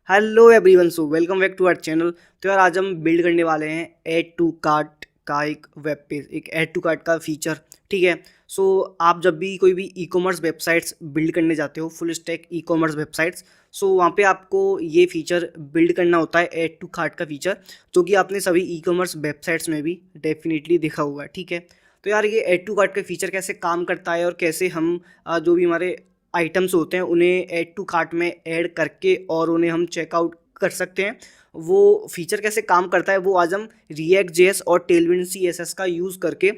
Hello everyone, so welcome back to our channel. तो यार आज हम बिल्ड करने वाले हैं ऐड टू कार्ट का एक वेब पेज, एक ऐड टू कार्ट का फीचर। ठीक है। सो आप जब भी कोई भी ई कॉमर्स वेबसाइट्स बिल्ड करने जाते हो, full stack e commerce websites, so वहाँ पे आपको ये फीचर बिल्ड करना होता है, ऐड टू कार्ट का फीचर, जो कि आपने सभी ई कॉमर्स वेबसाइट्स में भी डेफिनेटली देखा हुआ है। ठीक है। तो यार ये ऐड टू कार्ट का फीचर कैसे काम करता है और कैसे हम जो भी हमारे आइटम्स होते हैं उन्हें ऐड टू कार्ट में ऐड करके और उन्हें हम चेकआउट कर सकते हैं, वो फीचर कैसे काम करता है वो आज हम रिएक्ट जेएस और टेलविंड सीएसएस का यूज़ करके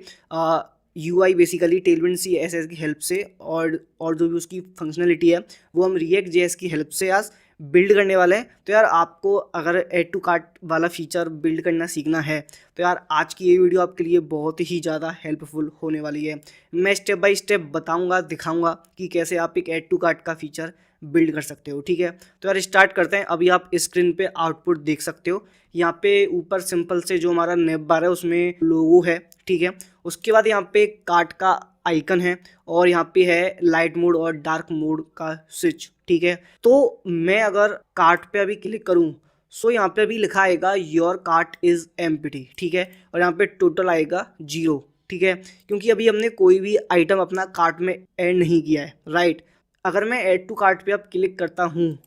यूआई बेसिकली टेलविंड सीएसएस की हेल्प से और जो भी उसकी फंक्शनलिटी है वो हम रिएक्ट जेएस की हेल्प से आज बिल्ड करने वाले हैं। तो यार आपको अगर ऐड टू कार्ट वाला फीचर बिल्ड करना सीखना है तो यार आज की ये वीडियो आपके लिए बहुत ही ज़्यादा हेल्पफुल होने वाली है। मैं स्टेप बाय स्टेप बताऊंगा, दिखाऊंगा कि कैसे आप एक ऐड टू कार्ट का फीचर बिल्ड कर सकते हो। ठीक है। तो यार स्टार्ट करते हैं। अभी आप स्क्रीन पे आउटपुट देख सकते हो। यहाँ पे ऊपर सिंपल से जो हमारा नेव बार है उसमें लोगो है। ठीक है। उसके बाद यहाँ पे कार्ट का आइकन है और यहाँ पे है लाइट मोड और डार्क मोड का स्विच। ठीक है। तो मैं अगर कार्ट पे अभी क्लिक करूँ सो यहाँ पे अभी लिखा आएगा योर कार्ट इज एम्प्टी। ठीक है। और यहाँ पे टोटल आएगा 0। ठीक है। क्योंकि अभी हमने कोई भी आइटम अपना कार्ट में ऐड नहीं किया है, राइट। अगर मैं ऐड टू कार्ट पे अब क्लिक करता हूँ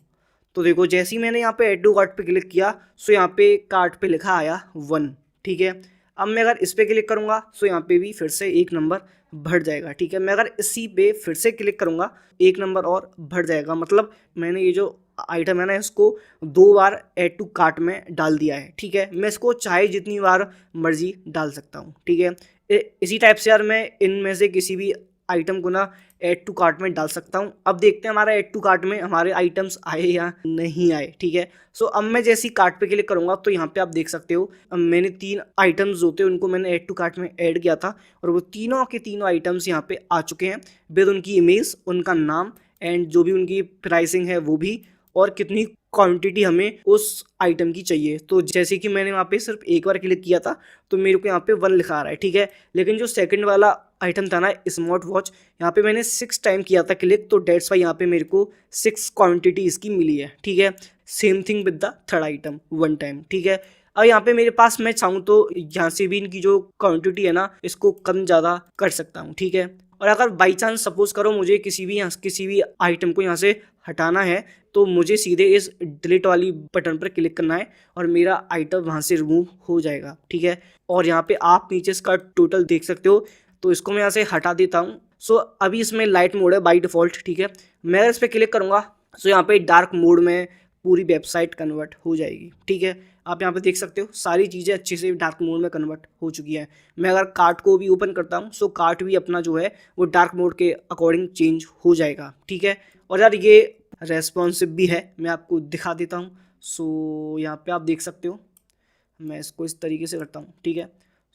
तो देखो जैसे ही मैंने यहाँ पे ऐड टू कार्ट पे क्लिक किया सो यहाँ पे कार्ट पे लिखा आया 1। ठीक है। अब मैं अगर इस पे क्लिक करूँगा सो यहाँ पे भी फिर से एक नंबर बढ़ जाएगा। ठीक है। मैं अगर इसी पे फिर से क्लिक करूँगा एक नंबर और बढ़ जाएगा, मतलब मैंने ये जो आइटम है ना इसको 2 बार ऐड टू कार्ट में डाल दिया है। ठीक है। मैं इसको चाहे जितनी बार मर्जी डाल सकता हूँ। ठीक है। इसी टाइप से यार मैं इनमें से किसी भी आइटम को ना ऐड टू कार्ट में डाल सकता हूँ। अब देखते हैं हमारा ऐड टू कार्ट में हमारे आइटम्स आए या नहीं आए। ठीक है। सो अब मैं जैसे ही कार्ट पे क्लिक करूँगा तो यहाँ पे आप देख सकते हो मैंने 3 आइटम्स होते हैं उनको मैंने ऐड टू कार्ट में ऐड किया था और वो तीनों के तीनों आइटम्स यहाँ पे आ चुके हैं विद उनकी इमेज, उनका नाम एंड जो भी उनकी प्राइसिंग है वो भी, और कितनी क्वांटिटी हमें उस आइटम की चाहिए। तो जैसे कि मैंने वहाँ पे सिर्फ एक बार क्लिक किया था तो मेरे को यहाँ पे 1 लिखा आ रहा है। ठीक है। लेकिन जो सेकंड वाला आइटम था ना स्मार्ट वॉच, यहाँ पे मैंने 6 टाइम किया था क्लिक, तो डेट्स वाई यहाँ पे मेरे को 6 क्वांटिटी इसकी मिली है। ठीक है। Same thing with the third item 1 time. ठीक है। अब यहाँ पे मेरे पास मैं चाहूँ तो यहाँ से भी इनकी जो क्वांटिटी है ना इसको कम ज़्यादा कर सकता हूँ। ठीक है। और अगर बाई चांस सपोज करो मुझे किसी भी आइटम को यहाँ से हटाना है तो मुझे सीधे इस डिलीट वाली बटन पर क्लिक करना है और मेरा आइटम वहाँ से रिमूव हो जाएगा। ठीक है। और यहाँ पे आप नीचे इसका टोटल देख सकते हो, तो इसको मैं यहाँ से हटा देता हूँ। सो अभी इसमें लाइट मोड है बाय डिफ़ॉल्ट। ठीक है। मैं अगर इस पर क्लिक करूँगा सो यहाँ पे डार्क मोड में पूरी वेबसाइट कन्वर्ट हो जाएगी। ठीक है। आप यहाँ पे देख सकते हो सारी चीज़ें अच्छे से डार्क मोड में कन्वर्ट हो चुकी हैं। मैं अगर कार्ट को भी ओपन करता हूँ सो कार्ट भी अपना जो है वो डार्क मोड के अकॉर्डिंग चेंज हो जाएगा। ठीक है। और यार ये रेस्पॉन्सिव भी है, मैं आपको दिखा देता हूँ। सो यहाँ पे आप देख सकते हो मैं इसको इस तरीके से करता हूँ। ठीक है।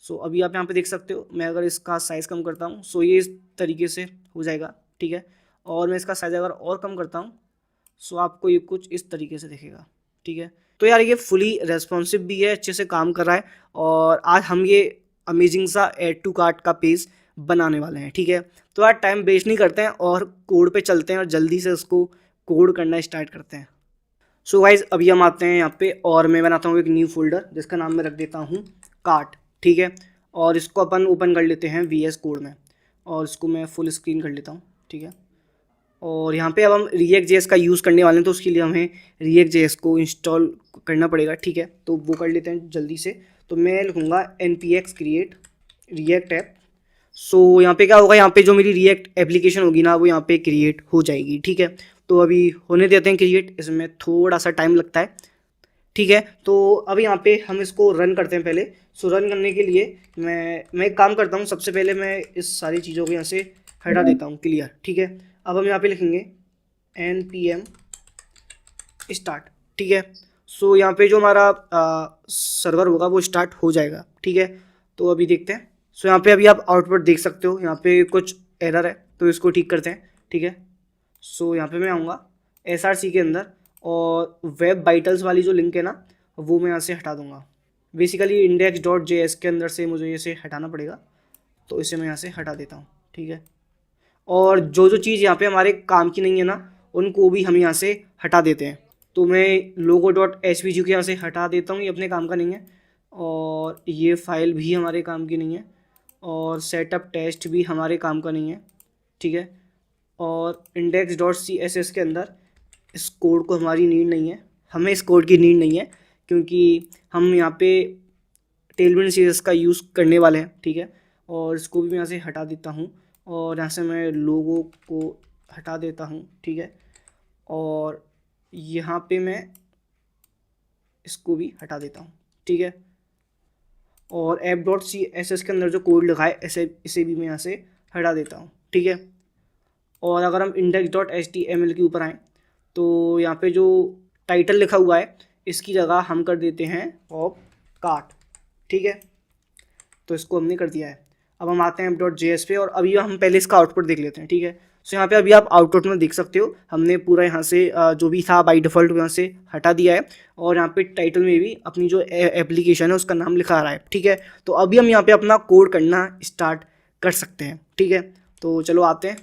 सो अभी आप यहाँ पे देख सकते हो मैं अगर इसका साइज़ कम करता हूँ सो ये इस तरीके से हो जाएगा। ठीक है। और मैं इसका साइज़ अगर और कम करता हूँ सो आपको ये कुछ इस तरीके से दिखेगा। ठीक है। तो यार ये फुली रेस्पॉन्सिव भी है, अच्छे से काम कर रहा है और आज हम ये अमेजिंग सा ऐड टू कार्ट का पेज बनाने वाले हैं। ठीक है। तो यार टाइम वेस्ट नहीं करते हैं और कोड पे चलते हैं और जल्दी से उसको कोड करना स्टार्ट करते हैं। सो गाइज अभी हम आते हैं यहाँ पे और मैं बनाता हूँ एक न्यू फोल्डर जिसका नाम मैं रख देता हूँ कार्ट। ठीक है। और इसको अपन ओपन कर लेते हैं VS कोड में और इसको मैं फुल स्क्रीन कर लेता हूँ। ठीक है। और यहाँ पे अब हम रिएक्ट जेएस का यूज़ करने वाले हैं तो उसके लिए हमें रिएक्ट जेएस को इंस्टॉल करना पड़ेगा। ठीक है। तो वो कर लेते हैं जल्दी से। तो मैं लिखूँगा npx create react app। सो यहाँ पे क्या होगा, यहाँ पे जो मेरी रिएक्ट एप्लीकेशन होगी ना वो यहाँ पे क्रिएट हो जाएगी। ठीक है। तो अभी होने देते हैं क्रिएट, इसमें थोड़ा सा टाइम लगता है। ठीक है। तो अभी यहाँ पे हम इसको रन करते हैं पहले। सो रन करने के लिए मैं एक काम करता हूँ, सबसे पहले मैं इस सारी चीज़ों को यहाँ से हटा देता हूँ, क्लियर। ठीक है। अब हम यहाँ पे लिखेंगे npm स्टार्ट। ठीक है। सो यहाँ पे जो हमारा सर्वर होगा वो स्टार्ट हो जाएगा। ठीक है। तो अभी देखते हैं। सो यहाँ पे अभी आप आउटपुट देख सकते हो, यहाँ पे कुछ एरर है तो इसको ठीक करते हैं। ठीक है। सो यहाँ पे मैं आऊँगा SRC के अंदर और वेब वाइटल्स वाली जो लिंक है ना वो मैं यहाँ से हटा दूँगा। बेसिकली index.js के अंदर से मुझे इसे हटाना पड़ेगा, तो इसे मैं यहाँ से हटा देता हूँ। ठीक है। और जो जो चीज़ यहाँ पे हमारे काम की नहीं है ना उनको भी हम यहाँ से हटा देते हैं। तो मैं लोगो डॉट एच वी जी को यहाँ से हटा देता हूँ, ये अपने काम का नहीं है, और ये फाइल भी हमारे काम की नहीं है, और सेटअप टेस्ट भी हमारे काम का नहीं है, ठीक है। और index dot C S S के अंदर इस कोड को हमारी नीड नहीं है, हमें इस कोड की नीड नहीं है, क्योंकि हम यहाँ पे टेलविंड सी एस एस का यूज़ करने वाले हैं, ठीक है। और इसको भी मैं यहाँ से हटा देता हूँ, और यहाँ से मैं लोगो को हटा देता हूँ, ठीक है। और यहाँ पे मैं इसको भी हटा देता हूँ, ठीक है। और app dot C S S के अंदर जो कोड लिखा है इसे भी मैं यहाँ से हटा देता हूँ, ठीक है। और अगर हम index dot H T M L के ऊपर आएँ तो यहाँ पे जो टाइटल लिखा हुआ है इसकी जगह हम कर देते हैं ऑफ कार्ट, ठीक है। तो इसको हमने कर दिया है। अब हम आते हैं डॉट जे एस पे, और अभी हम पहले इसका आउटपुट देख लेते हैं, ठीक है। सो यहाँ पे अभी आप आउटपुट में देख सकते हो हमने पूरा यहाँ से जो भी था बाई डिफ़ॉल्ट यहाँ से हटा दिया है, और यहाँ पे टाइटल में भी अपनी जो एप्लीकेशन है उसका नाम लिखा आ रहा है, ठीक है। तो अभी हम यहाँ पे अपना कोड करना स्टार्ट कर सकते हैं, ठीक है। तो चलो आते हैं,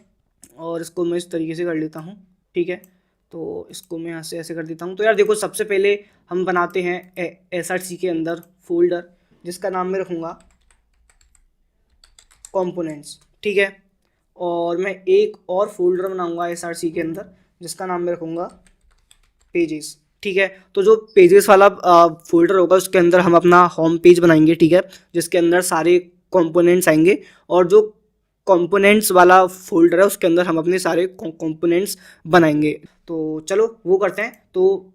और इसको मैं इस तरीके से कर लेता हूँ, ठीक है। तो इसको मैं यहाँ से ऐसे कर देता हूँ। तो यार देखो, सबसे पहले हम बनाते हैं एस आर सी के अंदर फोल्डर जिसका नाम मैं रखूँगा कंपोनेंट्स, ठीक है। और मैं एक और फोल्डर बनाऊंगा एस आर सी के अंदर जिसका नाम मैं रखूँगा पेजेस, ठीक है। तो जो पेजेस वाला फोल्डर होगा उसके अंदर हम अपना होम पेज बनाएंगे, ठीक है, जिसके अंदर सारे कंपोनेंट्स आएंगे। और जो कंपोनेंट्स वाला फोल्डर है उसके अंदर हम अपने सारे कंपोनेंट्स बनाएंगे। तो चलो वो करते हैं। तो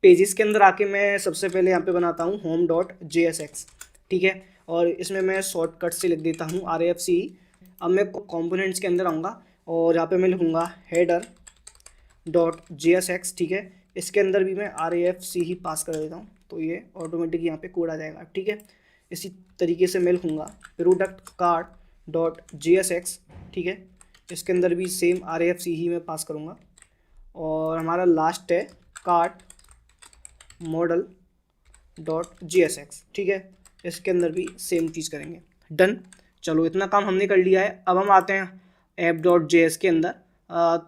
पेजेस के अंदर आके मैं सबसे पहले यहाँ पे बनाता हूँ home dot J S X, ठीक है। और इसमें मैं शॉर्टकट से लिख देता हूँ आर ए एफ सी। अब मैं कंपोनेंट्स के अंदर आऊँगा और यहाँ पे मैं लिखूँगा header dot J S X, ठीक है। इसके अंदर भी मैं आर ए एफ सी ही पास कर देता हूँ, तो ये ऑटोमेटिक यहाँ पे कोड आ जाएगा, ठीक है। इसी तरीके से मैं लिखूँगा product card dot J S X, ठीक है। इसके अंदर भी same R A F C ही मैं पास करूँगा। और हमारा लास्ट है cart model dot J S X, ठीक है। इसके अंदर भी सेम चीज़ करेंगे। डन। चलो इतना काम हमने कर लिया है। अब हम आते हैं ऐप डॉट जे एस के अंदर।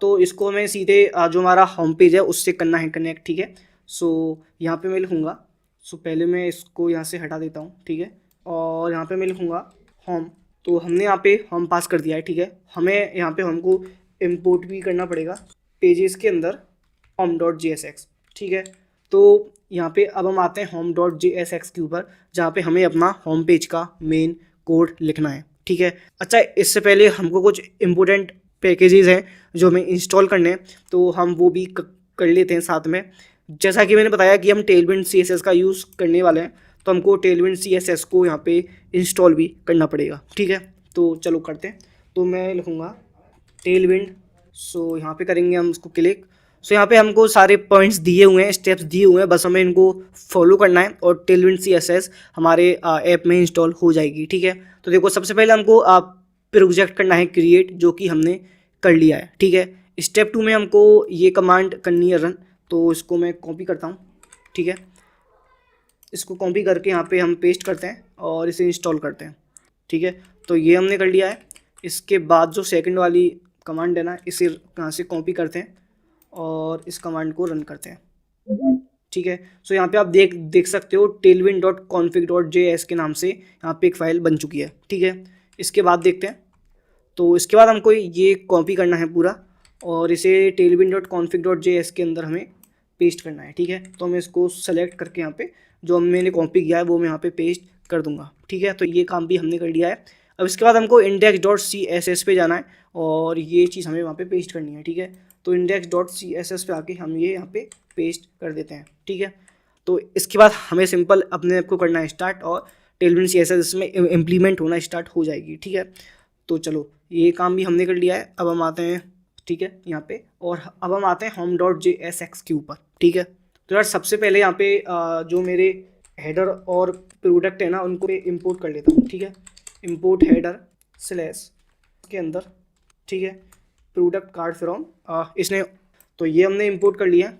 तो इसको हमें सीधे जो हमारा होम पेज है उससे करना है कनेक्ट, ठीक है। सो यहाँ पे मैं लिखूँगा, पहले मैं इसको यहाँ से हटा देता हूँ, ठीक है। और यहाँ पे मैं लिखूँगा होम। तो हमने यहाँ पे होम पास कर दिया है, ठीक है। हमें यहाँ पे हमको इम्पोर्ट भी करना पड़ेगा पेजेस के अंदर home dot J S X, ठीक है। तो यहाँ पे अब हम आते हैं home dot J S x के ऊपर, जहाँ पे हमें अपना होम पेज का मेन कोड लिखना है, ठीक है। अच्छा, इससे पहले हमको कुछ इम्पोर्टेंट पैकेजेस हैं जो हमें इंस्टॉल करने हैं, तो हम वो भी कर लेते हैं साथ में। जैसा कि मैंने बताया कि हम टेलविंड सी एस एस का यूज़ करने वाले हैं, तो हमको टेलविंड सी एस एस को यहाँ पे इंस्टॉल भी करना पड़ेगा, ठीक है। तो चलो करते हैं। तो मैं लिखूँगा टेलविंड, सो यहाँ पे करेंगे हम इसको क्लिक। सो यहाँ पे हमको सारे पॉइंट्स दिए हुए हैं, स्टेप्स दिए हुए हैं, बस हमें इनको फॉलो करना है और टेलविंड सी एस एस हमारे ऐप में इंस्टॉल हो जाएगी, ठीक है। तो देखो, सबसे पहले हमको प्रोजेक्ट करना है क्रिएट, जो कि हमने कर लिया है, ठीक है। स्टेप 2 में हमको ये कमांड करनी है रन। तो इसको मैं कॉपी करता हूँ, ठीक है। इसको कॉपी करके यहाँ पे हम पेस्ट करते हैं और इसे इंस्टॉल करते हैं, ठीक है। तो ये हमने कर लिया है। इसके बाद जो सेकंड वाली कमांड है ना, इसे यहाँ से कॉपी करते हैं और इस कमांड को रन करते हैं, ठीक है। सो यहाँ पे आप देख सकते हो Tailwind dot config dot J S के नाम से यहाँ पे एक फ़ाइल बन चुकी है, ठीक है। इसके बाद देखते हैं। तो इसके बाद हमको ये कॉपी करना है पूरा और इसे Tailwind dot config dot J S के अंदर हमें पेस्ट करना है, ठीक है। तो मैं इसको सेलेक्ट करके यहाँ पे जो मैंने कॉपी किया है वो मैं यहाँ पे पेस्ट कर दूंगा, ठीक है। तो ये काम भी हमने कर लिया है। अब इसके बाद हमको index dot C S S पे जाना है और ये चीज़ हमें वहाँ पे पेस्ट करनी है, ठीक है। तो index dot C S S पे आके हम ये यहाँ पे पेस्ट कर देते हैं, ठीक है। तो इसके बाद हमें सिंपल अपने ऐप को करना है स्टार्ट और टेलविंड सी एस एस इसमें इम्प्लीमेंट होना स्टार्ट हो जाएगी, ठीक है। तो चलो ये काम भी हमने कर लिया है। अब हम आते हैं, ठीक है, यहाँ पे, और अब हम आते हैं home dot J S x के ऊपर, ठीक है। तो यार सबसे पहले यहाँ पे जो मेरे हेडर और प्रोडक्ट है ना उनको इंपोर्ट कर लेता हूँ, ठीक है। इंपोर्ट हेडर स्लैश के अंदर, ठीक है, प्रोडक्ट कार्ड फ्रॉम इसने, तो ये हमने इंपोर्ट कर लिया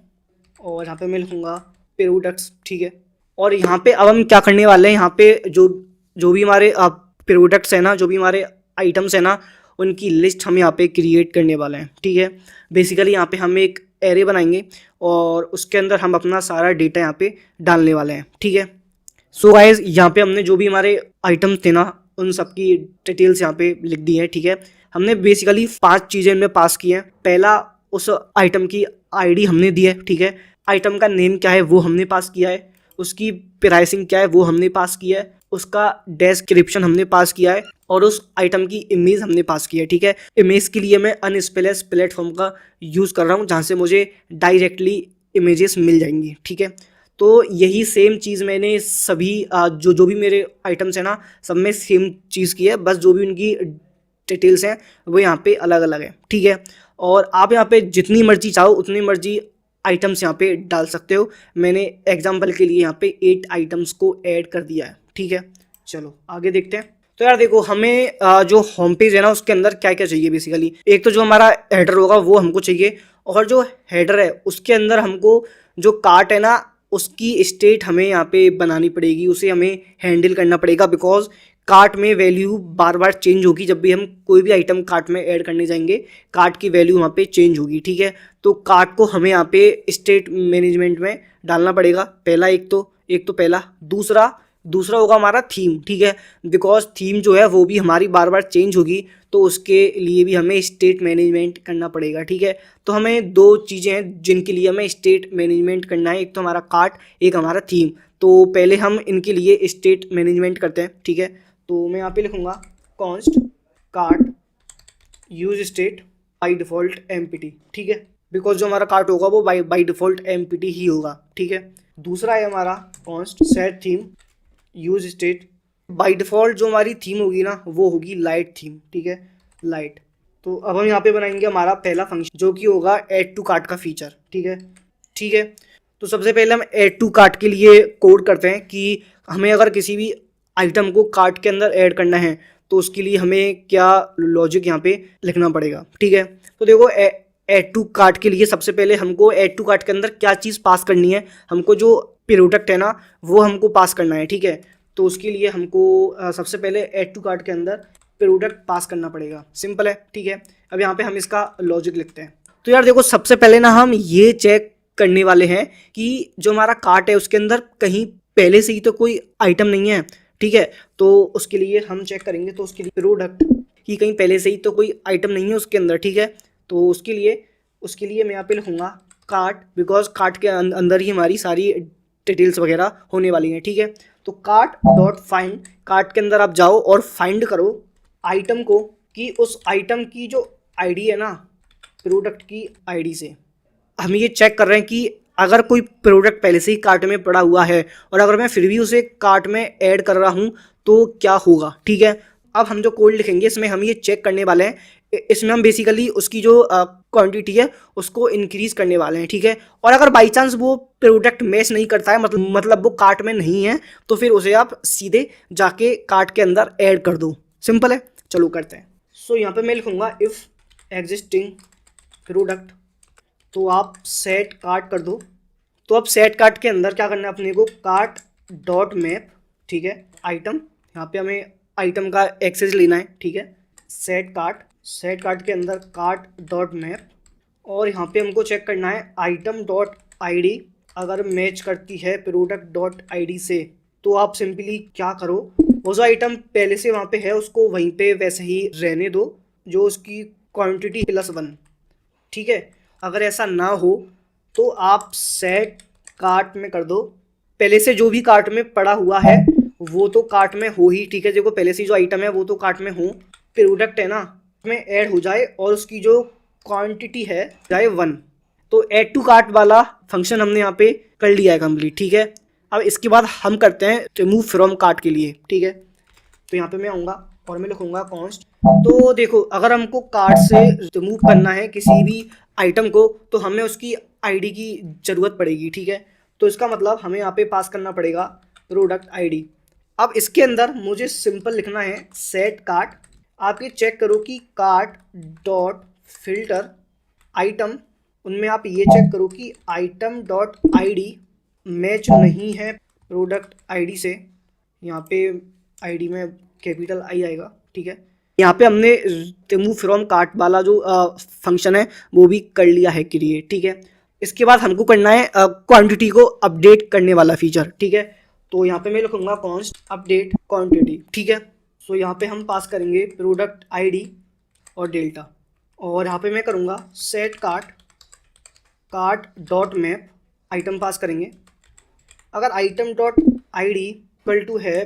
और यहाँ पे मैं लिखूँगा प्रोडक्ट्स, ठीक है। और यहाँ पे अब हम क्या करने वाले हैं, यहाँ पे जो भी हमारे प्रोडक्ट्स हैं ना, जो भी हमारे आइटम्स हैं ना, उनकी लिस्ट हम यहाँ पे क्रिएट करने वाले हैं, ठीक है। बेसिकली यहाँ पे हम एक एरे बनाएंगे और उसके अंदर हम अपना सारा डेटा यहाँ पे डालने वाले हैं, ठीक है। सो गाइस यहाँ पे हमने जो भी हमारे आइटम थे ना उन सब की डिटेल्स यहाँ पे लिख दी है, ठीक है। हमने बेसिकली 5 चीज़ें इनमें पास की हैं। पहला, उस आइटम की आईडी हमने दी है, ठीक है। आइटम का नेम क्या है वो हमने पास किया है, उसकी प्राइसिंग क्या है वो हमने पास किया है, उसका डिस्क्रिप्शन हमने पास किया है और उस आइटम की इमेज हमने पास की है, ठीक है। इमेज के लिए मैं अनस्प्लेश प्लेटफॉर्म का यूज़ कर रहा हूँ जहाँ से मुझे डायरेक्टली इमेजेस मिल जाएंगी, ठीक है। तो यही सेम चीज़ मैंने सभी जो भी मेरे आइटम्स हैं ना सब में सेम चीज़ की है, बस जो भी उनकी डिटेल्स हैं वो यहाँ पे अलग अलग है, ठीक है। और आप यहाँ पे जितनी मर्जी चाहो उतनी मर्जी आइटम्स यहाँ पे डाल सकते हो। मैंने एग्जांपल के लिए यहाँ पे 8 आइटम्स को ऐड कर दिया है, ठीक है। चलो आगे देखते हैं। तो यार देखो हमें जो होम पेज है ना उसके अंदर क्या क्या चाहिए बेसिकली। एक तो जो हमारा हेडर होगा वो हमको चाहिए, और जो हेडर है उसके अंदर हमको जो कार्ट है ना उसकी स्टेट हमें यहाँ पे बनानी पड़ेगी, उसे हमें हैंडल करना पड़ेगा। बिकॉज कार्ट में वैल्यू बार बार चेंज होगी, जब भी हम कोई भी आइटम कार्ट में ऐड करने जाएंगे कार्ट की वैल्यू वहाँ पे चेंज होगी, ठीक है। तो कार्ट को हमें यहाँ पे स्टेट मैनेजमेंट में डालना पड़ेगा। पहला एक तो पहला दूसरा होगा हमारा थीम, ठीक है। बिकॉज थीम जो है वो भी हमारी बार बार चेंज होगी, तो उसके लिए भी हमें स्टेट मैनेजमेंट करना पड़ेगा, ठीक है। तो हमें 2 चीज़ें हैं जिनके लिए हमें स्टेट मैनेजमेंट करना है, एक तो हमारा कार्ट, एक हमारा थीम। तो पहले हम इनके लिए स्टेट मैनेजमेंट करते हैं, ठीक है। तो मैं यहाँ पे लिखूँगा const cart use state by default empty, ठीक है। बिकॉज जो हमारा कार्ट होगा वो बाई डिफ़ॉल्ट एमपीटी ही होगा, ठीक है। दूसरा है हमारा const set theme use state. By default जो हमारी थीम होगी ना वो होगी लाइट थीम, ठीक है, लाइट। तो अब हम यहाँ पे बनाएंगे हमारा पहला फंक्शन जो कि होगा ऐड टू कार्ट का फीचर, ठीक है, ठीक है। तो सबसे पहले हम ऐड टू कार्ट के लिए कोड करते हैं कि हमें अगर किसी भी आइटम को कार्ट के अंदर ऐड करना है तो उसके लिए हमें क्या लॉजिक यहाँ पे लिखना पड़ेगा, ठीक है। तो देखो ऐड टू कार्ट के लिए सबसे पहले हमको ऐड टू कार्ट के अंदर क्या चीज़ पास करनी है, हमको जो प्रोडक्ट है ना वो हमको पास करना है, ठीक है। तो उसके लिए हमको सबसे पहले ऐड टू कार्ट के अंदर प्रोडक्ट पास करना पड़ेगा, सिंपल है, ठीक है। अब यहाँ पे हम इसका लॉजिक लिखते हैं। तो यार देखो सबसे पहले ना हम ये चेक करने वाले हैं कि जो हमारा कार्ट है उसके अंदर कहीं पहले से ही तो कोई आइटम नहीं है, ठीक है। तो उसके लिए हम चेक करेंगे, तो उसके लिए प्रोडक्ट की कहीं पहले से ही तो कोई आइटम नहीं है उसके अंदर, ठीक है। तो उसके लिए मैं यहाँ पे लिखूँगा कार्ट, बिकॉज कार्ट के अंदर ही हमारी सारी डिटेल्स वगैरह होने वाली हैं, ठीक है। तो कार्ट डॉट फाइंड, कार्ट के अंदर आप जाओ और फाइंड करो आइटम को कि उस आइटम की जो आईडी है ना प्रोडक्ट की आईडी से हम ये चेक कर रहे हैं कि अगर कोई प्रोडक्ट पहले से ही कार्ट में पड़ा हुआ है और अगर मैं फिर भी उसे कार्ट में ऐड कर रहा हूँ तो क्या होगा, ठीक है। अब हम जो कोड लिखेंगे इसमें हम ये चेक करने वाले हैं, इसमें हम बेसिकली उसकी जो क्वांटिटी है उसको इंक्रीज करने वाले हैं, ठीक है। और अगर बाई चांस वो प्रोडक्ट मैच नहीं करता है, मतलब वो कार्ट में नहीं है, तो फिर उसे आप सीधे जाके कार्ट के अंदर ऐड कर दो, सिंपल है। चलो करते हैं। सो यहाँ पे मैं लिखूँगा इफ़ एग्जिस्टिंग प्रोडक्ट, तो आप सेट कार्ट कर दो। तो अब सेट कार्ट के अंदर क्या करना है अपने को, कार्ट डॉट मैप, ठीक है, आइटम, यहाँ पे हमें आइटम का एक्सेस लेना है, ठीक है। सेट कार्ट के अंदर कार्ट डॉट मैप, और यहाँ पे हमको चेक करना है आइटम डॉट आईडी अगर मैच करती है प्रोडक्ट डॉट आईडी से, तो आप सिंपली क्या करो, वो जो आइटम पहले से वहाँ पे है उसको वहीं पे वैसे ही रहने दो जो उसकी क्वांटिटी +1, ठीक है। अगर ऐसा ना हो तो आप सेट कार्ट में कर दो, पहले से जो भी कार्ट में पड़ा हुआ है वो तो कार्ट में हो ही, ठीक है। देखो पहले से जो आइटम है वो तो कार्ट में हो, प्रोडक्ट है ना में ऐड हो जाए और उसकी जो क्वांटिटी है जाए 1। तो ऐड टू कार्ट वाला फंक्शन हमने यहाँ पे कर लिया है कंप्लीट, ठीक है। अब इसके बाद हम करते हैं रिमूव फ्रॉम कार्ट के लिए, ठीक है। तो यहाँ पे मैं आऊँगा और मैं लिखूँगा कॉन्स्ट। तो देखो अगर हमको कार्ट से रिमूव करना है किसी भी आइटम को तो हमें उसकी आईडी की ज़रूरत पड़ेगी, ठीक है। तो इसका मतलब हमें यहाँ पे पास करना पड़ेगा प्रोडक्ट आईडी। अब इसके अंदर मुझे सिंपल लिखना है सेट कार्ट। आप ये चेक करो कि कार्ट डॉट फिल्टर आइटम, उनमें आप ये चेक करो कि आइटम डॉट आईडी मैच नहीं है प्रोडक्ट आईडी से। यहाँ पे आईडी में कैपिटल आई आएगा, ठीक है। यहाँ पे हमने रिमूव फ्रॉम कार्ट वाला जो फंक्शन है वो भी कर लिया है क्रिएट, ठीक है। इसके बाद हमको करना है क्वांटिटी को अपडेट करने वाला फीचर, ठीक है। तो यहाँ पे मैं लिखूंगा कॉन्स्ट अपडेट क्वांटिटी, ठीक है। सो यहाँ पे हम पास करेंगे प्रोडक्ट आईडी और डेल्टा, और यहाँ पे मैं करूँगा set cart dot map item pass करेंगे। अगर item dot ID equal to है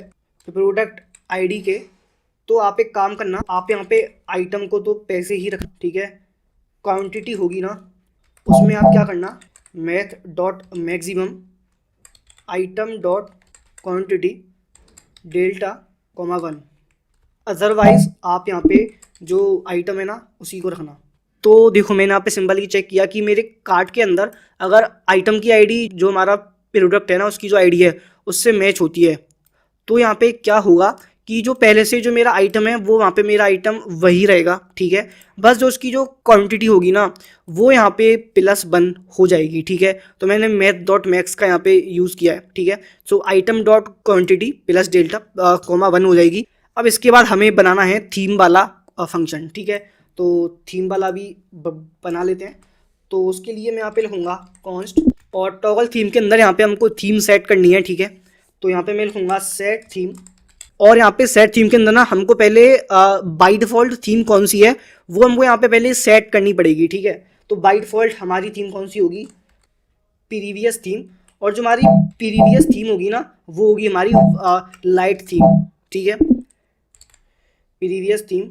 प्रोडक्ट आईडी के, तो आप एक काम करना, आप यहाँ पे आइटम को तो पैसे ही रख, ठीक है। क्वांटिटी होगी ना, उसमें आप क्या करना, math dot maximum item dot quantity delta comma 1। Otherwise आप यहाँ पे जो आइटम है ना उसी को रखना। तो देखो मैंने यहाँ पे सिंपली चेक किया कि मेरे कार्ट के अंदर अगर आइटम की आईडी जो हमारा प्रोडक्ट है ना उसकी जो आईडी है उससे मैच होती है, तो यहाँ पे क्या होगा कि जो पहले से जो मेरा आइटम है वो वहाँ पे मेरा आइटम वही रहेगा, ठीक है। बस जो उसकी जो क्वांटिटी होगी ना वो यहाँ पे +1 हो जाएगी, ठीक है। तो मैंने मैथ डॉट मैक्स का यहाँ पे यूज़ किया है, ठीक है। So item dot quantity plus delta comma 1 हो जाएगी। अब इसके बाद हमें बनाना है थीम वाला फंक्शन, ठीक है। तो थीम वाला भी बना लेते हैं। तो उसके लिए मैं यहाँ पे लिखूँगा कॉन्स्ट, और टॉगल थीम के अंदर यहाँ पे हमको थीम सेट करनी है, ठीक है। तो यहाँ पे मैं लिखूँगा सेट थीम, और यहाँ पे सेट थीम के अंदर ना हमको पहले बाय डिफ़ॉल्ट थीम कौन सी है वो हमको यहाँ पे पहले सेट करनी पड़ेगी, ठीक है। तो बाय डिफ़ॉल्ट हमारी थीम कौन सी होगी, प्रीवियस थीम, और जो हमारी प्रीवियस थीम होगी ना वो होगी हमारी लाइट थीम, ठीक है, प्रीवियस थीम,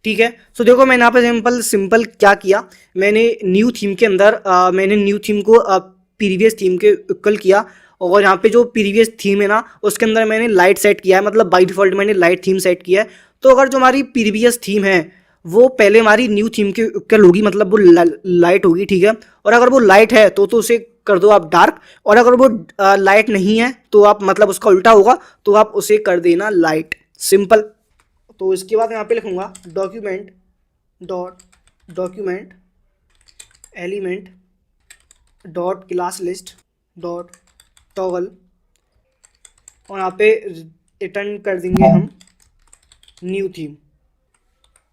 ठीक है। सो देखो मैंने यहाँ पे सिंपल क्या किया, मैंने न्यू थीम के अंदर मैंने न्यू थीम को प्रीवियस थीम के इक्वल किया, और यहाँ पे जो प्रीवियस थीम है ना उसके अंदर मैंने लाइट सेट किया है, मतलब बाय डिफ़ॉल्ट मैंने लाइट थीम सेट किया है। तो अगर जो हमारी प्रीवियस थीम है वो पहले हमारी न्यू थीम के इक्वल होगी, मतलब वो लाइट होगी, ठीक है। और अगर वो लाइट है तो उसे कर दो आप डार्क, और अगर वो लाइट नहीं है तो आप मतलब उसका उल्टा होगा तो आप उसे कर देना लाइट, सिंपल। तो इसके बाद यहाँ पे लिखूँगा document element dot class list dot toggle, और यहाँ पे रिटर्न कर देंगे हम न्यू थीम,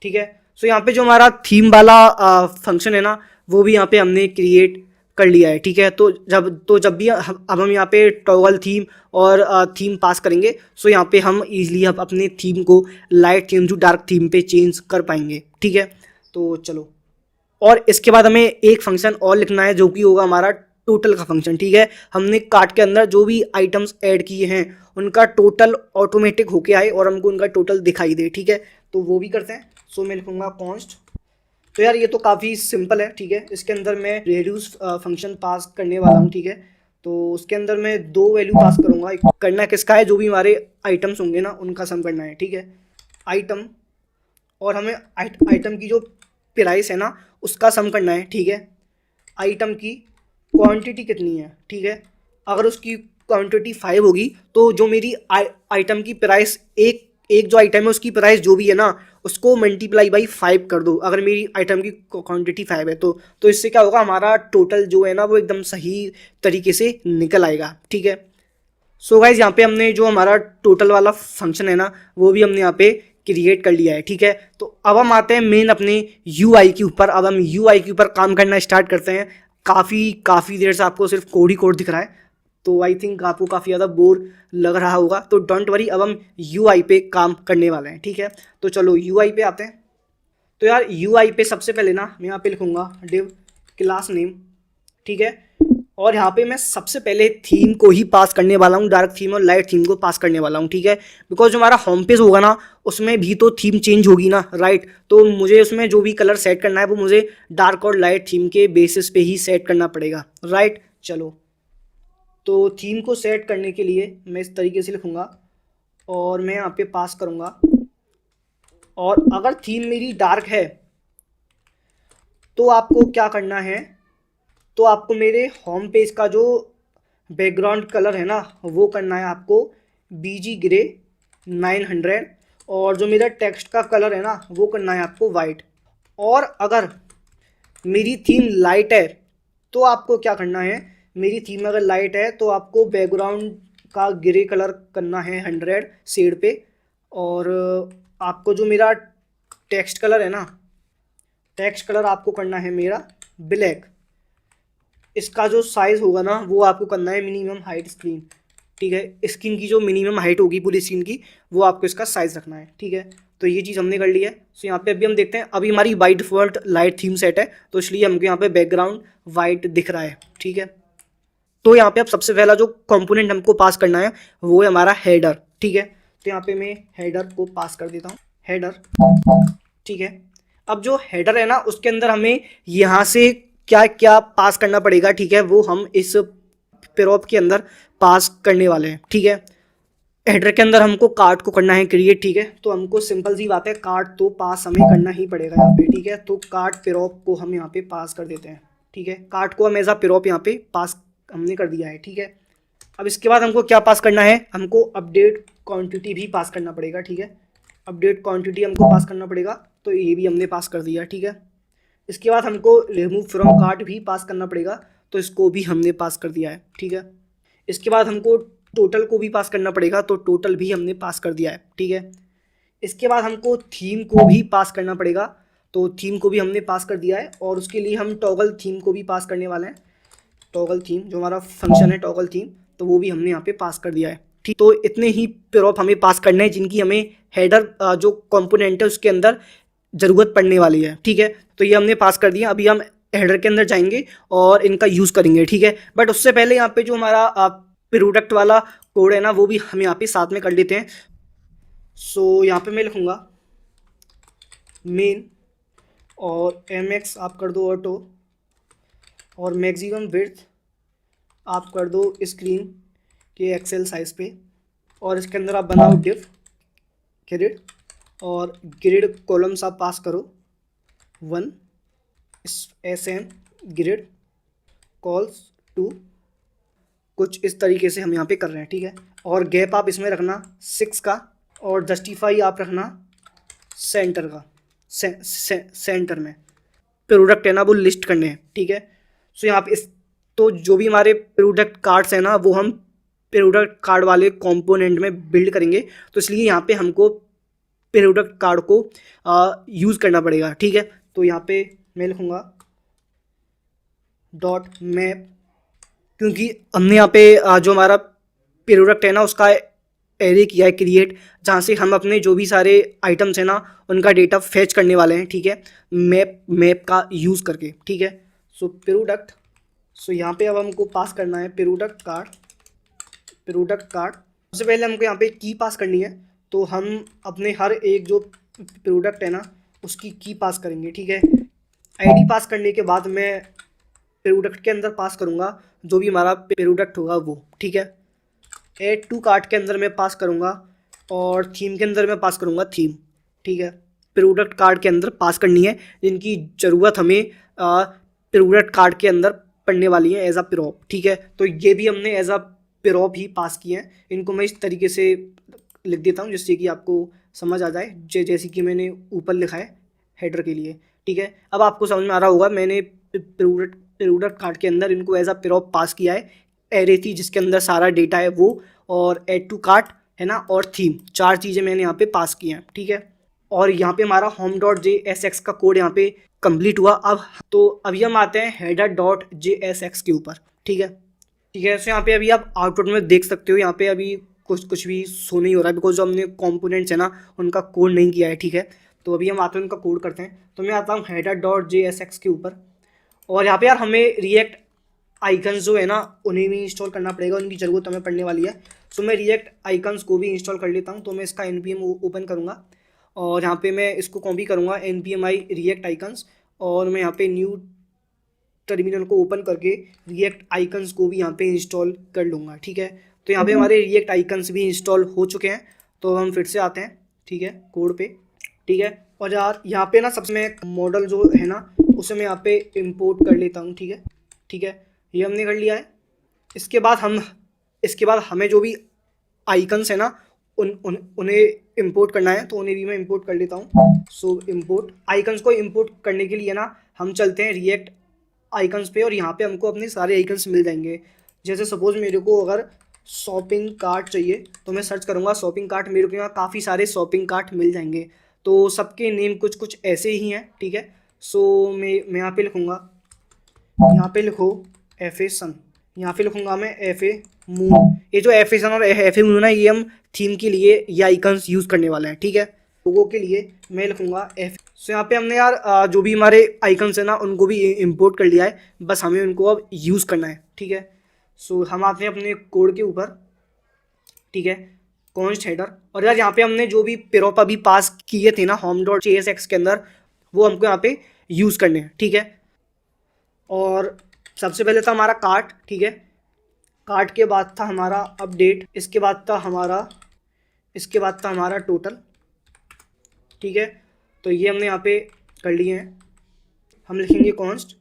ठीक है। सो यहाँ पे जो हमारा थीम वाला फंक्शन है ना वो भी यहाँ पे हमने क्रिएट कर लिया है, ठीक है। तो जब भी अब हम यहाँ पे टॉगल थीम और थीम पास करेंगे, सो यहाँ पे हम इजीली अब अपने थीम को light theme to dark theme पे चेंज कर पाएंगे, ठीक है। तो चलो, और इसके बाद हमें एक फंक्शन और लिखना है जो कि होगा हमारा टोटल का फंक्शन, ठीक है। हमने कार्ट के अंदर जो भी आइटम्स ऐड किए हैं उनका टोटल ऑटोमेटिक होके आए और हमको उनका टोटल दिखाई दे, ठीक है। तो वो भी करते हैं। सो मैं लिखूँगा कॉन्स्ट, तो यार ये तो काफ़ी सिंपल है, ठीक है। इसके अंदर मैं रेड्यूस फंक्शन पास करने वाला हूँ, ठीक है। तो उसके अंदर मैं 2 वैल्यू पास करूँगा, करना किसका है, जो भी हमारे आइटम्स होंगे ना उनका सम करना है, ठीक है, आइटम, और हमें आइटम की जो प्राइस है ना उसका सम करना है, ठीक है। आइटम की क्वांटिटी कितनी है, ठीक है। अगर उसकी क्वांटिटी 5 होगी तो जो मेरी आइटम की प्राइस एक जो आइटम है उसकी प्राइस जो भी है ना उसको मल्टीप्लाई बाई 5 कर दो, अगर मेरी आइटम की क्वांटिटी 5 है तो इससे क्या होगा, हमारा टोटल जो है ना वो एकदम सही तरीके से निकल आएगा, ठीक है। सो गाइज यहाँ पे हमने जो हमारा टोटल वाला फंक्शन है ना वो भी हमने यहाँ पे क्रिएट कर लिया है, ठीक है। तो अब हम आते हैं मेन अपने UI के ऊपर। अब हम UI के ऊपर काम करना स्टार्ट करते हैं। काफ़ी देर से आपको सिर्फ कोड ही कोड दिख रहा है, तो आई थिंक आपको काफ़ी ज़्यादा बोर लग रहा होगा, तो डोंट वरी, अब हम UI पे काम करने वाले हैं, ठीक है। तो चलो UI पे आते हैं। तो यार UI पे सबसे पहले ना मैं यहाँ पे लिखूँगा डिव क्लास नेम, ठीक है। और यहाँ पे मैं सबसे पहले थीम को ही पास करने वाला हूँ, डार्क थीम और लाइट थीम को पास करने वाला हूँ, ठीक है। बिकॉज जो हमारा होम पेज होगा ना उसमें भी तो थीम चेंज होगी ना, राइट। तो मुझे उसमें जो भी कलर सेट करना है वो मुझे डार्क और लाइट थीम के बेसिस पे ही सेट करना पड़ेगा, राइट। चलो, तो थीम को सेट करने के लिए मैं इस तरीके से लिखूँगा और मैं यहाँ पे पास करूँगा, और अगर थीम मेरी डार्क है तो आपको क्या करना है, तो आपको मेरे होम पेज का जो बैकग्राउंड कलर है ना वो करना है आपको BG ग्रे 900, और जो मेरा टेक्स्ट का कलर है ना वो करना है आपको वाइट। और अगर मेरी थीम लाइट है तो आपको क्या करना है, मेरी थीम अगर लाइट है तो आपको बैकग्राउंड का ग्रे कलर करना है 100 शेड पे, और आपको जो मेरा टेक्स्ट कलर है ना, टेक्स्ट कलर आपको करना है मेरा ब्लैक। इसका जो साइज़ होगा ना वो आपको करना है मिनिमम हाइट स्क्रीन, ठीक है। स्क्रीन की जो मिनिमम हाइट होगी पूरी स्क्रीन की वो आपको इसका साइज़ रखना है, ठीक है। तो ये चीज़ हमने कर ली है। सो यहाँ पे अभी हम देखते हैं, अभी हमारी by default light theme set है तो इसलिए हमको यहाँ पे बैकग्राउंड वाइट दिख रहा है, ठीक है। तो यहाँ पे अब सबसे पहला जो कंपोनेंट हमको पास करना है वो है हमारा हेडर, ठीक है। तो यहाँ पे मैं हेडर को पास कर देता हूँ, हेडर, ठीक है। अब जो हेडर है ना उसके अंदर हमें यहाँ से क्या क्या पास करना पड़ेगा, ठीक है, वो हम इस प्रॉप के अंदर पास करने वाले हैं, ठीक है। हेडर के अंदर हमको कार्ड को करना है क्रिएट, ठीक है। तो हमको सिंपल सी बात है, कार्ड तो पास हमें करना ही पड़ेगा यहाँ पे, ठीक है। तो कार्ड प्रॉप को हम यहाँ पे पास कर देते हैं, ठीक है। कार्ड को हम एज अ प्रॉप यहाँ पे पास हमने कर दिया है, ठीक है। अब इसके बाद हमको क्या पास करना है, हमको अपडेट क्वांटिटी भी पास करना पड़ेगा, ठीक है। अपडेट क्वांटिटी हमको पास करना पड़ेगा, तो ये भी हमने पास कर दिया, ठीक है। इसके बाद हमको रिमूव फ्रॉम कार्ट भी पास करना पड़ेगा, तो इसको भी हमने पास कर दिया है, ठीक है। इसके बाद हमको टोटल को भी पास करना पड़ेगा, तो टोटल भी हमने पास कर दिया है, ठीक है। इसके बाद हमको थीम को भी पास करना पड़ेगा, तो थीम को भी हमने पास कर दिया है। और उसके लिए हम टॉगल थीम को भी पास करने वाले हैं, टॉगल थीम जो हमारा फंक्शन है टॉगल थीम, तो वो भी हमने यहाँ पे पास कर दिया है, ठीक। तो इतने ही प्रॉप हमें पास करने हैं जिनकी हमें हेडर जो कंपोनेंट है उसके अंदर ज़रूरत पड़ने वाली है, ठीक है। तो ये हमने पास कर दिया। अभी हम हेडर के अंदर जाएंगे और इनका यूज़ करेंगे, ठीक है। बट उससे पहले यहाँ पे जो हमारा प्रोडक्ट वाला कोड है ना वो भी हम यहाँ पे साथ में कर लेते हैं। सो यहाँ पे मैं लिखूँगा मेन और mx आप कर दो ऑटो और मैक्सिमम विड्थ आप कर दो स्क्रीन के एक्सेल साइज पे, और इसके अंदर आप बनाओ डिफ ग्रिड और ग्रिड कॉलम्स आप पास करो 1 sn ग्रिड कॉल्स 2, कुछ इस तरीके से हम यहाँ पे कर रहे हैं, ठीक है। और गैप आप इसमें रखना 6 का और जस्टिफाई आप रखना सेंटर का, सेंटर में प्रोडक्ट है ना वो लिस्ट करने हैं, ठीक है। सो यहाँ पे इस तो जो भी हमारे प्रोडक्ट कार्ड्स हैं ना वो हम प्रोडक्ट कार्ड वाले कंपोनेंट में बिल्ड करेंगे, तो इसलिए यहाँ पे हमको प्रोडक्ट कार्ड को यूज़ करना पड़ेगा, ठीक है। तो यहाँ पे मैं लिखूँगा डॉट मैप, क्योंकि हमने यहाँ पे जो हमारा प्रोडक्ट है ना उसका एरे किया है क्रिएट, जहाँ से हम अपने जो भी सारे आइटम्स हैं ना उनका डेटा फेच करने वाले हैं, ठीक है, मैप का यूज़ करके, ठीक है। सो प्रोडक्ट, सो यहाँ पे अब हमको पास करना है प्रोडक्ट कार्ड। सबसे पहले हमको यहाँ पे की पास करनी है, तो हम अपने हर एक जो प्रोडक्ट है ना उसकी की पास करेंगे, ठीक है। आईडी पास करने के बाद मैं प्रोडक्ट के अंदर पास करूँगा जो भी हमारा प्रोडक्ट होगा वो, ठीक है। ऐड टू कार्ट के अंदर मैं पास करूँगा और थीम के अंदर मैं पास करूँगा थीम, ठीक है। प्रोडक्ट कार्ड के अंदर पास करनी है जिनकी ज़रूरत हमें प्रोडक्ट कार्ड के अंदर पढ़ने वाली है एज अ प्रॉप, ठीक है। तो ये भी हमने एज अ प्रॉप ही पास किए हैं। इनको मैं इस तरीके से लिख देता हूँ जिससे कि आपको समझ आ जाए, जैसे कि मैंने ऊपर लिखा है हेडर के लिए, ठीक है। अब आपको समझ में आ रहा होगा मैंने प्रोडक्ट कार्ड के अंदर इनको एज अ प्रॉप पास किया है। एरे थी जिसके अंदर सारा डेटा है वो, और ऐड टू कार्ट है ना, और थीम, 4 चीज़ें मैंने यहाँ पे पास की हैं, ठीक है। और यहाँ पे हमारा home.jsx का कोड यहाँ पे कंप्लीट हुआ। अब तो अभी हम आते हैं header.jsx के ऊपर, ठीक है। सो यहाँ पे अभी आप आउटपुट में देख सकते हो, यहाँ पे अभी कुछ भी शो नहीं हो रहा है बिकॉज जो हमने कंपोनेंट्स है ना उनका कोड नहीं किया है, ठीक है। तो अभी हम आते हैं उनका कोड करते हैं। तो मैं आता हूँ header.jsx के ऊपर, और यहाँ पे यार हमें रिएक्ट आइकन्स जो है ना उन्हें भी इंस्टॉल करना पड़ेगा, उनकी ज़रूरत हमें पड़ने वाली है। सो मैं रिएक्ट आइकन्स को भी इंस्टॉल कर लेता हूँ। तो मैं इसका npm ओपन करूँगा और यहाँ पे मैं इसको कॉपी करूँगा npm i रिएक्ट आइकन्स, और मैं यहाँ पे न्यू टर्मिनल को ओपन करके रिएक्ट आइकन्स को भी यहाँ पे इंस्टॉल कर लूँगा, ठीक है। तो यहाँ पे हमारे रिएक्ट आइकन्स भी इंस्टॉल हो चुके हैं। तो हम फिर से आते हैं, ठीक है, कोड पे, ठीक है। और यार यहाँ पे ना सबसे मैं मॉडल जो है ना उसे मैं यहाँ पे इंपोर्ट कर लेता हूँ, ठीक है। ये हमने कर लिया है। इसके बाद हमें जो भी आइकन्स है ना उन्हें इंपोर्ट करना है, तो उन्हें भी मैं इंपोर्ट कर लेता हूँ। सो इंपोर्ट आइकन्स को इंपोर्ट करने के लिए ना हम चलते हैं रिएक्ट आइकन्स पे, और यहाँ पे हमको अपने सारे आइकन्स मिल जाएंगे। जैसे सपोज मेरे को अगर शॉपिंग कार्ट चाहिए तो मैं सर्च करूँगा शॉपिंग कार्ट, मेरे को यहाँ काफ़ी सारे शॉपिंग कार्ट मिल जाएंगे। तो सबके नेम कुछ कुछ ऐसे ही हैं, ठीक है। सो मैं यहाँ पे लिखूँगा, यहाँ पे लिखो एफ ए सन, यहाँ पे लिखूँगा मैं एफ ए मून। ये जो एफ ए सन और एफ ए मून है, ये हम थीम के लिए ये आइकन्स यूज़ करने वाले हैं, ठीक है। लोगों के लिए मैं लिखूँगा एफ। सो यहाँ पे हमने यार जो भी हमारे आइकन्स हैं ना, उनको भी इंपोर्ट कर लिया है, बस हमें उनको अब यूज़ करना है, ठीक है। सो हम आते हैं अपने कोड के ऊपर, ठीक है, कॉन्स्ट हेडर। और यार यहाँ पे हमने जो भी पेरोप अभी पास किए थे ना होम डॉट JSX के अंदर, वो हमको यहाँ पे यूज़ करने हैं, ठीक है। और सबसे पहले था हमारा कार्ट, ठीक है। कार्ट के बाद था हमारा अपडेट, इसके बाद था हमारा टोटल, ठीक है। तो ये हमने यहाँ पे कर लिए हैं। हम लिखेंगे कॉन्स्ट,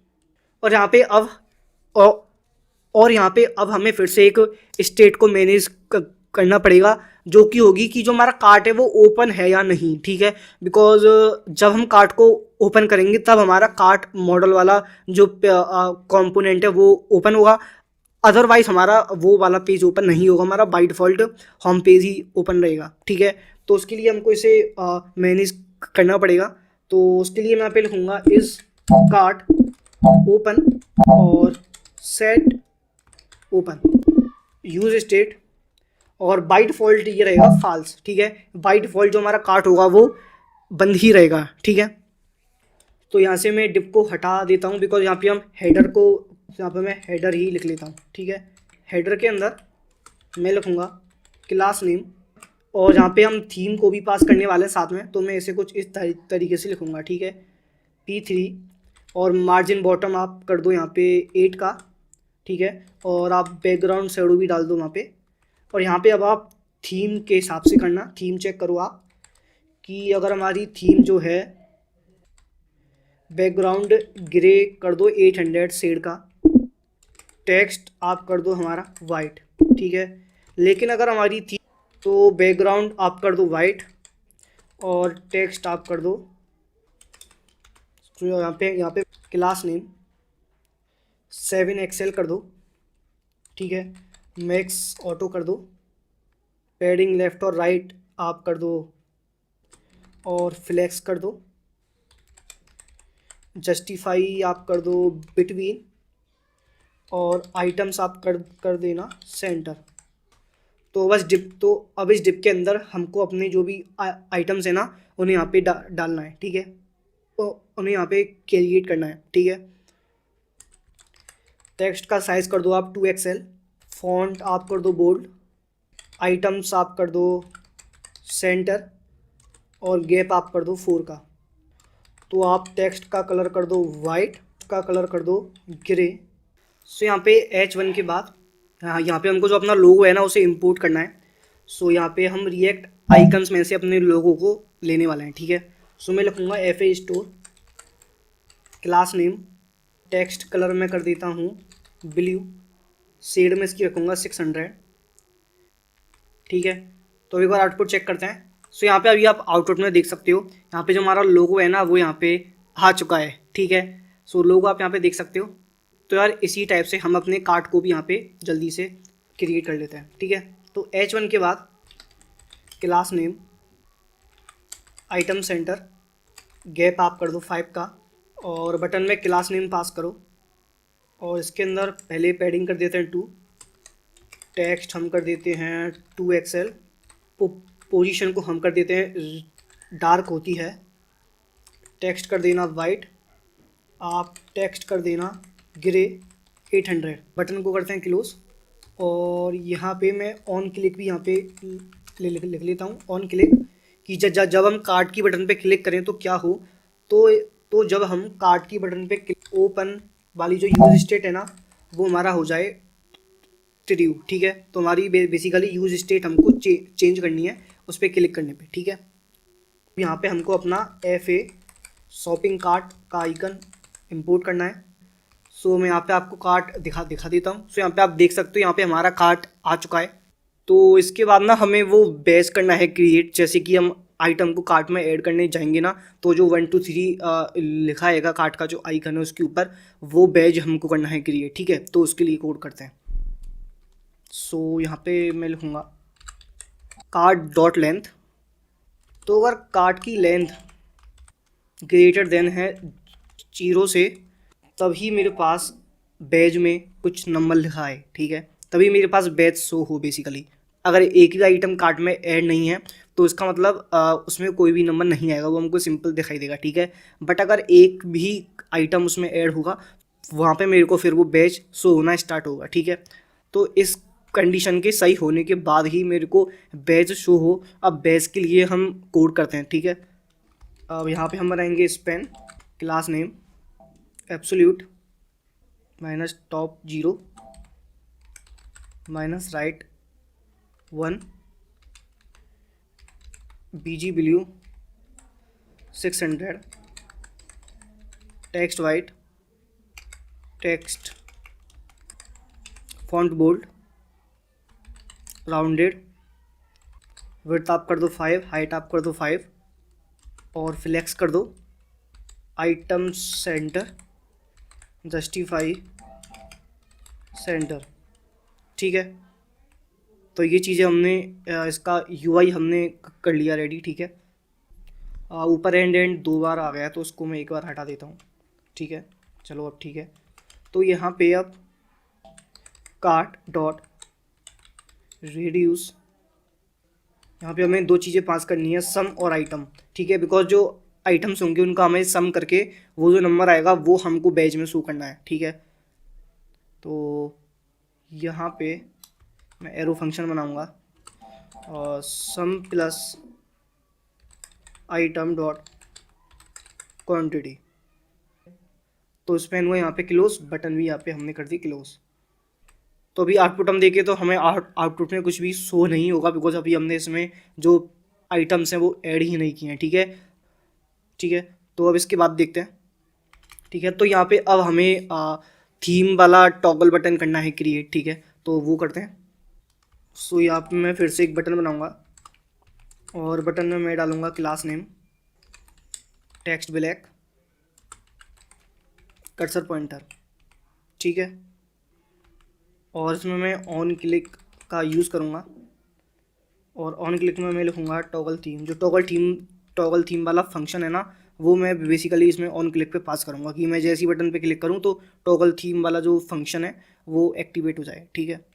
और यहाँ पे अब और यहाँ पे अब हमें फिर से एक स्टेट को मैनेज करना पड़ेगा, जो कि होगी कि जो हमारा कार्ट है वो ओपन है या नहीं, ठीक है। बिकॉज जब हम कार्ट को ओपन करेंगे तब हमारा कार्ट मॉडल वाला जो कंपोनेंट है वो ओपन होगा, अदरवाइज हमारा वो वाला पेज ओपन नहीं होगा, हमारा by default home page he open रहेगा, ठीक है। तो उसके लिए हमको इसे मैनेज करना पड़ेगा। तो उसके लिए मैं यहाँ पे लिखूँगा इस कार्ट ओपन और सेट ओपन यूज स्टेट, और बाय डिफ़ॉल्ट ये रहेगा फाल्स, ठीक है। बाय डिफ़ॉल्ट जो हमारा कार्ट होगा वो बंद ही रहेगा, ठीक है। तो यहाँ से मैं डिप को हटा देता हूँ, बिकॉज यहाँ पे हम हेडर को, यहाँ पे मैं हेडर ही लिख लेता हूँ, ठीक है। हेडर के अंदर मैं लिखूँगा क्लास नेम, और यहाँ पे हम थीम को भी पास करने वाले हैं साथ में, तो मैं इसे कुछ इस तरीके से लिखूँगा, ठीक है, P3। और मार्जिन बॉटम आप कर दो यहाँ पे 8 का, ठीक है। और आप बैकग्राउंड शेडो भी डाल दो वहाँ पे। और यहाँ पे अब आप थीम के हिसाब से करना, थीम चेक करो आप कि अगर हमारी थीम जो है बैकग्राउंड ग्रे कर दो 800 शेड का, टेक्स्ट आप कर दो हमारा वाइट, ठीक है। लेकिन अगर हमारी थीम तो बैकग्राउंड आप कर दो वाइट और टेक्स्ट आप कर दो, तो यहाँ पे क्लास नेम 7 एक्सेल कर दो, ठीक है। मैक्स ऑटो कर दो, पैडिंग लेफ़्ट और राइट आप कर दो, और फ्लेक्स कर दो, जस्टिफाई आप कर दो बिटवीन, और आइटम्स आप कर देना सेंटर। तो बस अब इस डिप के अंदर हमको अपने जो भी आइटम्स है ना उन्हें यहाँ पे डालना है, ठीक है। तो उन्हें यहाँ पे क्रिएट करना है, ठीक है। टेक्स्ट का साइज़ कर दो आप 2 XL, फॉन्ट आप कर दो बोल्ड, आइटम्स आप कर दो सेंटर, और गैप आप कर दो 4 का। तो आप टेक्स्ट का कलर कर दो वाइट, का कलर कर दो ग्रे। सो यहाँ पे H1 के बाद यहाँ पे हमको जो अपना लोगो है ना उसे इंपोर्ट करना है। सो यहाँ पे हम रिएक्ट आइकन्स में से अपने लोगो को लेने वाले हैं, ठीक है। सो मैं लिखूँगा FA store, class name, text colour में कर देता हूँ ब्लू, शेड में इसकी रखूँगा 600, ठीक है। तो एक बार आउटपुट चेक करते हैं। सो यहाँ पे अभी आप आउटपुट में देख सकते हो, यहाँ पे जो हमारा लोगो है ना वो यहाँ पे आ चुका है, ठीक है। सो लोगो आप यहाँ पे देख सकते हो। तो यार इसी टाइप से हम अपने कार्ट को भी यहाँ पे जल्दी से क्रिएट कर लेते हैं, ठीक है। तो H1 के बाद class name, item center, gap आप कर दो 5 का, और बटन में क्लास नेम पास करो, और इसके अंदर पहले पैडिंग कर देते हैं 2, टेक्स्ट हम कर देते हैं 2 XL, पोजीशन को हम कर देते हैं डार्क होती है, टेक्स्ट कर देना वाइट, आप टेक्स्ट कर देना ग्रे 800, बटन को करते हैं क्लोज। और यहाँ पे मैं ऑन क्लिक भी यहाँ पे लिख लेता हूँ, ऑन क्लिक, कि जब हम कार्ट की बटन पे क्लिक करें तो क्या हो, तो जब हम कार्ट की बटन पे ओपन वाली जो यूज स्टेट है ना वो हमारा हो जाए ट्रू, ठीक है। तो हमारी बेसिकली यूज स्टेट हमको चेंज करनी है उस पर क्लिक करने पे, ठीक है। यहाँ पे हमको अपना FA शॉपिंग कार्ट का आइकन इंपोर्ट करना है। सो मैं यहाँ पे आपको कार्ट दिखा देता हूँ। सो यहाँ पे आप देख सकते हो, यहाँ पे हमारा कार्ट आ चुका है। तो इसके बाद ना हमें वो बेस करना है क्रिएट, जैसे कि हम आइटम को कार्ट में ऐड करने जाएंगे ना, तो जो 1 2 3 लिखा आएगा कार्ट का जो आइकन है उसके ऊपर, वो बैज हमको करना है क्रिएट, ठीक है। तो उसके लिए कोड करते हैं। सो यहाँ पे मैं लिखूँगा कार्ट डॉट लेंथ तो अगर कार्ट की लेंथ ग्रेटर देन है 0 से, तभी मेरे पास बैज में कुछ नंबर लिखा है, ठीक है, तभी मेरे पास बैज शो हो बेसिकली। अगर एक ही आइटम कार्ट में ऐड नहीं है तो इसका मतलब उसमें कोई भी नंबर नहीं आएगा, वो हमको सिंपल दिखाई देगा, ठीक है। बट अगर एक भी आइटम उसमें ऐड होगा, वहाँ पे मेरे को फिर वो बैच शो होना स्टार्ट होगा, ठीक है। तो इस कंडीशन के सही होने के बाद ही मेरे को बैच शो हो। अब बैच के लिए हम कोड करते हैं, ठीक है। अब यहाँ पे हम बनाएंगे span class name absolute minus top 0 minus right 1 BG blue 600 text white text font bold rounded width आप कर दो 5, हाइट आप कर दो 5 और फ्लेक्स कर दो आइटम सेंटर जस्टिफाई सेंटर, ठीक है। तो ये चीज़ें हमने इसका UI हमने कर लिया रेडी, ठीक है। ऊपर एंड 2 बार आ गया तो उसको मैं एक बार हटा देता हूँ, ठीक है। चलो अब ठीक है। तो यहाँ पे अब कार्ट डॉट रेड्यूस, यहाँ पे हमें 2 चीज़ें पास करनी है, सम और आइटम, ठीक है। बिकॉज जो आइटम्स होंगे उनका हमें सम करके वो जो नंबर आएगा वो हमको बैच में शो करना है, ठीक है। तो यहाँ पे मैं एरो फंक्शन बनाऊँगा और सम प्लस आइटम डॉट क्वांटिटी, तो स्पेन हुआ यहाँ पे क्लोज, बटन भी यहाँ पे हमने कर दी क्लोज। तो अभी आउटपुट हम देखें तो हमें आउटपुट में कुछ भी शो नहीं होगा, बिकॉज अभी हमने इसमें जो आइटम्स हैं वो ऐड ही नहीं किए हैं, ठीक है, ठीक है। तो अब इसके बाद देखते हैं, ठीक है। तो यहाँ पे अब हमें थीम वाला टॉगल बटन करना है क्रिएट, ठीक है। तो वो करते हैं। सो यहाँ पे मैं फिर से एक बटन बनाऊँगा और बटन में मैं डालूँगा class name text black cursor pointer, ठीक है। और इसमें मैं ऑन क्लिक का यूज़ करूँगा और ऑन क्लिक में मैं लिखूँगा टॉगल थीम। जो टॉगल थीम वाला फंक्शन है ना, वो मैं बेसिकली इसमें ऑन क्लिक पे पास करूँगा कि मैं जैसी बटन पे क्लिक करूँ तो टॉगल थीम वाला जो फंक्शन है वो एक्टिवेट हो जाए, ठीक है।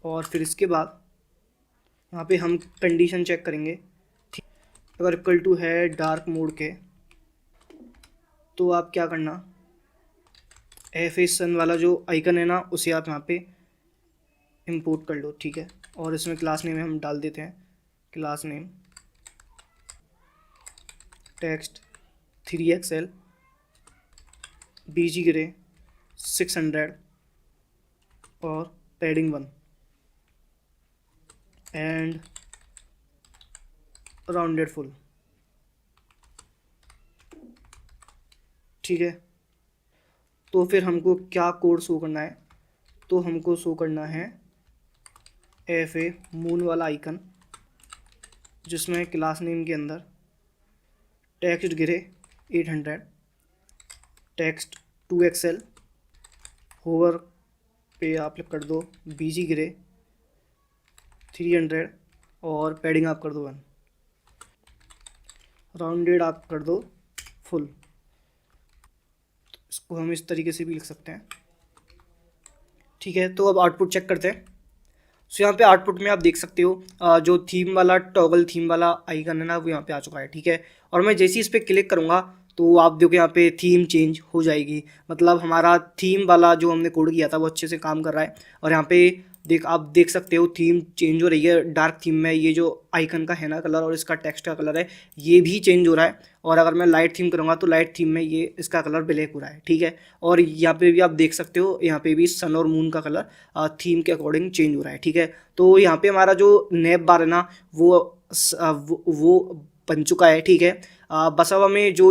और फिर इसके बाद यहाँ पे हम कंडीशन चेक करेंगे, अगर इक्वल टू है डार्क मोड के, तो आप क्या करना, एफएसन वाला जो आइकन है ना उसे आप यहाँ पे इंपोर्ट कर लो, ठीक है। और इसमें क्लास नेम हम डाल देते हैं class name text 3XL BG grey 600 और पैडिंग 1 एंड राउंडेड फुल, ठीक है। तो फिर हमको क्या कोड शो करना है, तो हमको शो करना है FA मून वाला आइकन, जिसमें क्लास नेम के अंदर text grey 800 text 2XL hover पे आप कर दो BG ग्रे 300 और पैडिंग आप कर दो 1, राउंडेड आप कर दो फुल। इसको हम इस तरीके से भी लिख सकते हैं, ठीक है। तो अब आउटपुट चेक करते हैं। सो यहाँ पे आउटपुट में आप देख सकते हो जो थीम वाला टॉगल थीम वाला आइकन है ना वो यहाँ पे आ चुका है, ठीक है। और मैं जैसे ही इस पर क्लिक करूँगा तो आप देखो यहाँ पे थीम चेंज हो जाएगी, मतलब हमारा थीम वाला जो हमने कोड किया था वो अच्छे से काम कर रहा है। और यहाँ पे आप देख सकते हो थीम चेंज हो रही है, डार्क थीम में ये जो आइकन का है ना कलर और इसका टेक्स्ट का कलर है ये भी चेंज हो रहा है। और अगर मैं लाइट थीम करूँगा तो लाइट थीम में ये इसका कलर ब्लैक हो रहा है, ठीक है। और यहाँ पे भी आप देख सकते हो यहाँ पे भी सन और मून का कलर थीम के अकॉर्डिंग चेंज हो रहा है, ठीक है। तो यहाँ पे हमारा जो नैप बार है ना वो बन चुका है, ठीक है। बस अब हमें जो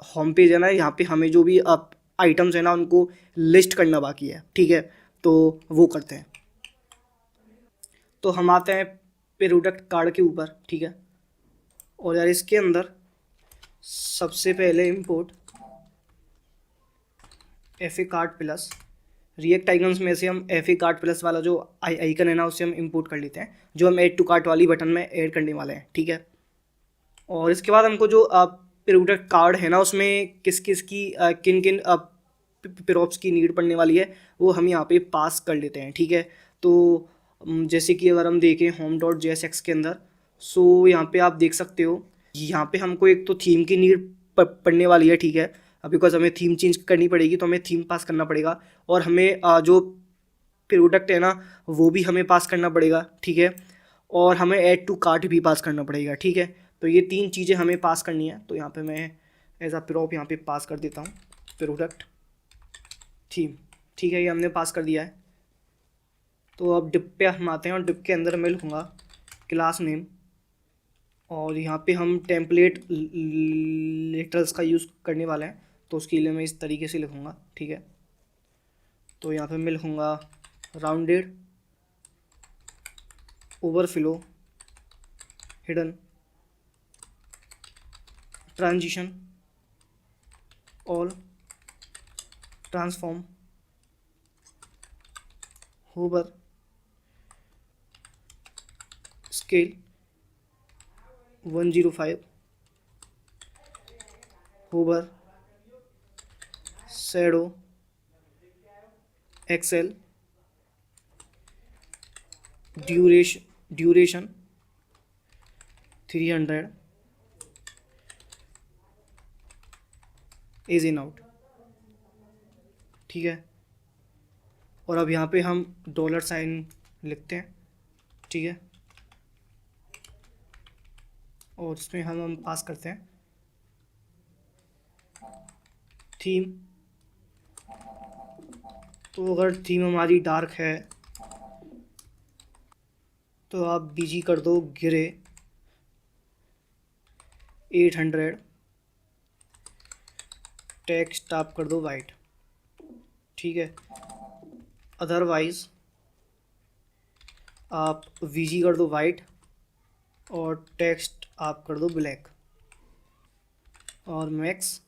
होम पेज है ना यहाँ पे हमें जो भी आइटम्स है ना उनको लिस्ट करना बाकी है, ठीक है। तो वो करते हैं। तो हम आते हैं प्रोडक्ट कार्ड के ऊपर, ठीक है। और यार इसके अंदर सबसे पहले import FA card plus react icons में से हम FA कार्ड प्लस वाला जो आइकन है ना उससे हम इंपोर्ट कर लेते हैं, जो हम ऐड टू कार्ट वाली बटन में ऐड करने वाले हैं, ठीक है। और इसके बाद हमको जो प्रोडक्ट कार्ड है ना, उसमें किस किस की किन किन प्रॉप्स की नीड पड़ने वाली है वो हम यहाँ पे पास कर लेते हैं, ठीक है। तो जैसे कि अगर हम देखें home dot J S x के अंदर, सो यहाँ पे आप देख सकते हो, यहाँ पे हमको एक तो थीम की नीड पड़ने वाली है, ठीक है। बिकॉज हमें थीम चेंज करनी पड़ेगी तो हमें थीम पास करना पड़ेगा, और हमें जो प्रोडक्ट है ना वो भी हमें पास करना पड़ेगा, ठीक है। और हमें ऐड टू कार्ट भी पास करना पड़ेगा, ठीक है। तो ये 3 चीज़ें हमें पास करनी है। तो यहाँ पे मैं एज अ प्रॉप यहाँ पे पास कर देता हूँ प्रोडक्ट थीम, ठीक है। ये हमने पास कर दिया है। तो अब डिप पे हम आते हैं और डिप के अंदर मैं लिखूँगा क्लास नेम, और यहाँ पे हम टेम्पलेट लिटरल्स का यूज़ करने वाले हैं, तो उसके लिए मैं इस तरीके से लिखूँगा, ठीक है। तो यहाँ पे मैं लिखूँगा rounded overflow hidden transition all transform hover scale 105 hover shadow XL duration 300 ease in out, ठीक है। और अब यहाँ पे हम डॉलर साइन लिखते हैं, ठीक है। और इसमें हम पास करते हैं थीम। तो अगर थीम हमारी डार्क है तो आप बीजी कर दो ग्रे 800, टेक्स्ट आप कर दो वाइट, ठीक है। अदरवाइज आप वीजी कर दो वाइट और टेक्स्ट आप कर दो ब्लैक, और मैक्स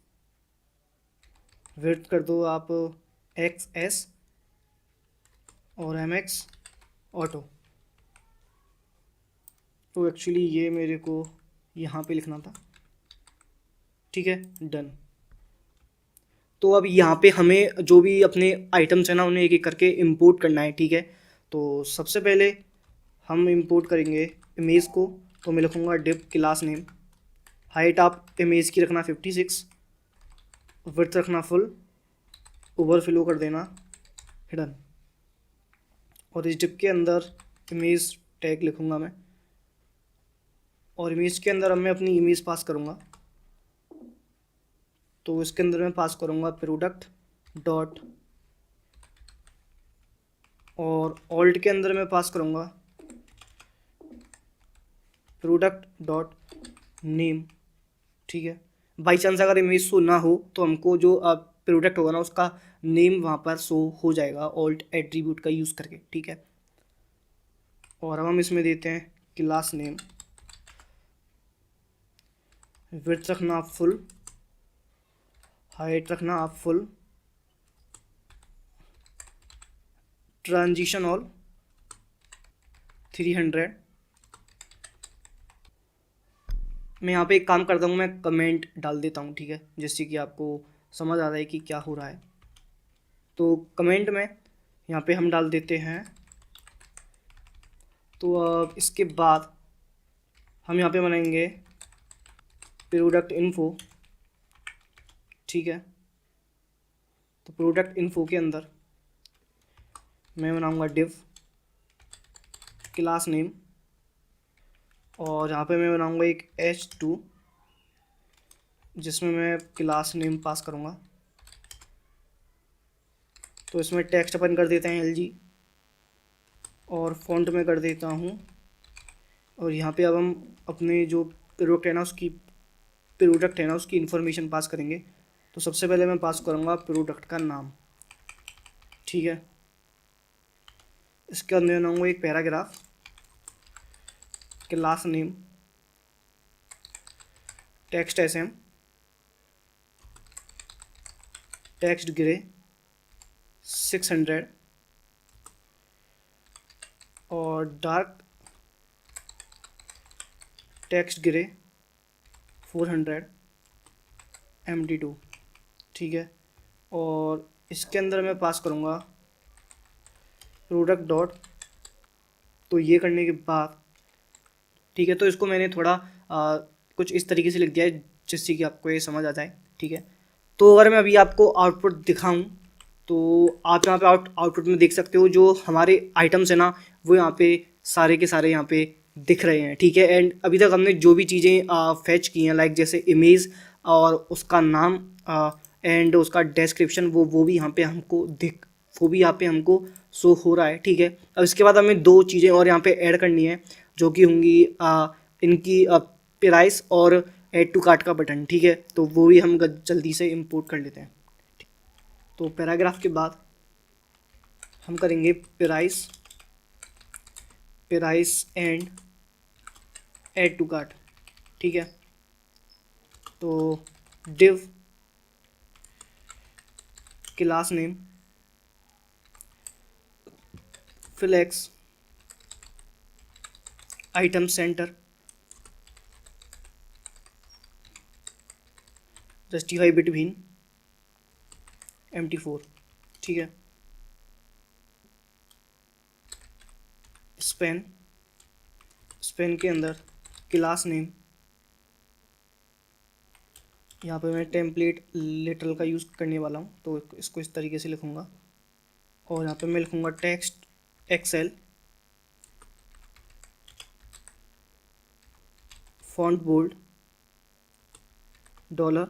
विड्थ कर दो आप XS और MX ऑटो। तो एक्चुअली ये मेरे को यहाँ पे लिखना था, ठीक है, डन। तो अब यहाँ पे हमें जो भी अपने आइटम्स हैं ना उन्हें एक एक करके इंपोर्ट करना है, ठीक है। तो सबसे पहले हम इंपोर्ट करेंगे इमेज को। तो मैं लिखूँगा डिप क्लास नेम, हाइट आप इमेज की रखना 56, विड्थ रखना फुल, ओवरफ्लो कर देना हिडन, और इस डिप के अंदर इमेज टैग लिखूँगा मैं, और इमेज के अंदर अब मैं अपनी इमेज पास करूँगा। तो इसके अंदर मैं पास करूँगा प्रोडक्ट डॉट, और ऑल्ट के अंदर मैं पास करूँगा प्रोडक्ट डॉट नेम, ठीक है। बाई चांस अगर इमेज शो ना हो तो हमको जो प्रोडक्ट होगा ना उसका नेम वहाँ पर शो हो जाएगा ऑल्ट एट्रीब्यूट का यूज़ करके, ठीक है। और अब हम इसमें देते हैं क्लास नेम, विड्थ रखना आप फुल, हाइट रखना आप फुल, ट्रांजिशन ऑल 300। मैं यहाँ पे एक काम करता हूँ, मैं कमेंट डाल देता हूँ, ठीक है, जिससे कि आपको समझ आ जाए कि क्या हो रहा है। तो कमेंट में यहाँ पे हम डाल देते हैं। तो अब इसके बाद हम यहाँ पे बनाएंगे प्रोडक्ट इन्फो, ठीक है। तो प्रोडक्ट इन्फो के अंदर मैं बनाऊंगा डिव क्लास नेम, और यहाँ पे मैं बनाऊंगा एक H2 जिसमें मैं क्लास नेम पास करूँगा। तो इसमें टेक्स्ट अपन कर देते हैं LG, और फॉन्ट में कर देता हूँ। और यहाँ पे अब हम अपने जो प्रोडक्ट है ना उसकी इन्फॉर्मेशन पास करेंगे। तो सबसे पहले मैं पास करूँगा प्रोडक्ट का नाम, ठीक है। इसके अंदर बनाऊँगा एक paragraph, class name text SM, text gray 600, और डार्क टेक्स्ट ग्रे 400 MD2, ठीक है। और इसके अंदर मैं पास करूँगा प्रोडक्ट डॉट। तो ये करने के बाद ठीक है, तो इसको मैंने थोड़ा कुछ इस तरीके से लिख दिया है जिससे कि आपको ये समझ आ जाए, ठीक है। तो अगर मैं अभी आपको आउटपुट दिखाऊं तो आप यहाँ पे आउटपुट में देख सकते हो जो हमारे आइटम्स है ना वो यहाँ पे सारे के सारे यहाँ पे दिख रहे हैं, ठीक है। एंड अभी तक हमने जो भी चीज़ें फैच की हैं, लाइक जैसे इमेज और उसका नाम एंड उसका डिस्क्रिप्शन, वो भी यहाँ पे हमको वो भी यहाँ पे हमको शो हो रहा है, ठीक है। अब इसके बाद हमें दो चीज़ें और यहाँ पे ऐड करनी है जो कि होंगी इनकी प्राइस और ऐड टू कार्ट का बटन, ठीक है। तो वो भी हम जल्दी से इंपोर्ट कर लेते हैं। तो पैराग्राफ के बाद हम करेंगे price and add to cart, ठीक है। तो div class name flex item center justify between MT4, ठीक है। स्पेन के अंदर क्लास नेम, यहाँ पे मैं टेम्पलेट लिटरल का यूज़ करने वाला हूँ तो इसको इस तरीके से लिखूँगा। और यहाँ पे मैं लिखूँगा text XL, font bold, dollar.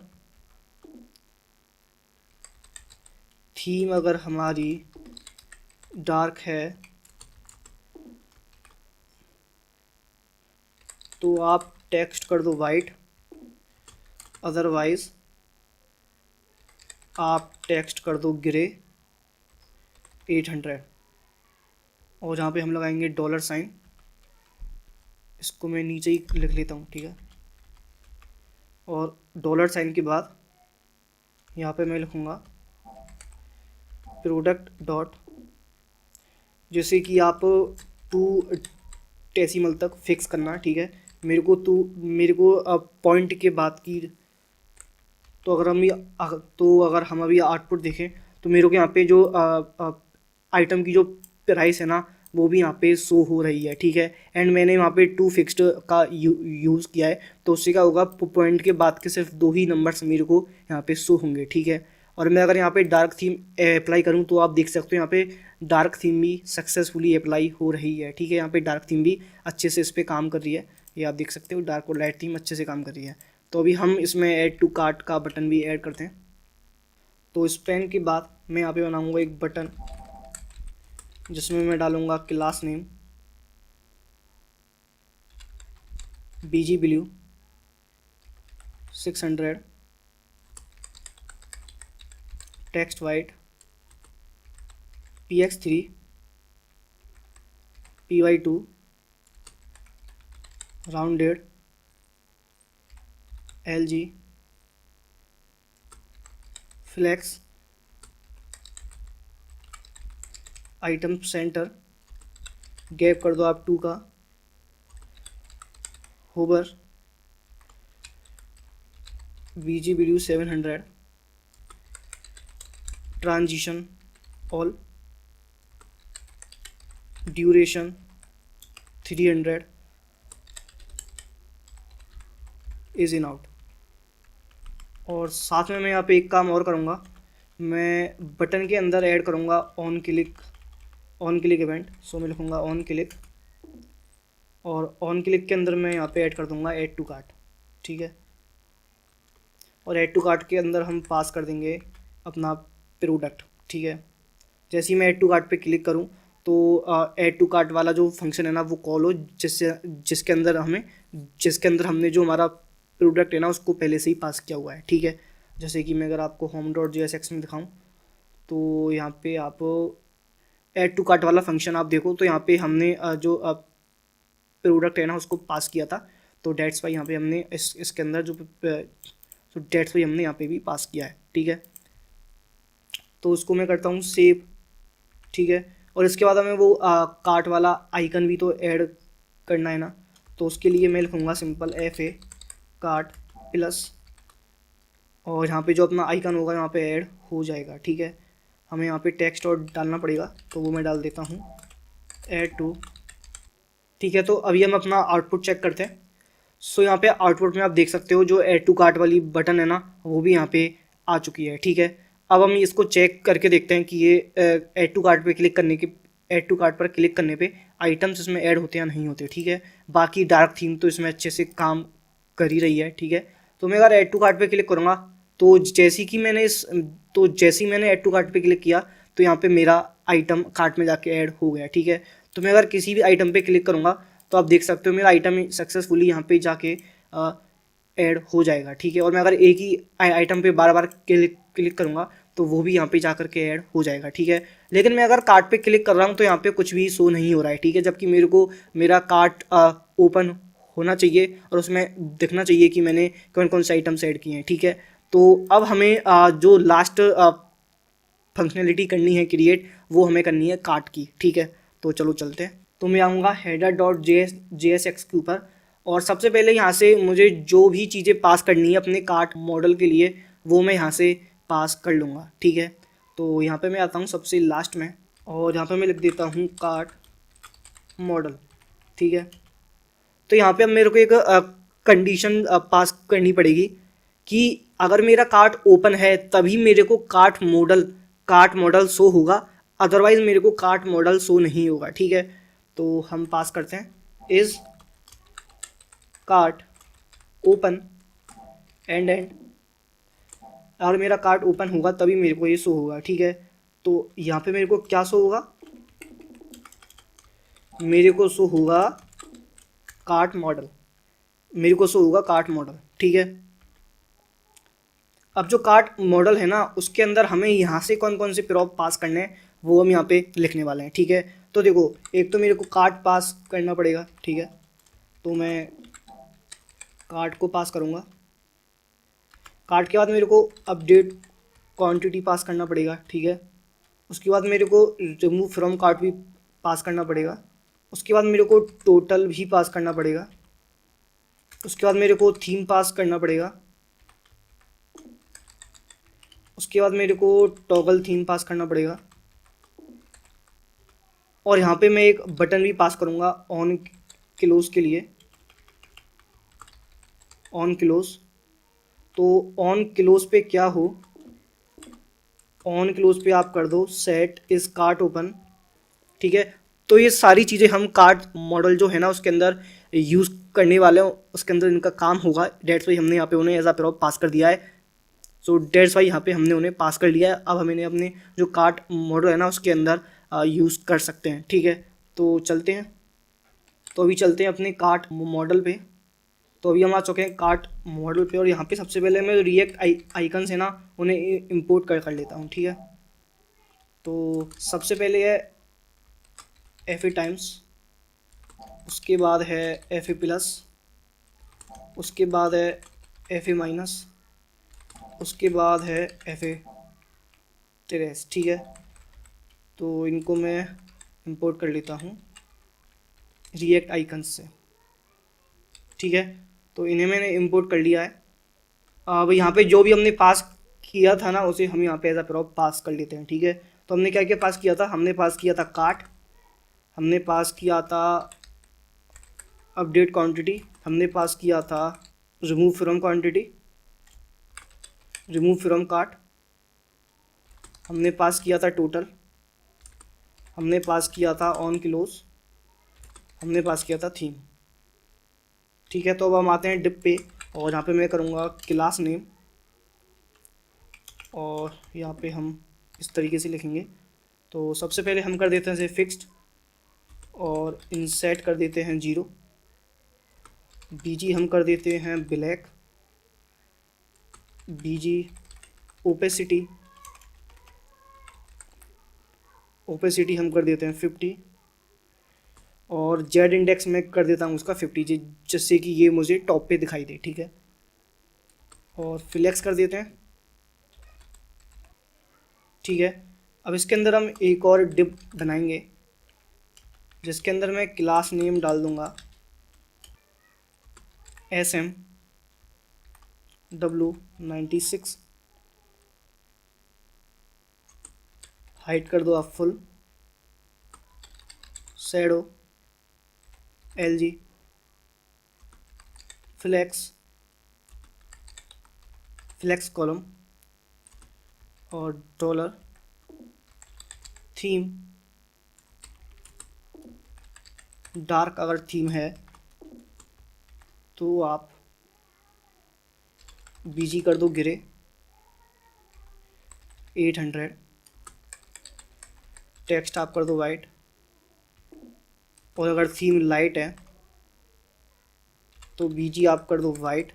Theme अगर हमारी डार्क है तो आप टेक्स्ट कर दो वाइट, अदरवाइज आप टेक्स्ट कर दो ग्रे 800। और जहाँ पे हम लगाएंगे $, इसको मैं नीचे ही लिख लेता हूँ, ठीक है। और $, के बाद यहाँ पे मैं लिखूँगा प्रोडक्ट डॉट, जैसे कि आप 2 डेसिमल तक फिक्स करना, ठीक है। मेरे को पॉइंट के बाद की, तो अगर हम अभी आउटपुट देखें तो मेरे को यहाँ पे जो आइटम की जो प्राइस है ना वो भी यहाँ पे शो हो रही है, ठीक है। एंड मैंने यहाँ पे 2 फिक्स्ड का यूज़ किया है, तो उससे क्या होगा, पॉइंट के बाद के सिर्फ 2 ही नंबर्स मेरे को यहाँ पे शो होंगे, ठीक है। और मैं अगर यहाँ पे डार्क थीम अप्लाई करूँ तो आप देख सकते हो यहाँ पे डार्क थीम भी सक्सेसफुली अप्लाई हो रही है, ठीक है। यहाँ पे डार्क थीम भी अच्छे से इस पर काम कर रही है, ये आप देख सकते हो डार्क और लाइट थीम अच्छे से काम कर रही है। तो अभी हम इसमें ऐड टू कार्ट का बटन भी ऐड करते हैं। तो इस पेन के बाद मैं यहाँ पे बनाऊँगा एक बटन जिसमें मैं डालूँगा class name BG blue 600, text white PX3 PY2 rounded LG flex item center, gap कर दो आप 2 का, hover BG blue 700, transition all, duration 300, ease in out. और साथ में मैं यहाँ पे एक काम और करूँगा, मैं बटन के अंदर ऐड करूँगा ऑन क्लिक इवेंट। सो मैं लिखूँगा ऑन क्लिक, और ऑन क्लिक के अंदर मैं यहाँ पे ऐड कर दूँगा ऐड टू कार्ट, ठीक है। और ऐड टू कार्ट के अंदर हम पास कर देंगे अपना प्रोडक्ट, ठीक है। जैसे ही मैं ऐड टू कार्ट पे क्लिक करूँ तो ऐड टू कार्ट वाला जो फंक्शन है ना वो कॉल हो, जिसके अंदर हमने जो हमारा प्रोडक्ट है ना उसको पहले से ही पास किया हुआ है, ठीक है। जैसे कि मैं अगर आपको home.jsx में दिखाऊं तो यहाँ पे आप ऐड टू कार्ट वाला फंक्शन आप देखो तो यहाँ पे हमने जो प्रोडक्ट है ना उसको पास किया था, तो डेट्स वाई यहाँ पे हमने इसके अंदर जो डेट्स वाई हमने यहाँ पे भी पास किया है, ठीक है। तो उसको मैं करता हूँ सेव, ठीक है। और इसके बाद हमें वो कार्ट वाला आइकन भी तो ऐड करना है ना, तो उसके लिए मैं लिखूँगा सिंपल FA कार्ट प्लस, और यहाँ पे जो अपना आइकन होगा यहाँ पे ऐड हो जाएगा। ठीक है, हमें यहाँ पे टेक्स्ट और डालना पड़ेगा, तो वो मैं डाल देता हूँ ऐड टू। ठीक है, तो अभी हम अपना आउटपुट चेक करते हैं। सो यहाँ पे आउटपुट में आप देख सकते हो जो ऐड टू कार्ट वाली बटन है ना, वो भी यहाँ पे आ चुकी है। ठीक है, अब हम इसको चेक करके देखते हैं कि ये ऐड टू कार्ट पे क्लिक करने के ऐड टू कार्ट पर क्लिक करने पे आइटम्स इसमें ऐड होते हैं या नहीं होते। ठीक है, बाकी डार्क थीम तो इसमें अच्छे से काम कर ही रही है। ठीक है, तो मैं अगर ऐड टू कार्ट पे क्लिक करूँगा तो जैसे ही मैंने ऐड टू कार्ट पे क्लिक किया तो यहाँ पे मेरा आइटम कार्ट में जाके ऐड हो गया। ठीक है, तो मैं अगर किसी भी आइटम पे क्लिक करूँगा तो आप देख सकते हो मेरा आइटम सक्सेसफुली यहाँ पे जाके ऐड हो जाएगा। ठीक है, और मैं अगर एक ही आइटम पे बार बार क्लिक करूँगा तो वो भी यहाँ पे जा कर के ऐड हो जाएगा। ठीक है, लेकिन मैं अगर कार्ट पे क्लिक कर रहा हूँ तो यहाँ पे कुछ भी शो नहीं हो रहा है। ठीक है, जबकि मेरे को मेरा कार्ट ओपन होना चाहिए और उसमें दिखना चाहिए कि मैंने कौन कौन से आइटम्स ऐड किए हैं। ठीक है, तो अब हमें जो लास्ट फंक्शनलिटी करनी है क्रिएट, वो हमें करनी है कार्ट की। ठीक है, तो चलो चलते हैं। तो मैं आऊँगा header.jsx के ऊपर, और सबसे पहले यहाँ से मुझे जो भी चीज़ें पास करनी है अपने कार्ट मॉडल के लिए वो मैं यहाँ से पास कर लूँगा। ठीक है, तो यहाँ पे मैं आता हूँ सबसे लास्ट में, और यहाँ पे मैं लिख देता हूँ कार्ट मॉडल। ठीक है, तो यहाँ पे अब मेरे को एक कंडीशन पास करनी पड़ेगी कि अगर मेरा कार्ट ओपन है तभी मेरे को कार्ट मॉडल शो होगा, अदरवाइज मेरे को कार्ट मॉडल शो नहीं होगा। ठीक है, तो हम पास करते हैं इज कार्ट ओपन एंड अगर मेरा कार्ट ओपन होगा तभी मेरे को ये शो होगा। ठीक है, तो यहाँ पे मेरे को क्या शो होगा, मेरे को शो होगा कार्ट मॉडल, मेरे को शो होगा कार्ट मॉडल। ठीक है, अब जो कार्ट मॉडल है ना उसके अंदर हमें यहाँ से कौन कौन से प्रॉप पास करने हैं वो हम यहाँ पे लिखने वाले हैं। ठीक है, तो देखो एक तो मेरे को कार्ट पास करना पड़ेगा। ठीक है, तो मैं कार्ट को पास करूँगा। कार्ट के बाद मेरे को अपडेट क्वांटिटी पास करना पड़ेगा। ठीक है, उसके बाद मेरे को रिमूव फ्रॉम कार्ट भी पास करना पड़ेगा। उसके बाद मेरे को टोटल भी पास करना पड़ेगा। उसके बाद मेरे को थीम पास करना पड़ेगा। उसके बाद मेरे को टॉगल थीम पास करना पड़ेगा, और यहाँ पे मैं एक बटन भी पास करूँगा ऑन क्लोज के लिए, ऑन क्लोज। तो ऑन क्लोज पे क्या हो, ऑन क्लोज पे आप कर दो सेट इस कार्ट ओपन। ठीक है, तो ये सारी चीज़ें हम कार्ट मॉडल जो है ना उसके अंदर यूज़ करने वाले हैं, उसके अंदर इनका काम होगा। डेट्स वाई हमने यहाँ पे उन्हें एज आ प्रॉप पास कर दिया है। सो डेट्स वाई यहाँ पे हमने उन्हें पास कर लिया है। अब हम इन्हें अपने जो कार्ट मॉडल है ना उसके अंदर यूज़ कर सकते हैं। ठीक है, तो चलते हैं। तो अभी चलते हैं अपने कार्ट मॉडल पे। तो अभी हम आ चुके हैं कार्ट मॉडल पे, और यहाँ पे सबसे पहले मैं रिएक्ट आइकन्स है ना उन्हें इंपोर्ट कर लेता हूँ। ठीक है, तो सबसे पहले है FA टाइम्स, उसके बाद है FA प्लस, उसके बाद है FA माइनस, उसके बाद है FA ट्रेस। ठीक है, तो इनको मैं इंपोर्ट कर लेता हूँ रिएक्ट आइकन्स से। ठीक है, तो इन्हें मैंने इंपोर्ट कर लिया है। अब यहाँ पे जो भी हमने पास किया था ना उसे हम यहाँ पे एज अ प्रॉप पास कर लेते हैं। ठीक है, तो हमने क्या क्या पास किया था, हमने पास किया था कार्ट, हमने पास किया था अपडेट क्वांटिटी, हमने पास किया था remove from quantity, remove from cart, हमने पास किया था टोटल, हमने पास किया था ऑन क्लोज, हमने पास किया था थीम। ठीक है, तो अब हम आते हैं डिप पे, और यहाँ पे मैं करूँगा क्लास नेम, और यहाँ पे हम इस तरीके से लिखेंगे। तो सबसे पहले हम कर देते हैं इसे फिक्स्ड, और इंसेट कर देते हैं 0, BG हम कर देते हैं ब्लैक, BG ओपेसिटी हम कर देते हैं 50, और जेड इंडेक्स में कर देता हूँ उसका 50 जिससे कि ये मुझे टॉप पे दिखाई दे। ठीक है, और फ्लेक्स कर देते हैं। ठीक है, अब इसके अंदर हम एक और डिप बनाएंगे जिसके अंदर मैं क्लास नेम डाल दूँगा SM, W96, हाइट कर दो आप full, shadow LG, flex column और डॉलर थीम, डार्क अगर थीम है तो आप BG कर दो ग्रे 800, टेक्स्ट आप कर दो वाइट, और अगर थीम लाइट है तो BG आप कर दो वाइट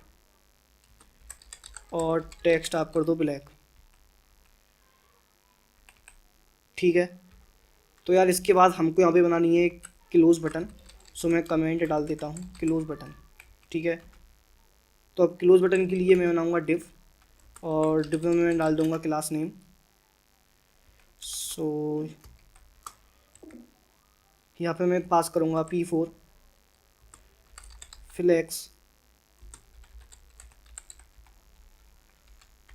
और टेक्स्ट आप कर दो ब्लैक। ठीक है, तो यार इसके बाद हमको यहाँ पे बनानी है क्लोज बटन। सो मैं कमेंट डाल देता हूँ क्लोज बटन। ठीक है, तो अब क्लोज बटन के लिए मैं बनाऊँगा डिव, और डिव में मैं डाल दूँगा क्लास नेम। सो यहाँ पे मैं पास करूँगा P4 flex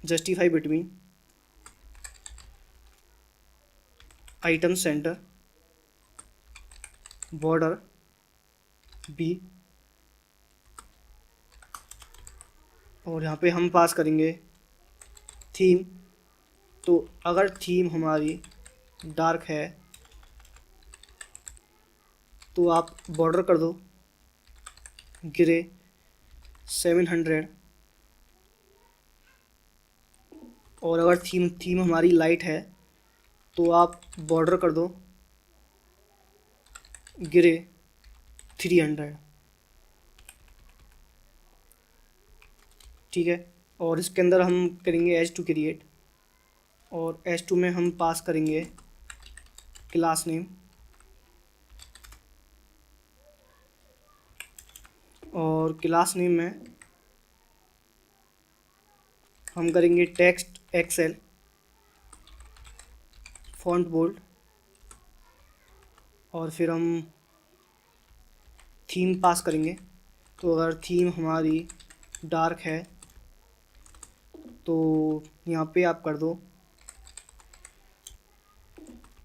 justify between item center border B, और यहाँ पे हम पास करेंगे थीम। तो अगर थीम हमारी डार्क है तो आप बॉर्डर कर दो ग्रे 700, और अगर थीम हमारी लाइट है तो आप बॉर्डर कर दो ग्रे 300। ठीक है, और इसके अंदर हम करेंगे H2 क्रिएट, और H2 में हम पास करेंगे क्लास नेम, और क्लास नेम में हम करेंगे टेक्स्ट एक्सेल फॉन्ट बोल्ड, और फिर हम थीम पास करेंगे। तो अगर थीम हमारी डार्क है तो यहाँ पे आप कर दो,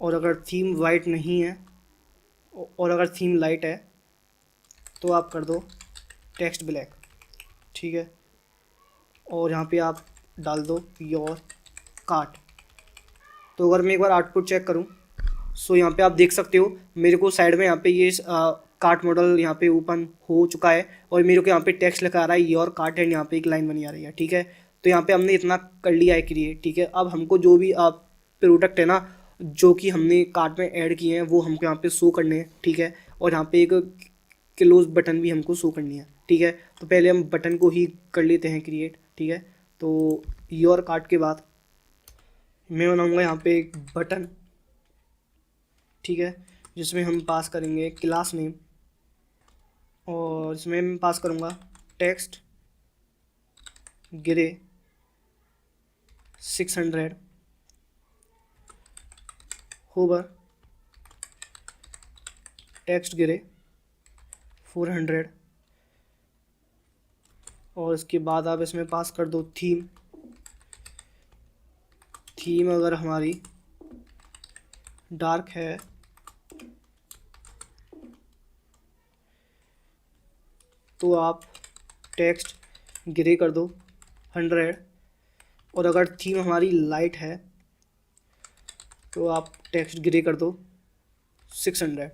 और अगर थीम वाइट नहीं है और अगर थीम लाइट है तो आप कर दो टेक्स्ट ब्लैक। ठीक है, और यहाँ पे आप डाल दो योर कार्ट। तो अगर मैं एक बार आउटपुट चेक करूँ, सो यहाँ पे आप देख सकते हो मेरे को साइड में यहाँ पे ये कार्ट मॉडल यहाँ पे ओपन हो चुका है, और मेरे को यहाँ पे टेक्स्ट लिखा आ रहा है योर कार्ट एंड यहाँ पे एक लाइन बनी आ रही है। ठीक है, तो यहाँ पे हमने इतना कर लिया है क्रिएट। ठीक है, अब हमको जो भी आप प्रोडक्ट है ना जो कि हमने कार्ट में ऐड किए हैं वो हमको यहाँ पे शो करने हैं। ठीक है, और यहाँ पे एक क्लोज बटन भी हमको शो करनी है। ठीक है, तो पहले हम बटन को ही कर लेते हैं क्रिएट। ठीक है, तो योर कार्ट के बाद मैं बनाऊँगा यहाँ पे एक बटन। ठीक है, जिसमें हम पास करेंगे क्लास नेम, और इसमें मैं पास करूँगा text gray 600, hover text gray 400, और इसके बाद आप इसमें पास कर दो थीम अगर हमारी डार्क है तो आप टेक्स्ट ग्रे कर दो 100, और अगर थीम हमारी लाइट है तो आप टेक्स्ट ग्रे कर दो 600,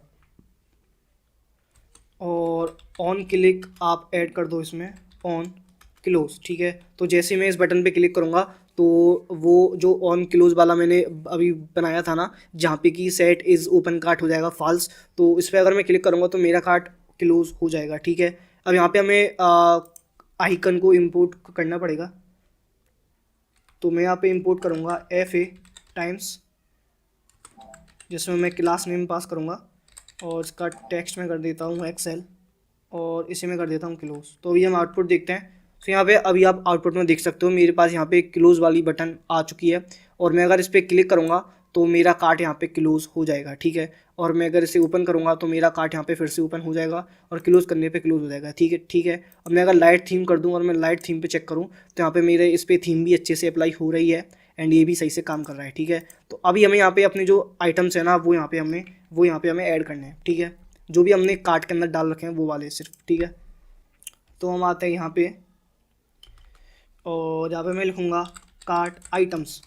और ऑन क्लिक आप ऐड कर दो इसमें ऑन क्लोज। ठीक है, तो जैसे मैं इस बटन पे क्लिक करूँगा तो वो जो ऑन क्लोज वाला मैंने अभी बनाया था ना जहाँ पे कि सेट इज़ ओपन कार्ट हो जाएगा फॉल्स, तो इस पर अगर मैं क्लिक करूँगा तो मेरा कार्ट क्लोज हो जाएगा। ठीक है, अब यहाँ पे हमें आइकन को इंपोर्ट करना पड़ेगा, तो मैं यहाँ पे इंपोर्ट करूँगा FA टाइम्स, जिसमें मैं क्लास नेम पास करूँगा, और इसका टेक्स्ट में कर देता हूँ एक्सेल, और इसे मैं कर देता हूँ क्लोज। तो अभी हम आउटपुट देखते हैं। तो यहाँ पे अभी आप आउटपुट में देख सकते हो मेरे पास यहाँ पे क्लोज वाली बटन आ चुकी है, और मैं अगर इस पर क्लिक करूँगा तो मेरा कार्ट यहाँ पे क्लोज़ हो जाएगा, ठीक है। और मैं अगर इसे ओपन करूँगा तो मेरा कार्ट यहाँ पे फिर से ओपन हो जाएगा और क्लोज़ करने पे क्लोज़ हो जाएगा, ठीक है, ठीक है। अब मैं अगर लाइट थीम कर दूँ और मैं लाइट थीम पे चेक करूँ तो यहाँ पे मेरे इस पर थीम भी अच्छे से अप्लाई हो रही है एंड ये भी सही से काम कर रहा है, ठीक है। तो अभी हमें यहाँ पे अपने जो आइटम्स है ना वो यहाँ पे हमें ऐड करने हैं, ठीक है। जो भी हमने कार्ट के अंदर डाल रखे हैं वो वाले सिर्फ, ठीक है। तो हम आते हैं यहाँ पे और यहाँ पे मैं लिखूँगा कार्ट आइटम्स,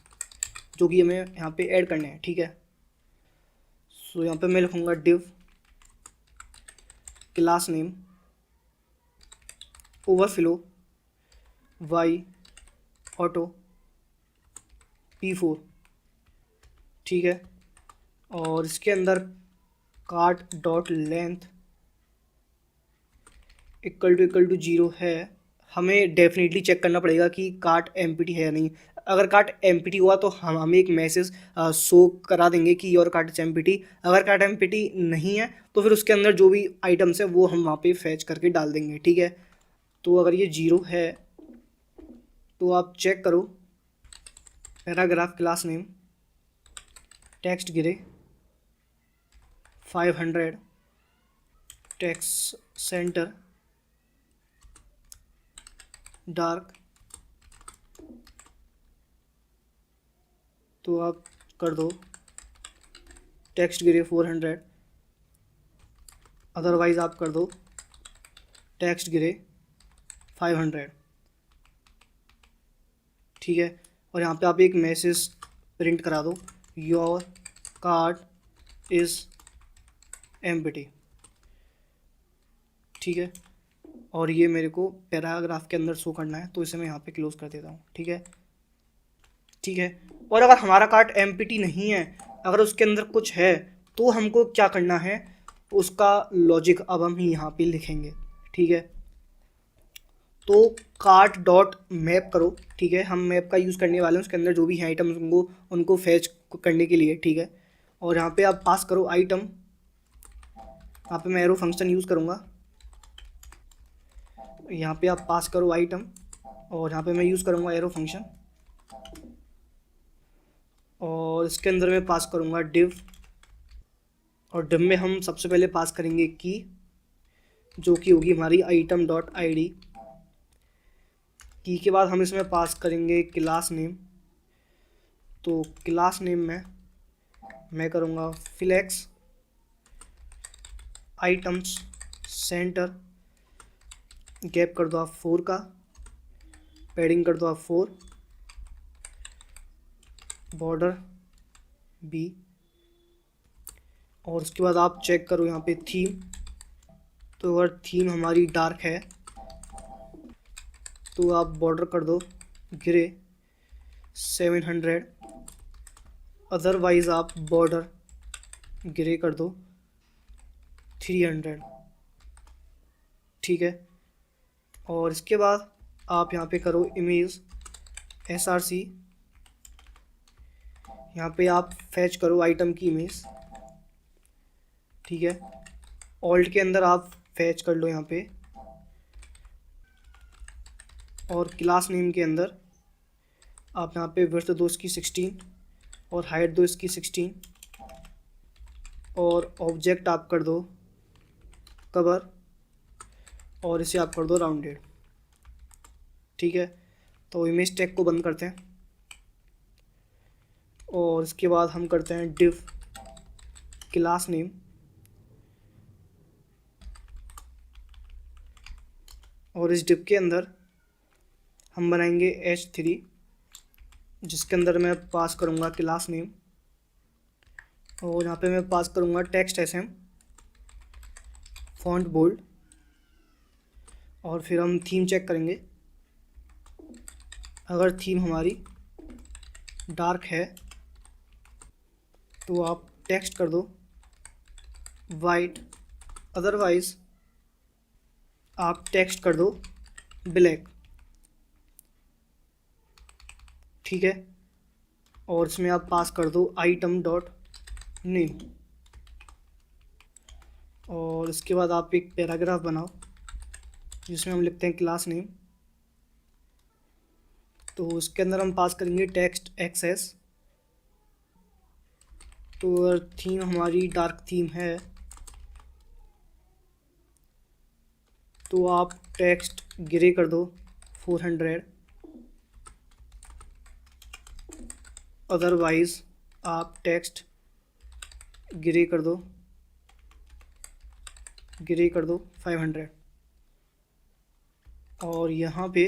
जो कि हमें यहाँ पे ऐड करने हैं, ठीक है। सो यहाँ पे मैं लिखूँगा div class name overflow Y auto P4, ठीक है। और इसके अंदर cart dot length equal to 0 है। हमें डेफिनेटली चेक करना पड़ेगा कि कार्ट एम्प्टी है या नहीं। अगर कार्ट एम्प्टी हुआ तो हमें एक मैसेज शो करा देंगे कि योर कार्ट इज एम्प्टी। अगर कार्ट एम्प्टी नहीं है तो फिर उसके अंदर जो भी आइटम्स है वो हम वहाँ पे फैच करके डाल देंगे, ठीक है। तो अगर ये 0 है तो आप चेक करो पैराग्राफ क्लास नेम टेक्स्ट गिरे 500 टेक्स्ट सेंटर डार्क, तो आप कर दो टेक्स्ट गिरे 400, अदरवाइज़ आप कर दो टेक्स्ट गिरे 500, ठीक है। और यहाँ पे आप एक मैसेज प्रिंट करा दो योर कार्ट इज़ एम्प्टी, ठीक है। और ये मेरे को पैराग्राफ के अंदर शो करना है तो इसे मैं यहाँ पे क्लोज कर देता हूँ, ठीक है, ठीक है। और अगर हमारा कार्ट एम्प्टी नहीं है, अगर उसके अंदर कुछ है तो हमको क्या करना है, उसका लॉजिक अब हम यहाँ पे लिखेंगे, ठीक है। तो कार्ट डॉट मैप करो, ठीक है। हम मैप का यूज़ करने वाले हैं, उसके अंदर जो भी हैं आइटम्स उनको फैच करने के लिए, ठीक है। और यहाँ पे आप पास करो आइटम, यहाँ पे मैं एरो फंक्शन यूज़ करूँगा। यहाँ पे आप पास करो आइटम और यहाँ पे मैं यूज़ करूँगा एरो फंक्शन और इसके अंदर मैं पास करूँगा डिव। और डिव में हम सबसे पहले पास करेंगे की, जो कि होगी हमारी आइटम डॉट ID। की के बाद हम इसमें पास करेंगे क्लास नेम। तो क्लास नेम में मैं करूँगा फ्लेक्स आइटम्स सेंटर, गैप कर दो आप 4 का, पैडिंग कर दो आप 4, बॉर्डर B। और उसके बाद आप चेक करो यहाँ पे थीम, तो अगर थीम हमारी डार्क है तो आप बॉर्डर कर दो ग्रे 700, अदरवाइज़ आप बॉर्डर ग्रे कर दो 300, ठीक है। और इसके बाद आप यहाँ पे करो इमेज SRC, यहाँ पे आप फैच करो आइटम की इमेज, ठीक है। ऑल्ट के अंदर आप फैच कर लो यहाँ पे और क्लास नेम के अंदर आप यहाँ पे विड्थ दो इसकी 16 और हाइट दो इसकी 16 और ऑब्जेक्ट आप कर दो कवर और इसे आप कर दो राउंडेड, ठीक है। तो इमेज टैग को बंद करते हैं और इसके बाद हम करते हैं डिव क्लास नेम और इस डिव के अंदर हम बनाएंगे H3, जिसके अंदर मैं पास करूँगा क्लास नेम और यहाँ पे मैं पास करूँगा टेक्स्ट SM फॉन्ट बोल्ड। और फिर हम थीम चेक करेंगे, अगर थीम हमारी डार्क है तो आप टेक्स्ट कर दो वाइट, अदरवाइज़ आप टेक्स्ट कर दो ब्लैक, ठीक है। और इसमें आप पास कर दो आइटम डॉट नेम और इसके बाद आप एक पैराग्राफ बनाओ जिसमें हम लिखते हैं क्लास नेम। तो उसके अंदर हम पास करेंगे टेक्स्ट एक्सेस तो अगर थीम हमारी डार्क थीम है तो आप टेक्स्ट ग्रे कर दो 400। अदरवाइज आप टेक्स्ट ग्रे कर दो 500। और यहाँ पे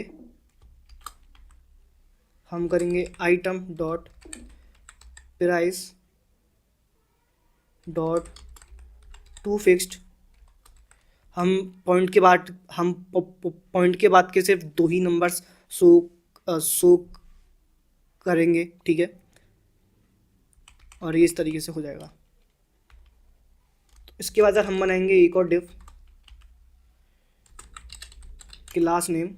हम करेंगे item dot price dot to fixed. हम पॉइंट के बाद के सिर्फ 2 ही नंबर्स शो करेंगे, ठीक है। और ये इस तरीके से हो जाएगा। तो इसके बाद हम बनाएंगे एक और डिव, क्लास नेम।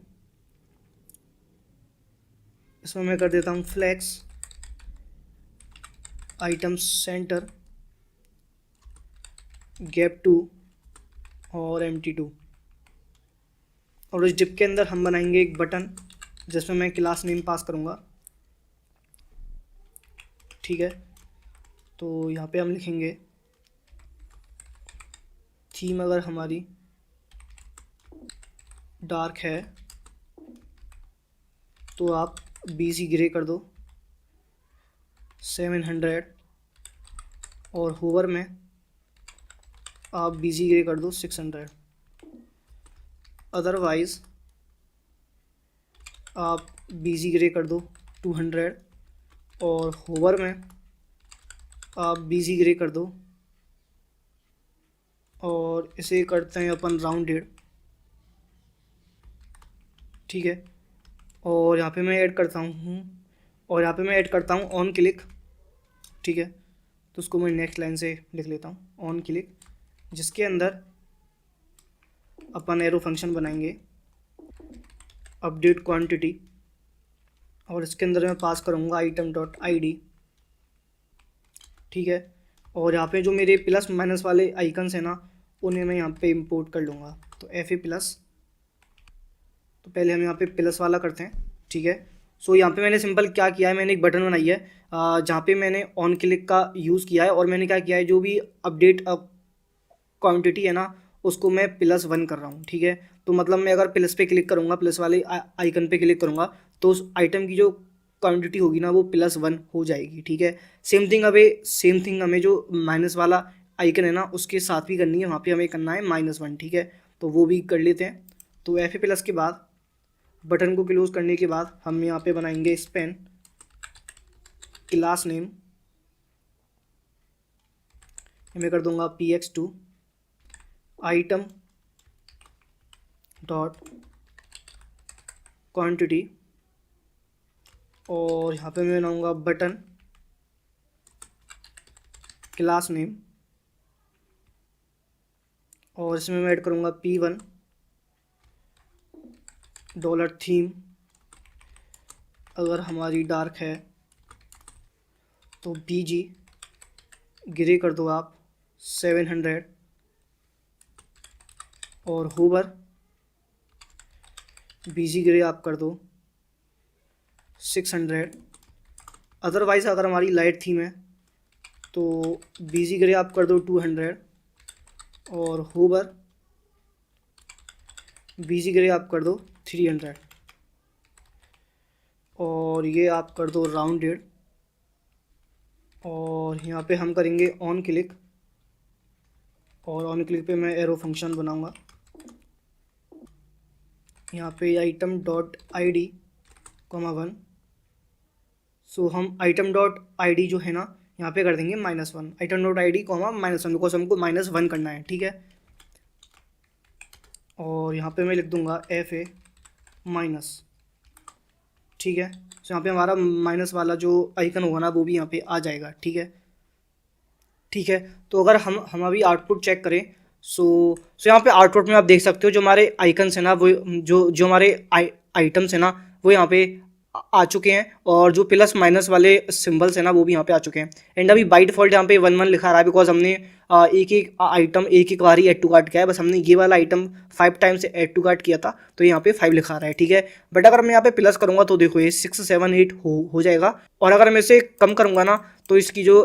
इसमें मैं कर देता हूँ फ्लेक्स आइटम सेंटर गैप 2 और empty2। और इस डिव के अंदर हम बनाएंगे एक बटन जिसमें मैं क्लास नेम पास करूँगा, ठीक है। तो यहाँ पे हम लिखेंगे थीम अगर हमारी डार्क है तो आप BC ग्रे कर दो 700। और होवर में आप BC ग्रे कर दो 600। अदरवाइज आप BC ग्रे कर दो 200। और होवर में आप BC ग्रे कर दो, और इसे करते हैं अपन राउंडेड, ठीक है। और यहाँ पे मैं ऐड करता हूँ ऑन क्लिक, ठीक है। तो उसको मैं नेक्स्ट लाइन से लिख लेता हूँ ऑन क्लिक, जिसके अंदर अपन एरो फंक्शन बनाएंगे अपडेट क्वांटिटी। और इसके अंदर मैं पास करूँगा आइटम डॉट ID, ठीक है। और यहाँ पे जो मेरे प्लस माइनस वाले आइकन्स हैं ना, उन्हें मैं यहाँ पे इंपोर्ट कर लूँगा। तो FA प्लस, तो पहले हम यहाँ पे प्लस वाला करते हैं, ठीक है। सो यहाँ पे मैंने सिंपल क्या किया है, मैंने एक बटन बनाई है जहाँ पे मैंने ऑन क्लिक का यूज़ किया है। और मैंने क्या किया है, जो भी अपडेट क्वांटिटी है ना, उसको मैं +1 कर रहा हूँ, ठीक है। तो मतलब मैं अगर प्लस पे क्लिक करूँगा, प्लस वाले आइकन पे क्लिक करूँगा, तो उस आइटम की जो क्वांटिटी होगी ना वो +1 हो जाएगी, ठीक है। सेम थिंग हमें जो माइनस वाला आइकन है ना उसके साथ भी करनी है, वहाँ पे हमें करना है -1, ठीक है। तो वो भी कर लेते हैं। तो FA प्लस के बाद बटन को क्लोज करने के बाद हम यहाँ पे बनाएंगे स्पेन क्लास नेम, मैं कर दूंगा PX2 आइटम डॉट क्वांटिटी। और यहाँ पे मैं बनाऊंगा बटन क्लास नेम, और इसमें मैं ऐड करूँगा P1 $थीम अगर हमारी डार्क है तो BG ग्रे कर दो आप 700। और होवर BG ग्रे आप कर दो 600। अदरवाइज़ अगर हमारी लाइट थीम है तो BG ग्रे आप कर दो 200। और होवर BG ग्रे आप कर दो 300। और ये आप कर दो राउंडेड। और यहाँ पे हम करेंगे ऑन क्लिक, और ऑन क्लिक पे मैं एरो फंक्शन बनाऊंगा यहाँ पे आइटम डॉट ID, 1। सो हम आइटम डॉट ID जो है ना यहाँ पे कर देंगे -1, आइटम डॉट ID, -1, बिकॉज हमको -1 करना है, ठीक है। और यहाँ पे मैं लिख दूंगा FA माइनस, ठीक है। तो यहाँ पे हमारा माइनस वाला जो आइकन होगा ना वो भी यहाँ पे आ जाएगा, ठीक है, ठीक है। तो अगर हम अभी आउटपुट चेक करें, सो यहाँ पे आउटपुट में आप देख सकते हो जो हमारे आइकन्स हैं ना वो जो हमारे आइटम्स हैं ना वो यहाँ पे आ चुके हैं, और जो प्लस माइनस वाले सिंबल्स हैं ना वो भी यहाँ पे आ चुके हैं। एंड अभी बाय डिफॉल्ट यहाँ पे 1 1 लिखा रहा है, बिकॉज हमने एक आइटम एक बार ही ऐड टू कार्ट किया है। बस हमने ये वाला item 5 times add to cart किया था, तो यहाँ पे 5 लिखा रहा है, ठीक है। बट अगर मैं यहाँ पे प्लस करूँगा तो देखो ये 6 7 8 हो जाएगा। और अगर मैं इसे कम करूँगा ना तो इसकी जो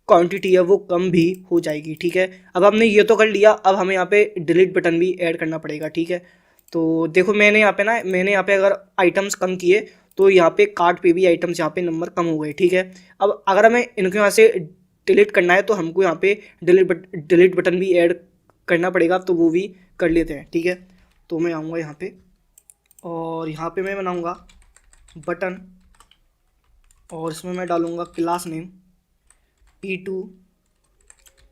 क्वांटिटी है वो कम भी हो जाएगी। ठीक है, अब हमने ये तो कर लिया, अब हमें यहाँ पे डिलीट बटन भी ऐड करना पड़ेगा। ठीक है, तो देखो मैंने यहाँ पे अगर आइटम्स कम किए तो यहाँ पे कार्ट पे भी आइटम्स यहाँ पे नंबर कम हो गए। ठीक है, अब अगर हमें इनको यहाँ से डिलीट करना है तो हमको यहाँ पे डिलीट बटन भी ऐड करना पड़ेगा, तो वो भी कर लेते हैं। ठीक है, तो मैं आऊँगा यहाँ पे और यहाँ पे मैं बनाऊँगा बटन और इसमें मैं डालूँगा class name P2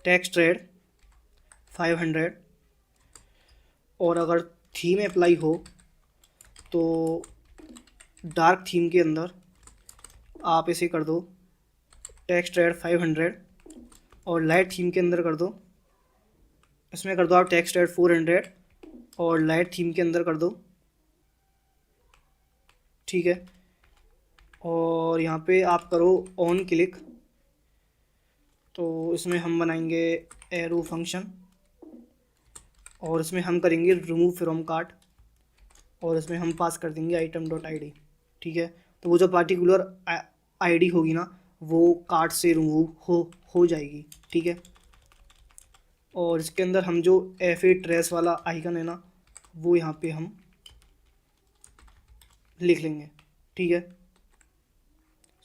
text red 500 और अगर थीम अप्लाई हो तो डार्क थीम के अंदर आप इसे कर दो टेक्स्ट रेड 500 और लाइट थीम के अंदर कर दो, इसमें कर दो आप टेक्स्ट रेड 400 और लाइट थीम के अंदर कर दो। ठीक है, और यहाँ पे आप करो ऑन क्लिक, तो इसमें हम बनाएंगे एरो फंक्शन और इसमें हम करेंगे रिमूव फ्रॉम कार्ट और इसमें हम पास कर देंगे आइटम डॉट आई डी। ठीक है, तो वो जो पार्टिकुलर आईडी होगी ना वो कार्ट से रिमूव हो जाएगी। ठीक है, और इसके अंदर हम जो FA ट्रेस वाला आइकन है ना वो यहाँ पे हम लिख लेंगे। ठीक है,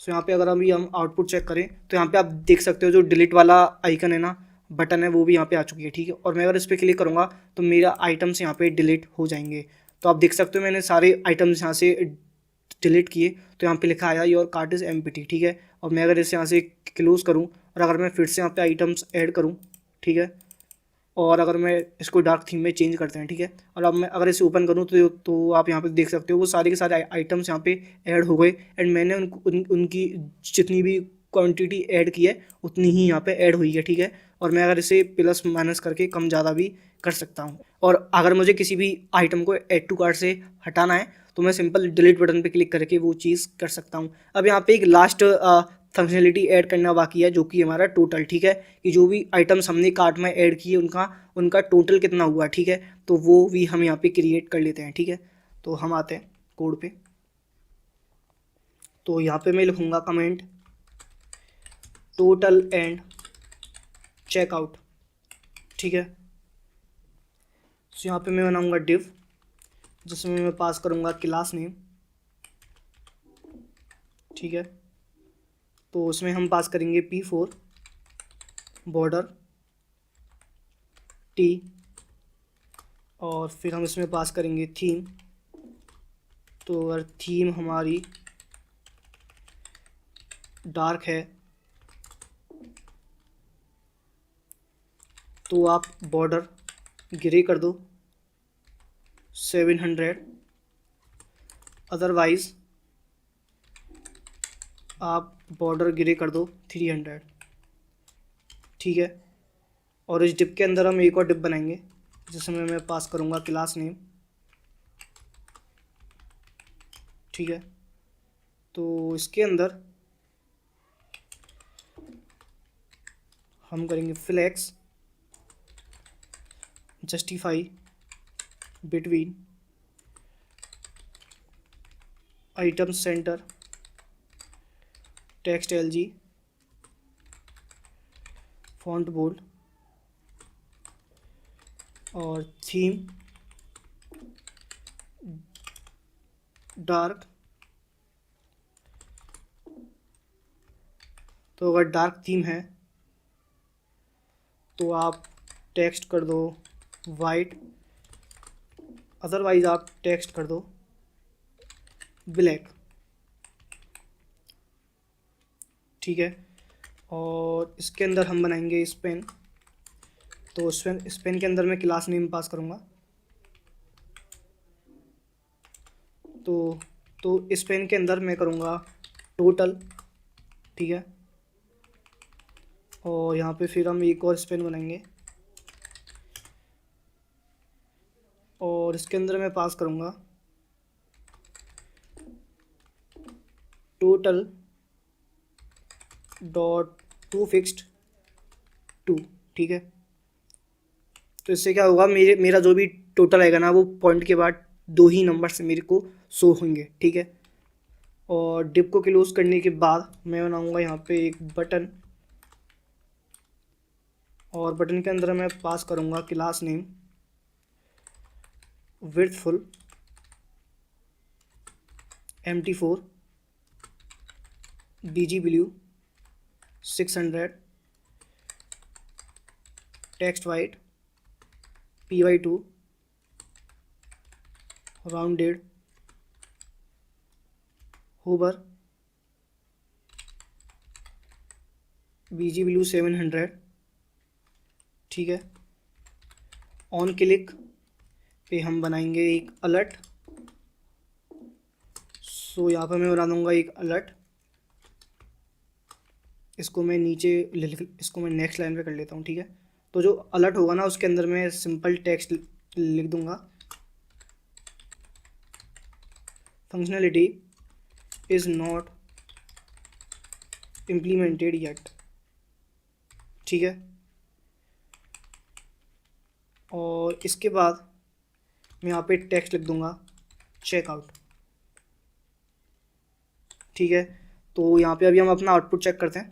सो यहाँ पे अगर अभी हम आउटपुट चेक करें तो यहाँ पे आप देख सकते हो जो डिलीट वाला आइकन है ना बटन है वो भी यहाँ पे आ चुकी है। ठीक है, और मैं अगर इस पर क्लिक करूँगा तो मेरा आइटम्स यहाँ पे डिलीट हो जाएंगे। तो आप देख सकते हो मैंने सारे आइटम्स यहाँ से डिलीट किए, तो यहाँ पे लिखा आया योर कार्ट इज़ एम्प्टी। ठीक है, और मैं अगर इसे यहाँ से क्लोज़ करूँ और अगर मैं फिर से यहाँ पे आइटम्स ऐड करूँ, ठीक है, और अगर मैं इसको डार्क थीम में चेंज करते हैं। ठीक है, और अब मैं अगर इसे ओपन करूँ तो आप यहाँ पे देख सकते हो वो सारे के सारे आइटम्स यहाँ पे ऐड हो गए एंड मैंने उनकी जितनी भी क्वांटिटी ऐड की है उतनी ही यहाँ पे ऐड हुई है। ठीक है, और मैं अगर इसे प्लस माइनस करके कम ज़्यादा भी कर सकता हूँ। और अगर मुझे किसी भी आइटम को ऐड टू कार्ट से हटाना है तो मैं सिंपल डिलीट बटन पे क्लिक करके वो चीज़ कर सकता हूँ। अब यहाँ पे एक लास्ट फंक्शनलिटी ऐड करना बाकी है जो कि हमारा टोटल। ठीक है, कि जो भी आइटम्स हमने कार्ट में ऐड किए उनका टोटल कितना हुआ। ठीक है, तो वो भी हम यहाँ पे क्रिएट कर लेते हैं। ठीक है, तो हम आते हैं कोड पे, तो यहाँ पे मैं लिखूँगा कमेंट टोटल एंड चेकआउट। ठीक है, तो यहाँ पे मैं बनाऊँगा डिव जिसमें मैं पास करूँगा क्लास नेम। ठीक है, तो उसमें हम पास करेंगे P4 बॉर्डर T और फिर हम इसमें पास करेंगे थीम। तो अगर थीम हमारी डार्क है तो आप बॉर्डर ग्रे कर दो 700, अदरवाइज़ आप बॉर्डर ग्रे कर दो 300। ठीक है, और इस डिप के अंदर हम एक और डिप बनाएंगे जिसमें मैं पास करूँगा क्लास नेम। ठीक है, तो इसके अंदर हम करेंगे flex justify between item center text LG font bold और थीम डार्क। तो अगर डार्क थीम है तो आप टेक्स्ट कर दो वाइट, अदरवाइज आप टेक्स्ट कर दो ब्लैक। ठीक है, और इसके अंदर हम बनाएंगे स्पेन। तो स्पेन के अंदर मैं क्लास नेम पास करूँगा। तो स्पेन के अंदर मैं करूँगा टोटल। ठीक है, और यहाँ पे फिर हम एक और स्पेन बनाएंगे और इसके अंदर मैं पास करूँगा टोटल डॉट टू फिक्स्ड 2। ठीक है, तो इससे क्या होगा मेरा जो भी टोटल आएगा ना वो पॉइंट के बाद 2 ही नंबर से मेरे को शो होंगे। ठीक है, और डिप को क्लोज करने के बाद मैं बनाऊंगा यहाँ पे एक बटन और बटन के अंदर मैं पास करूँगा class name width full MT4 BG blue 600 text white PY2 rounded hover BG blue 700। ठीक है, ऑन क्लिक पे हम बनाएंगे एक अलर्ट। सो यहाँ पर मैं बना दूंगा एक अलर्ट। इसको मैं इसको मैं नेक्स्ट लाइन पे कर लेता हूँ। ठीक है, तो जो अलर्ट होगा ना उसके अंदर मैं सिंपल टेक्स्ट लिख दूंगा, functionality is not implemented yet. ठीक है, और इसके बाद मैं यहाँ पे टेक्स्ट लिख दूंगा चेकआउट। ठीक है, तो यहाँ पे अभी हम अपना आउटपुट चेक करते हैं।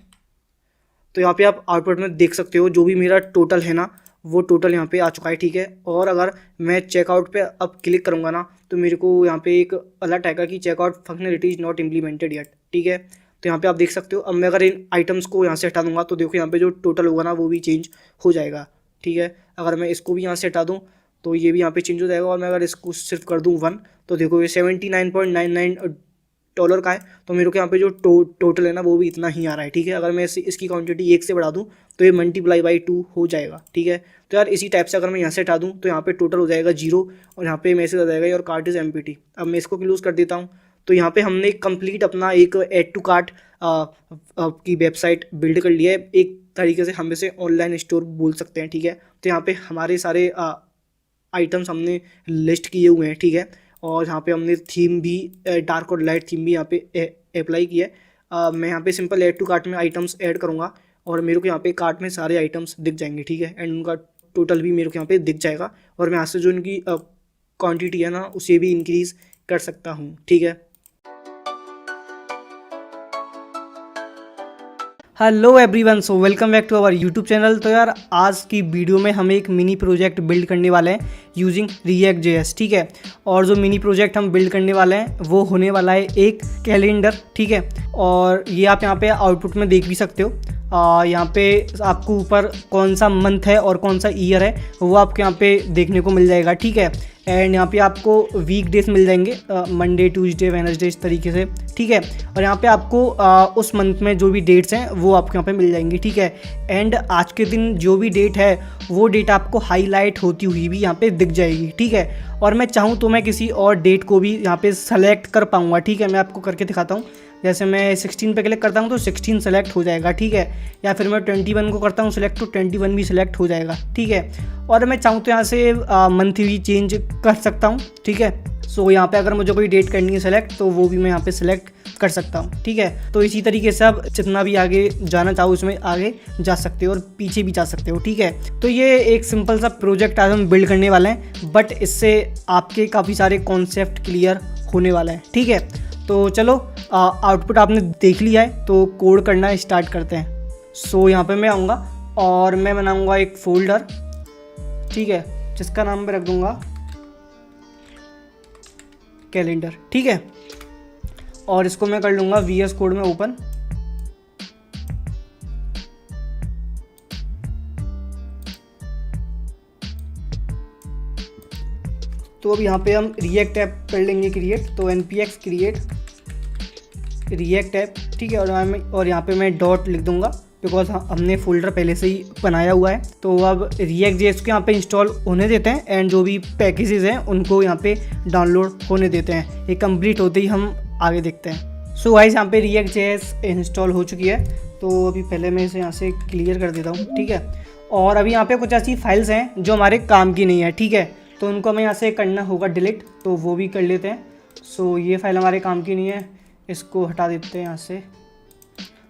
तो यहाँ पे आप आउटपुट में देख सकते हो जो भी मेरा टोटल है ना वो टोटल यहाँ पे आ चुका है। ठीक है, और अगर मैं चेकआउट पे अब क्लिक करूँगा ना तो मेरे को यहाँ पे एक अलर्ट आएगा कि checkout functionality is not implemented yet. ठीक है, तो यहाँ पे आप देख सकते हो। अब मैं अगर इन आइटम्स को यहाँ से हटा दूंगा तो देखो यहाँ पे जो टोटल होगा ना वो भी चेंज हो जाएगा। ठीक है, अगर मैं इसको भी यहाँ से हटा दूँ तो ये भी यहाँ पे चेंज हो जाएगा। और मैं अगर इसको सिर्फ कर दूँ 1 तो देखो ये $79.99 का है। तो मेरे को यहाँ पे जो टोटल है ना वो भी इतना ही आ रहा है। ठीक है, अगर मैं इसकी क्वांटिटी 1 से बढ़ा दूँ तो ये मल्टीप्लाई बाई 2 हो जाएगा। ठीक है, तो यार इसी टाइप से अगर मैं यहाँ से हटा दूँ तो यहाँ पे टोटल हो जाएगा 0 और यहाँ पे मैसेज आ जाएगा योर कार्ट इज़ एम्प्टी। अब मैं इसको क्लोज कर देता हूँ। तो यहाँ पे हमने कंप्लीट अपना एक ऐड टू कार्ट की वेबसाइट बिल्ड कर लिया है। एक तरीके से हम इसे ऑनलाइन स्टोर बोल सकते हैं। ठीक है, तो यहाँ पे हमारे सारे आइटम्स हमने लिस्ट किए हुए हैं। ठीक है, और यहाँ पे हमने थीम भी डार्क और लाइट थीम भी यहाँ पे अप्लाई किया है। मैं यहाँ पे सिंपल ऐड टू कार्ट में आइटम्स ऐड करूँगा और मेरे को यहाँ पे कार्ट में सारे आइटम्स दिख जाएंगे। ठीक है, एंड उनका टोटल भी मेरे को यहाँ पे दिख जाएगा और मैं यहाँ से जो इनकी क्वांटिटी है ना उसे भी इंक्रीज़ कर सकता हूँ। ठीक है, hello everyone, so welcome back to our YouTube channel. तो यार आज की वीडियो में हम एक मिनी प्रोजेक्ट बिल्ड करने वाले हैं यूजिंग React.js। ठीक है, और जो मिनी प्रोजेक्ट हम बिल्ड करने वाले हैं वो होने वाला है एक कैलेंडर। ठीक है, और ये आप यहाँ पे आउटपुट में देख भी सकते हो। यहाँ पे आपको ऊपर कौन सा मंथ है और कौन सा ईयर है वो आपको यहाँ पे देखने को मिल जाएगा। ठीक है, एंड यहाँ पे आपको वीक डेज मिल जाएंगे, मंडे ट्यूसडे वेडनेसडे इस तरीके से। ठीक है, और यहाँ पे आपको उस मंथ में जो भी डेट्स हैं वो आपको यहाँ पे मिल जाएंगी। ठीक है, एंड आज के दिन जो भी डेट है वो डेट आपको हाईलाइट होती हुई भी यहाँ पे दिख जाएगी। ठीक है, और मैं चाहूँ तो मैं किसी और डेट को भी यहाँ पे सेलेक्ट कर पाऊँगा। ठीक है, मैं आपको करके दिखाता हूँ। जैसे मैं 16 पे क्लिक करता हूँ तो 16 सेलेक्ट हो जाएगा। ठीक है, या फिर मैं 21 को करता हूँ सेलेक्ट तो 21 भी सिलेक्ट हो जाएगा। ठीक है, और मैं चाहूँ तो यहाँ से मंथ भी चेंज कर सकता हूँ। ठीक है, सो यहाँ पे अगर मुझे कोई डेट करनी है सेलेक्ट तो वो भी मैं यहाँ पे सिलेक्ट कर सकता हूँ। ठीक है, तो इसी तरीके से आप जितना भी आगे जाना चाहो उसमें आगे जा सकते हो और पीछे भी जा सकते हो। ठीक है, तो ये एक सिंपल सा प्रोजेक्ट आज हम बिल्ड करने वाले हैं, बट इससे आपके काफ़ी सारे कॉन्सेप्ट क्लियर होने वाला है। ठीक है, तो चलो आउटपुट आपने देख लिया है तो कोड करना स्टार्ट करते हैं। सो यहाँ पे मैं आऊँगा और मैं बनाऊँगा एक फोल्डर। ठीक है, जिसका नाम मैं रख दूँगा कैलेंडर। ठीक है, और इसको मैं कर लूँगा VS कोड में ओपन। तो अब यहाँ पे हम React ऐप कर लेंगे क्रिएट। तो npx क्रिएट React ऐप। ठीक है, और यहाँ पे मैं डॉट लिख दूंगा बिकॉज हमने फोल्डर पहले से ही बनाया हुआ है। तो अब React.js को यहाँ पे इंस्टॉल होने देते हैं एंड जो भी पैकेजेस हैं उनको यहाँ पे डाउनलोड होने देते हैं। ये कंप्लीट होते ही हम आगे देखते हैं। सो गाइस यहाँ पे React.js इंस्टॉल हो चुकी है। तो अभी पहले मैं इसे यहाँ से क्लियर कर देता हूँ। ठीक है, और अभी यहाँ पे कुछ ऐसी फाइल्स हैं जो हमारे काम की नहीं है। ठीक है, तो उनको हमें यहाँ से करना होगा डिलीट, तो वो भी कर लेते हैं। सो ये फाइल हमारे काम की नहीं है, इसको हटा देते हैं यहाँ से।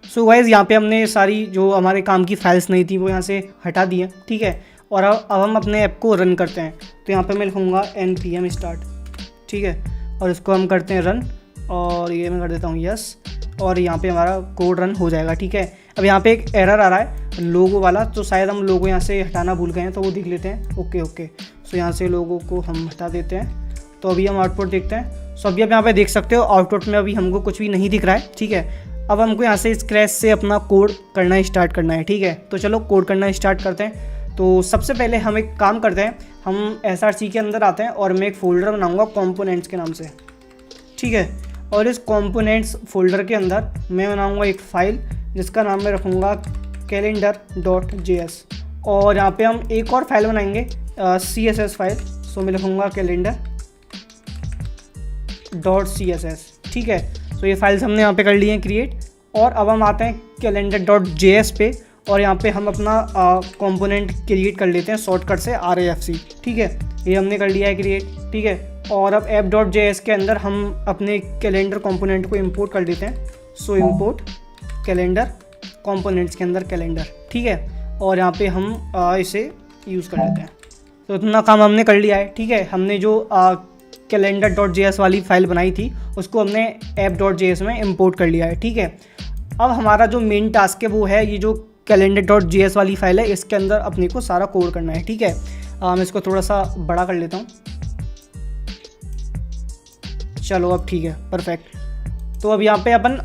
सो गाइस यहाँ पे हमने सारी जो हमारे काम की फाइल्स नहीं थी वो यहाँ से हटा दी हैं। ठीक है, और अब हम अपने ऐप को रन करते हैं। तो यहाँ पे मैं लिखूँगा npm start। ठीक है, और इसको हम करते हैं रन और ये मैं कर देता हूँ यस, और यहाँ पे हमारा कोड रन हो जाएगा। ठीक है, अब यहाँ पे एक एरर आ रहा है लोगो वाला, तो शायद हम लोगो यहाँ से हटाना भूल गए हैं, तो वो देख लेते हैं। ओके सो यहाँ से लोगो को हम हटा देते हैं। तो अभी हम आउटपुट देखते हैं। सो अभी आप यहाँ पे देख सकते हो आउटपुट में अभी हमको कुछ भी नहीं दिख रहा है, ठीक है। अब हमको यहाँ से स्क्रैच से अपना कोड करना स्टार्ट करना है, ठीक है। तो चलो कोड करना स्टार्ट करते हैं। तो सबसे पहले हम एक काम करते हैं, हम SRC के अंदर आते हैं और मैं एक फ़ोल्डर बनाऊँगा कंपोनेंट्स के नाम से, ठीक है। और इस कंपोनेंट्स फोल्डर के अंदर मैं बनाऊँगा एक फ़ाइल जिसका नाम मैं रखूँगा calendar.js। और यहाँ पे हम एक और फाइल बनाएंगे CSS फाइल। सो मैं लिखूँगा calendar.css, ठीक है। तो ये फाइल्स हमने यहाँ पे कर ली हैं क्रिएट। और अब हम आते हैं calendar.js पे और यहाँ पे हम अपना कंपोनेंट क्रिएट कर लेते हैं शॉर्टकट से RAFC, ठीक है। ये हमने कर लिया है क्रिएट, ठीक है। और अब app.js के अंदर हम अपने कैलेंडर कंपोनेंट को इंपोर्ट कर देते हैं। सो इंपोर्ट कैलेंडर कंपोनेंट्स के अंदर कैलेंडर, ठीक है। और यहाँ पे हम इसे यूज़ कर लेते हैं। तो इतना काम हमने कर लिया है, ठीक है। हमने जो calendar.js वाली फाइल बनाई थी उसको हमने app.js में इंपोर्ट कर लिया है, ठीक है। अब हमारा जो मेन टास्क है वो है ये जो calendar.js वाली फाइल है इसके अंदर अपने को सारा कोड करना है, ठीक है। मैं इसको थोड़ा सा बड़ा कर लेता हूँ। चलो अब ठीक है, परफेक्ट। तो अब यहाँ पे अपन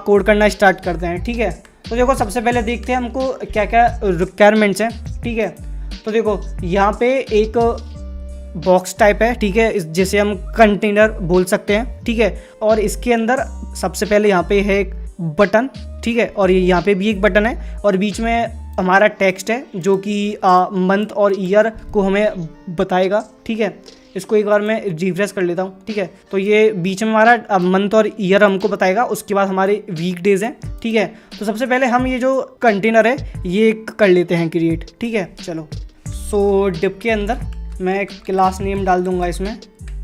कोड करना स्टार्ट करते हैं, ठीक है। तो देखो सबसे पहले देखते हैं हमको क्या क्या रिक्वायरमेंट्स हैं, ठीक है। तो देखो यहाँ पे एक बॉक्स टाइप है, ठीक है, जिसे हम कंटेनर बोल सकते हैं, ठीक है। और इसके अंदर सबसे पहले यहाँ पे है एक बटन, ठीक है। और यहाँ पे भी एक बटन है और बीच में हमारा टेक्स्ट है जो कि मंथ और ईयर को हमें बताएगा, ठीक है। इसको एक बार मैं रिफ्रेश कर लेता हूँ, ठीक है। तो ये बीच में हमारा मंथ और ईयर हमको बताएगा, उसके बाद हमारे वीक डेज हैं, ठीक है। तो सबसे पहले हम ये जो कंटेनर है ये कर लेते हैं क्रिएट, ठीक है। चलो सो डिप के अंदर मैं क्लास नेम डाल दूंगा इसमें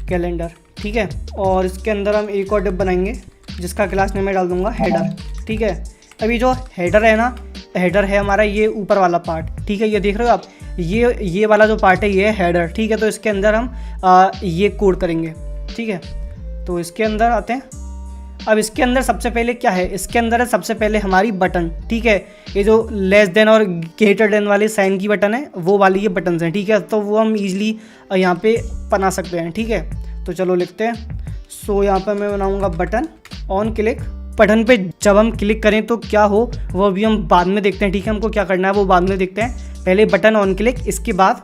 कैलेंडर, ठीक है। और इसके अंदर हम एक और डिप बनाएंगे जिसका क्लास नेम मैं डाल दूंगा हेडर, ठीक है। अभी जो हेडर है ना, हेडर है हमारा ये ऊपर वाला पार्ट, ठीक है। ये देख रहे हो आप, ये वाला जो पार्ट है ये है हेडर, ठीक है। तो इसके अंदर हम ये कोड करेंगे, ठीक है। तो इसके अंदर आते हैं। अब इसके अंदर सबसे पहले क्या है, इसके अंदर है सबसे पहले हमारी बटन, ठीक है। ये जो लेस देन और ग्रेटर देन वाले साइन की बटन है वो वाली ये बटन्स हैं, ठीक है। तो वो हम ईजिली यहाँ पे बना सकते हैं, ठीक है। तो चलो लिखते हैं। सो यहाँ पर मैं बनाऊँगा बटन ऑन क्लिक। बटन पे जब हम क्लिक करें तो क्या हो वो भी हम बाद में देखते हैं, ठीक है। हमको क्या करना है वो बाद में देखते हैं, पहले बटन ऑन क्लिक, इसके बाद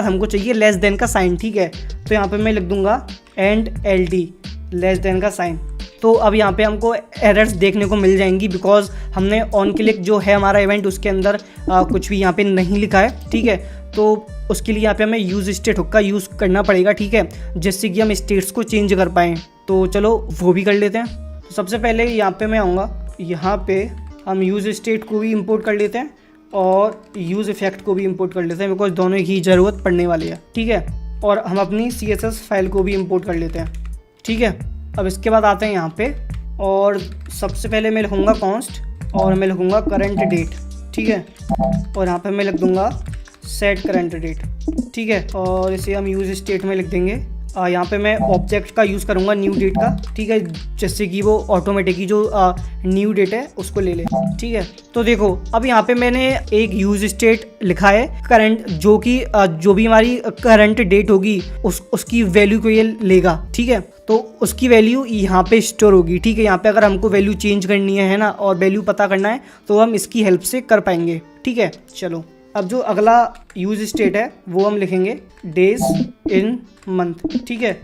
हमको चाहिए लेस देन का साइन, ठीक है। तो यहाँ पे मैं लिख दूंगा एंड LD लेस देन का साइन। तो अब यहाँ पे हमको एरर्स देखने को मिल जाएंगी बिकॉज हमने ऑन क्लिक जो है हमारा इवेंट उसके अंदर कुछ भी यहाँ पे नहीं लिखा है, ठीक है। तो उसके लिए यहाँ पे हमें यूज़ स्टेट हुक का यूज़ करना पड़ेगा, ठीक है, जिससे कि हम स्टेट्स को चेंज कर पाएँ। तो चलो वो भी कर लेते हैं। तो सबसे पहले यहाँ पे मैं आऊँगा, यहाँ पे हम यूज़ स्टेट को भी इंपोर्ट कर लेते हैं और यूज़ इफेक्ट को भी इंपोर्ट कर लेते हैं बिकॉज दोनों की ज़रूरत पड़ने वाली है, ठीक है। और हम अपनी CSS फाइल को भी इंपोर्ट कर लेते हैं, ठीक है। अब इसके बाद आते हैं यहाँ पे और सबसे पहले मैं लिखूँगा कॉन्स्ट और मैं लिखूँगा करंट डेट, ठीक है। और यहाँ पे मैं लिख दूँगा सेट करंट डेट, ठीक है। और इसे हम यूज़ स्टेट में लिख देंगे। यहाँ पे मैं ऑब्जेक्ट का यूज़ करूँगा न्यू डेट का, ठीक है, जिससे कि वो ऑटोमेटिकली जो न्यू डेट है उसको ले ले, ठीक है। तो देखो अब यहाँ पे मैंने एक यूज़ स्टेट लिखा है करंट, जो कि जो भी हमारी करंट डेट होगी उसकी वैल्यू को ये लेगा, ठीक है। तो उसकी वैल्यू यहाँ पे स्टोर होगी, ठीक है। यहाँ पे अगर हमको वैल्यू चेंज करनी है ना, और वैल्यू पता करना है तो हम इसकी हेल्प से कर पाएंगे, ठीक है। चलो अब जो अगला यूज स्टेट है वो हम लिखेंगे डेज इन मंथ, ठीक है।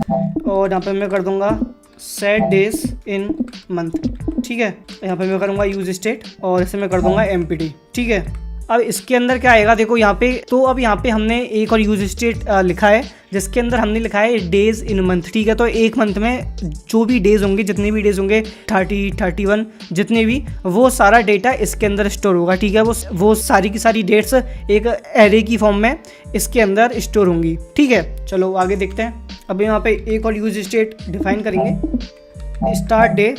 और यहाँ पे मैं कर दूंगा सेट डेज इन मंथ, ठीक है। यहाँ पे मैं करूँगा यूज स्टेट और इसे मैं कर दूंगा एम्प्टी, ठीक है। अब इसके अंदर क्या आएगा देखो यहाँ पे, तो अब यहाँ पे हमने एक और यूज स्टेट लिखा है जिसके अंदर हमने लिखा है डेज इन मंथ, ठीक है। तो एक मंथ में जो भी डेज होंगे, जितने भी डेज होंगे 30, 31 जितने भी, वो सारा डेटा इसके अंदर स्टोर होगा, ठीक है। वो सारी की सारी डेट्स एक एरे की फॉर्म में इसके अंदर स्टोर होंगी, ठीक है। चलो आगे देखते हैं। अब यहाँ पे एक और यूज स्टेट डिफाइन करेंगे, स्टार्ट डे,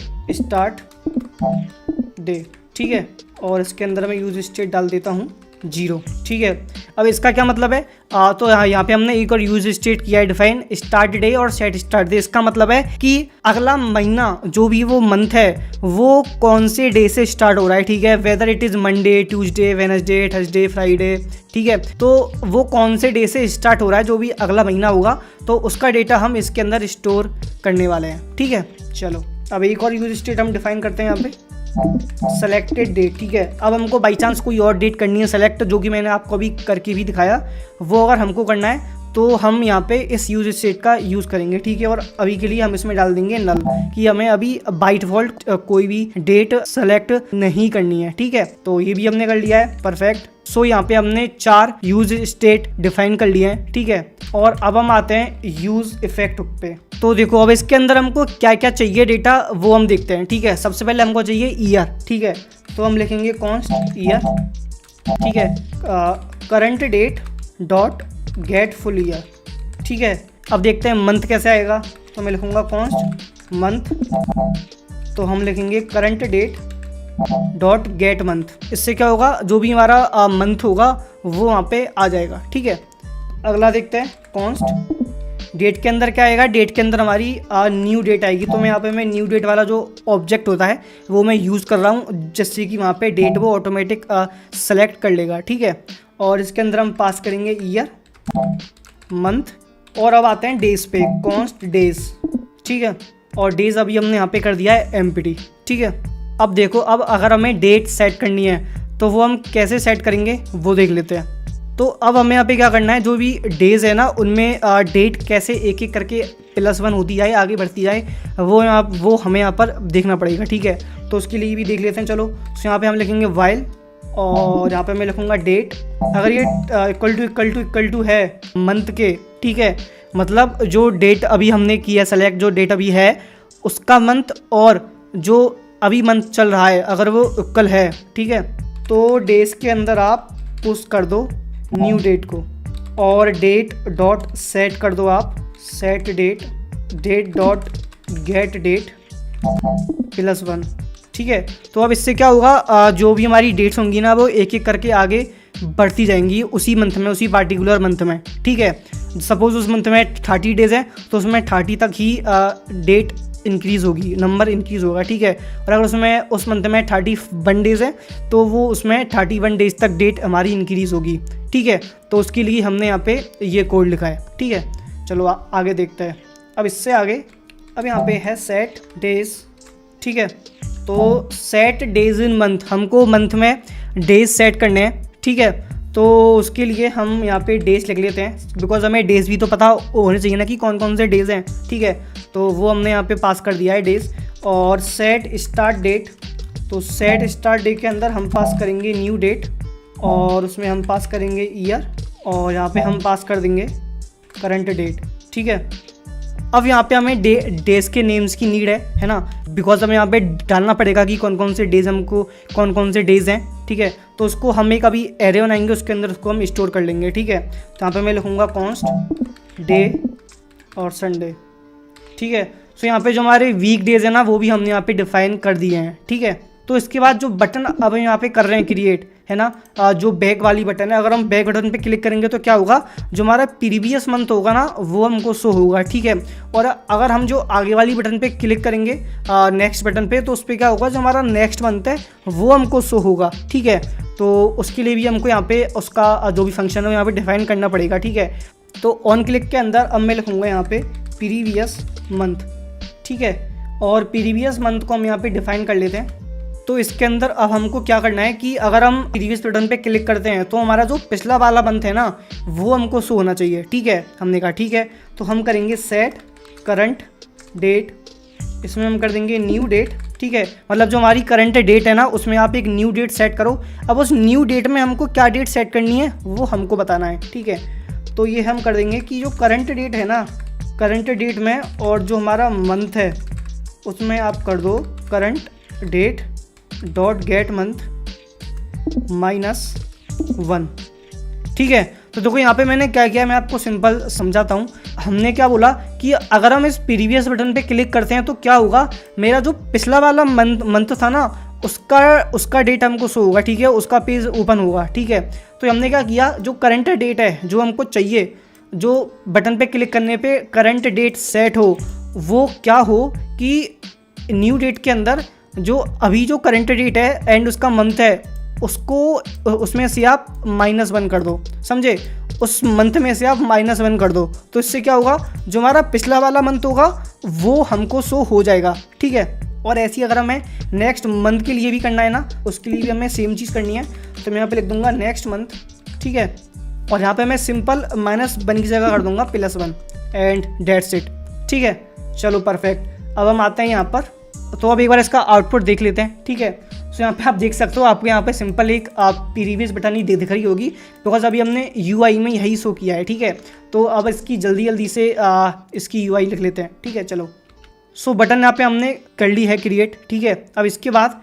ठीक है। और इसके अंदर मैं यूज स्टेट डाल देता हूँ 0, ठीक है। अब इसका क्या मतलब है, तो यहाँ पे हमने एक और यूज स्टेट किया है डिफाइन, स्टार्ट डे और सेट स्टार्ट डे। इसका मतलब है कि अगला महीना जो भी वो मंथ है वो कौन से डे से स्टार्ट हो रहा है, ठीक है, whether it is Monday, Tuesday, Wednesday, Thursday, Friday, ठीक है, तो वो कौन से डे से स्टार्ट हो रहा है जो भी अगला महीना होगा, तो उसका डेटा हम इसके अंदर स्टोर करने वाले हैं, ठीक है। चलो अब एक और यूज स्टेट हम डिफाइन करते हैं यहाँ पे, सेलेक्टेड डेट, ठीक है। अब हमको बाई चांस कोई और डेट करनी है सेलेक्ट, जो कि मैंने आपको अभी करके भी दिखाया, वो अगर हमको करना है तो हम यहाँ पे इस यूज स्टेट का यूज़ करेंगे, ठीक है। और अभी के लिए हम इसमें डाल देंगे नल, कि हमें अभी बाय डिफॉल्ट कोई भी डेट सेलेक्ट नहीं करनी है, ठीक है। तो ये भी हमने कर लिया है, परफेक्ट। सो यहाँ पे हमने 4 यूज स्टेट डिफाइन कर लिए हैं, ठीक है। और अब हम आते हैं यूज इफेक्ट पे। तो देखो अब इसके अंदर हमको क्या क्या चाहिए डेटा वो हम देखते हैं, ठीक है। सबसे पहले हमको चाहिए ईयर, ठीक है, तो हम लिखेंगे कॉन्स्ट ईयर, ठीक है, current date dot get full year, ठीक है। अब देखते हैं मंथ कैसे आएगा, तो मैं लिखूंगा कॉन्स्ट मंथ, तो हम लिखेंगे current date dot get month. इससे क्या होगा, जो भी हमारा मंथ होगा वो वहाँ पे आ जाएगा, ठीक है। अगला देखते हैं कॉन्स्ट डेट के अंदर क्या आएगा, डेट के अंदर हमारी न्यू डेट आएगी। तो मैं यहाँ पे मैं न्यू डेट वाला जो ऑब्जेक्ट होता है वो मैं यूज़ कर रहा हूँ, जिससे कि वहाँ पे डेट वो ऑटोमेटिक सेलेक्ट कर लेगा, ठीक है। और इसके अंदर हम पास करेंगे ईयर, मंथ, और अब आते हैं डेज पे, कॉन्स्ट डेज, ठीक है। और डेज अभी हमने यहाँ पे कर दिया है एम्प्टी, ठीक है। अब देखो, अब अगर हमें डेट सेट करनी है तो वो हम कैसे सेट करेंगे वो देख लेते हैं। तो अब हमें यहाँ पे क्या करना है, जो भी डेज है ना उनमें डेट कैसे एक एक करके +1 होती जाए, आगे बढ़ती जाए, वो हमें यहाँ पर देखना पड़ेगा, ठीक है। तो उसके लिए भी देख लेते हैं, चलो। तो यहाँ पे हम लिखेंगे वाइल, और यहाँ पे मैं लिखूँगा डेट, अगर ये इक्वल टू है मंथ के, ठीक है, मतलब जो डेट अभी हमने किया सेलेक्ट, जो डेट अभी है उसका मंथ, और जो अभी मंथ चल रहा है अगर वो इक्वल है, ठीक है, तो डेज के अंदर आप पुश कर दो न्यू डेट को, और डेट डॉट सेट कर दो आप set date, date dot get date +1, ठीक है। तो अब इससे क्या होगा, जो भी हमारी डेट्स होंगी ना वो एक एक करके आगे बढ़ती जाएंगी उसी मंथ में, उसी पार्टिकुलर मंथ में, ठीक है। सपोज उस मंथ में 30 डेज है तो उसमें 30 तक ही डेट इंक्रीज़ होगी, नंबर इंक्रीज़ होगा, ठीक है। और अगर उसमें उस मंथ में 31 डेज है तो वो उसमें 31 डेज तक डेट हमारी इंक्रीज़ होगी, ठीक है। तो उसके लिए हमने यहाँ पे ये कोड लिखा है, ठीक है। चलो आगे देखते हैं। अब इससे आगे अब यहाँ पे है सेट डेज, ठीक है। तो सेट डेज इन मंथ, हमको मंथ में डेज सेट करने हैं, ठीक है। तो उसके लिए हम यहाँ पे डेज लिख लेते हैं, बिकॉज हमें डेज भी तो पता होने चाहिए ना कि कौन कौन से डेज हैं, ठीक है। तो वो हमने यहाँ पे पास कर दिया है डेज। और सेट स्टार्ट डेट, तो सेट स्टार्ट डेट के अंदर हम पास करेंगे न्यू डेट, और उसमें हम पास करेंगे ईयर, और यहाँ पे हम पास कर देंगे करंट डेट, ठीक है। अब यहाँ पे हमें डेज के नेम्स की नीड है ना, बिकॉज हमें यहाँ पे डालना पड़ेगा कि कौन कौन से डेज हमको, कौन कौन से डेज हैं, ठीक है। तो उसको हम एक अभी एरे बनाएंगे, उसके अंदर उसको हम स्टोर कर लेंगे, ठीक है। तो यहाँ पे मैं लिखूँगा कॉन्स्ट डे और संडे, ठीक है। सो यहाँ पे जो हमारे वीक डेज है ना वो भी हमने यहाँ पे डिफाइन कर दिए हैं, ठीक है। तो इसके बाद जो बटन अब यहाँ पे कर रहे हैं क्रिएट, है ना, जो बैक वाली बटन है, अगर हम बैक बटन पे क्लिक करेंगे तो क्या होगा, जो हमारा प्रीवियस मंथ होगा ना वो हमको शो होगा, ठीक है। और अगर हम जो आगे वाली बटन पे क्लिक करेंगे नेक्स्ट बटन पे, तो उस पर क्या होगा, जो हमारा नेक्स्ट मंथ है वो हमको शो होगा, ठीक है। तो उसके लिए भी हमको यहाँ पे उसका जो भी फंक्शन है यहाँ पे डिफाइन करना पड़ेगा, ठीक है। तो ऑन क्लिक के अंदर अब मैं लिखूँगा यहाँ पे प्रीवियस मंथ, ठीक है। और प्रीवियस मंथ को हम यहाँ पे डिफाइन कर लेते हैं। तो इसके अंदर अब हमको क्या करना है कि अगर हम प्रीवियस बटन पे क्लिक करते हैं तो हमारा जो पिछला वाला मंथ है ना वो हमको शो होना चाहिए, ठीक है। हमने कहा ठीक है, तो हम करेंगे सेट करंट डेट, इसमें हम कर देंगे न्यू डेट, ठीक है। मतलब जो हमारी करंट डेट है ना उसमें आप एक न्यू डेट सेट करो। अब उस न्यू डेट में हमको क्या डेट सेट करनी है वो हमको बताना है, ठीक है। तो ये हम कर देंगे कि जो करंट डेट है ना, करंट डेट में और जो हमारा मंथ है उसमें आप कर दो current date dot get month -1, ठीक है। तो देखो यहाँ पे मैंने क्या किया, मैं आपको सिंपल समझाता हूँ। हमने क्या बोला कि अगर हम इस प्रीवियस बटन पे क्लिक करते हैं तो क्या होगा, मेरा जो पिछला वाला मंथ था ना उसका उसका डेट हमको शो होगा, ठीक है, उसका पेज ओपन होगा, ठीक है। तो हमने क्या किया, जो करंट डेट है जो हमको चाहिए, जो बटन पे क्लिक करने पे करंट डेट सेट हो, वो क्या हो कि न्यू डेट के अंदर जो अभी जो करंट डेट है एंड उसका मंथ है, उसको उसमें से आप -1 कर दो, समझे, उस मंथ में से आप -1 कर दो। तो इससे क्या होगा, जो हमारा पिछला वाला मंथ होगा वो हमको शो हो जाएगा, ठीक है। और ऐसी अगर हमें नेक्स्ट मंथ के लिए भी करना है ना, उसके लिए भी हमें सेम चीज़ करनी है। तो मैं यहाँ पे लिख दूंगा नेक्स्ट मंथ, ठीक है, और यहाँ पे मैं सिंपल -1 की जगह कर दूंगा +1 एंड डेट्स इट, ठीक है। चलो परफेक्ट। अब हम आते हैं यहाँ पर, तो अब एक बार इसका आउटपुट देख लेते हैं, ठीक है। तो यहाँ पे आप देख सकते हो, आपको यहाँ पे सिंपल एक प्रीवियस बटन ही दिख रही होगी, बिकॉज अभी हमने UI में यही शो किया है, ठीक है। तो अब इसकी जल्दी से इसकी UI लिख लेते हैं, ठीक है। चलो, सो बटन यहाँ पे हमने कर ली है क्रिएट, ठीक है। अब इसके बाद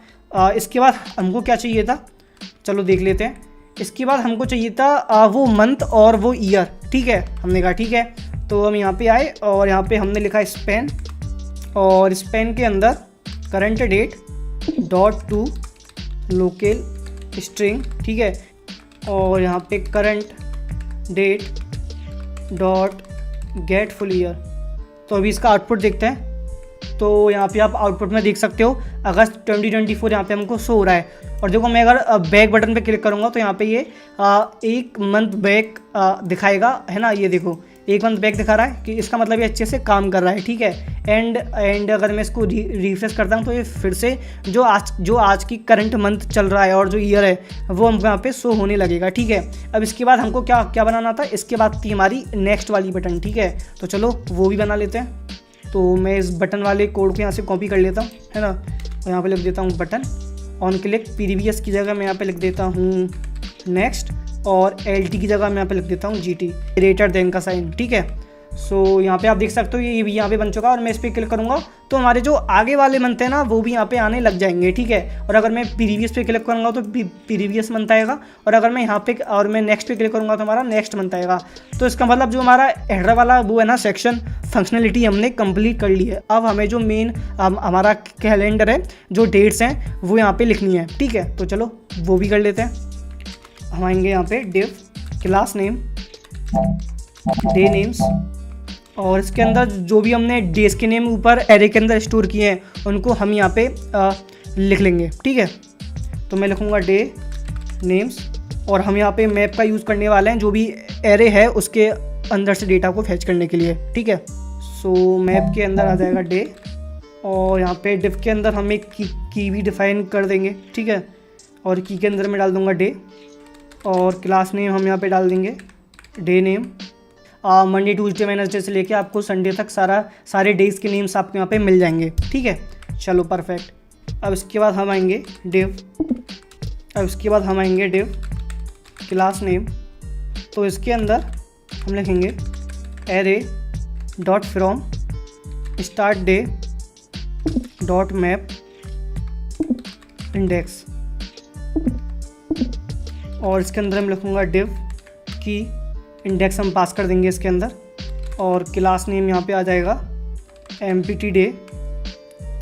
हमको क्या चाहिए था, चलो देख लेते हैं। इसके बाद हमको चाहिए था वो मंथ और वो ईयर, ठीक है। हमने कहा ठीक है, तो हम यहाँ पे आए और यहाँ पे हमने लिखा स्पेन, और स्पेन के अंदर current date .to local string, ठीक है, और यहाँ पे करंट डेट .गेट फुल ईयर। तो अभी इसका आउटपुट देखते हैं। तो यहाँ पे आप आउटपुट में देख सकते हो अगस्त 2024 यहाँ पे हमको शो हो रहा है। और देखो, मैं अगर बैक बटन पे क्लिक करूँगा तो यहाँ पे ये 1 मंथ बैक दिखाएगा, है ना। ये देखो 1 मंथ बैक दिखा रहा है, कि इसका मतलब ये अच्छे से काम कर रहा है, ठीक है। एंड अगर मैं इसको रिफ्रेश करता हूँ तो ये फिर से जो आज की करंट मंथ चल रहा है और जो ईयर है वो हमको यहाँ पे शो होने लगेगा, ठीक है। अब इसके बाद हमको क्या बनाना था, इसके बाद थी हमारी नेक्स्ट वाली बटन, ठीक है। तो चलो वो भी बना लेते हैं। तो मैं इस बटन वाले कोड को यहाँ से कॉपी कर लेता हूँ, है ना, और यहाँ पे लिख देता हूँ बटन ऑन क्लिक, प्रीवियस की जगह मैं यहाँ पे लिख देता हूँ नेक्स्ट, और LT की जगह मैं यहाँ पे लिख देता हूँ GT, ग्रेटर देन का साइन, ठीक है। सो यहाँ पे आप देख सकते हो ये भी यहाँ पे बन चुका है, और मैं इस पर क्लिक करूँगा तो हमारे जो आगे वाले मंथ है ना वो भी यहाँ पे आने लग जाएंगे, ठीक है। और अगर मैं प्रीवियस पे क्लिक करूँगा तो प्रीवियस मंथ आएगा, और अगर मैं यहाँ पे और मैं नेक्स्ट पे क्लिक करूँगा तो हमारा नेक्स्ट मंथ आएगा। तो इसका मतलब जो हमारा हेडर वाला वो है ना सेक्शन, फंक्शनलिटी हमने कंप्लीट कर ली है। अब हमें जो मेन हमारा कैलेंडर है, जो डेट्स हैं वो यहाँ पे लिखनी है, ठीक है। तो चलो वो भी कर लेते हैं। हम आएंगे यहाँ पे div class name day names, और इसके अंदर जो भी हमने डेज के नेम ऊपर एरे के अंदर स्टोर किए हैं उनको हम यहाँ पे लिख लेंगे, ठीक है। तो मैं लिखूँगा डे नेम्स, और हम यहाँ पे मैप का यूज़ करने वाले हैं, जो भी एरे है उसके अंदर से डेटा को फैच करने के लिए, ठीक है। सो मैप के अंदर आ जाएगा डे, और यहाँ पे डिव के अंदर हम एक की भी डिफाइन कर देंगे, ठीक है। और की के अंदर मैं डाल दूँगा डे, और क्लास नेम हम यहाँ पे डाल देंगे day name. Monday Tuesday Wednesday से लेके आपको संडे तक सारे डेज के नेम्स आपको यहाँ पे मिल जाएंगे, ठीक है। चलो परफेक्ट। अब इसके बाद हम आएंगे डिव क्लास नेम, तो इसके अंदर हम लिखेंगे array dot from start day dot map index, और इसके अंदर हम लिखूँगा डिव की इंडेक्स हम पास कर देंगे इसके अंदर, और क्लास नेम यहाँ पे आ जाएगा MPT डे,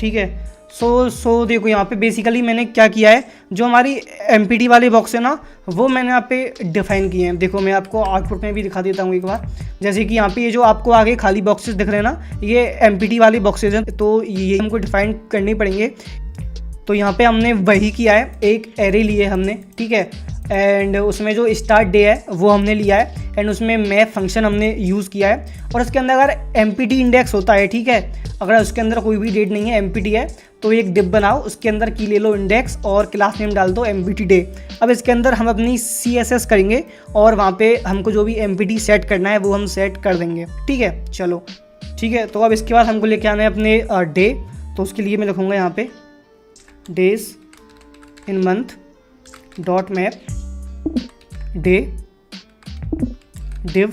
ठीक है। सो देखो यहाँ पे बेसिकली मैंने क्या किया है, जो हमारी MPT वाले बॉक्स है ना वो मैंने यहाँ पे डिफाइन किए हैं। देखो मैं आपको आउटपुट में भी दिखा देता हूँ एक बार। जैसे कि यहाँ पे ये जो आपको आगे खाली बॉक्सेस दिख रहे हैं ना, ये MPT वाले बॉक्सेस हैं, तो ये हमको डिफाइन करने पड़ेंगे। तो यहाँ पे हमने वही किया है, एक एरे लिए हमने, ठीक है, एंड उसमें जो स्टार्ट डे है वो हमने लिया है, एंड उसमें मैप फंक्शन हमने यूज़ किया है। और इसके अंदर अगर MPT इंडेक्स होता है, ठीक है, अगर उसके अंदर कोई भी डेट नहीं है, MPT है, तो एक डिव बनाओ, उसके अंदर की ले लो इंडेक्स और क्लास नेम डाल दो MPT डे। अब इसके अंदर हम अपनी CSS करेंगे, और वहाँ पे हमको जो भी MPT सेट करना है वो हम सेट कर देंगे, ठीक है। चलो ठीक है। तो अब इसके बाद हमको लेके आना है अपने डे, तो उसके लिए मैं लिखूँगा यहाँ पे days in month dot map day div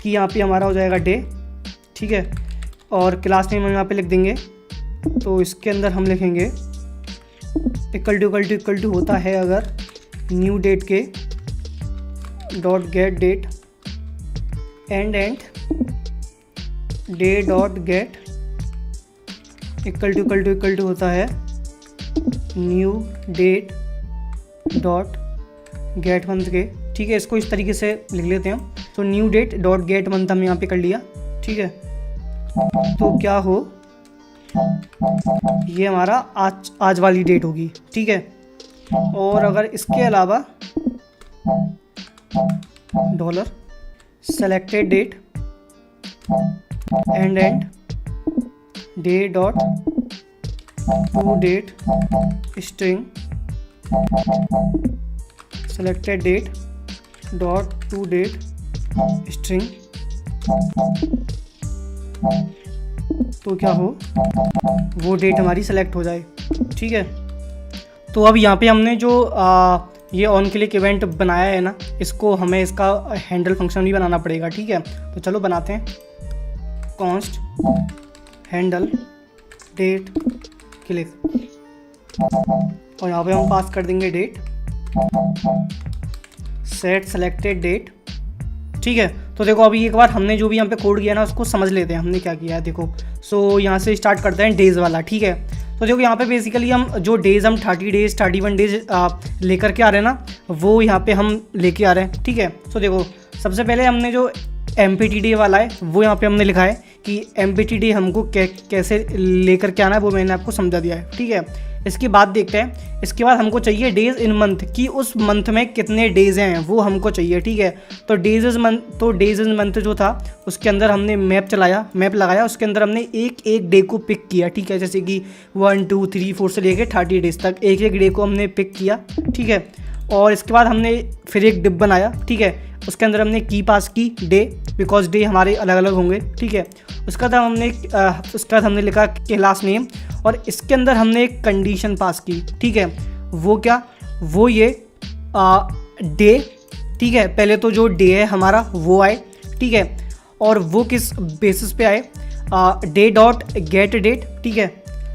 की यहाँ पे हमारा हो जाएगा डे, ठीक है। और क्लास नेम हम यहाँ पे लिख देंगे, तो इसके अंदर हम लिखेंगे इक्वल टू होता है अगर न्यू डेट के dot get date and day dot get equal to होता है new date dot get month के, ठीक है। इसको इस तरीके से लिख लेते हैं। तो new date dot get month हम यहाँ पे कर लिया, ठीक है। तो क्या हो, ये हमारा आज वाली डेट होगी, ठीक है। और अगर इसके अलावा dollar selected date and day dot to date string selected date dot to date string, तो क्या हो, वो डेट हमारी सेलेक्ट हो जाए, ठीक है। तो अब यहाँ पे हमने जो ये ऑन क्लिक इवेंट बनाया है ना, इसको हमें इसका हैंडल फंक्शन भी बनाना पड़ेगा, ठीक है। तो चलो बनाते हैं। कॉन्स्ट हैंडल डेट क्लिक, और यहाँ पे हम पास कर देंगे डेट सेट सेलेक्टेड डेट, ठीक है। तो देखो अभी एक बार हमने जो भी यहाँ पे कोड किया ना उसको समझ लेते हैं हमने क्या किया है। देखो सो यहाँ से स्टार्ट करते हैं डेज़ वाला, ठीक है। तो देखो यहाँ पे बेसिकली हम जो डेज़ हम 30 डेज़ 31 डेज़ लेकर के आ रहे हैं ना, वो यहाँ पे हम लेके आ रहे हैं, ठीक है। तो देखो सबसे पहले हमने जो MPTD वाला है वो यहाँ पे हमने लिखा है कि MPTD हमको कैसे लेकर के आना है, वो मैंने आपको समझा दिया है, ठीक है। इसके बाद देखते हैं, इसके बाद हमको चाहिए डेज़ इन मंथ की, उस मंथ में कितने डेज़ हैं वो हमको चाहिए, ठीक है। तो डेज़ इन मंथ जो था उसके अंदर हमने मैप लगाया, उसके अंदर हमने एक डे को पिक किया, ठीक है। जैसे कि 1 2 3 4 से लेके 30 डेज़ तक एक डे को हमने पिक किया, ठीक है। और इसके बाद हमने फिर एक डिप बनाया, ठीक है। उसके अंदर हमने की पास की डे, बिकॉज डे हमारे अलग अलग होंगे, ठीक है। उसके बाद हमने लिखा क्लास नेम, और इसके अंदर हमने एक कंडीशन पास की, ठीक है। वो क्या, वो ये डे, ठीक है। पहले तो जो डे है हमारा वो आए, ठीक है। और वो किस बेसिस पे आए, डे डॉट गेट डेट, ठीक है।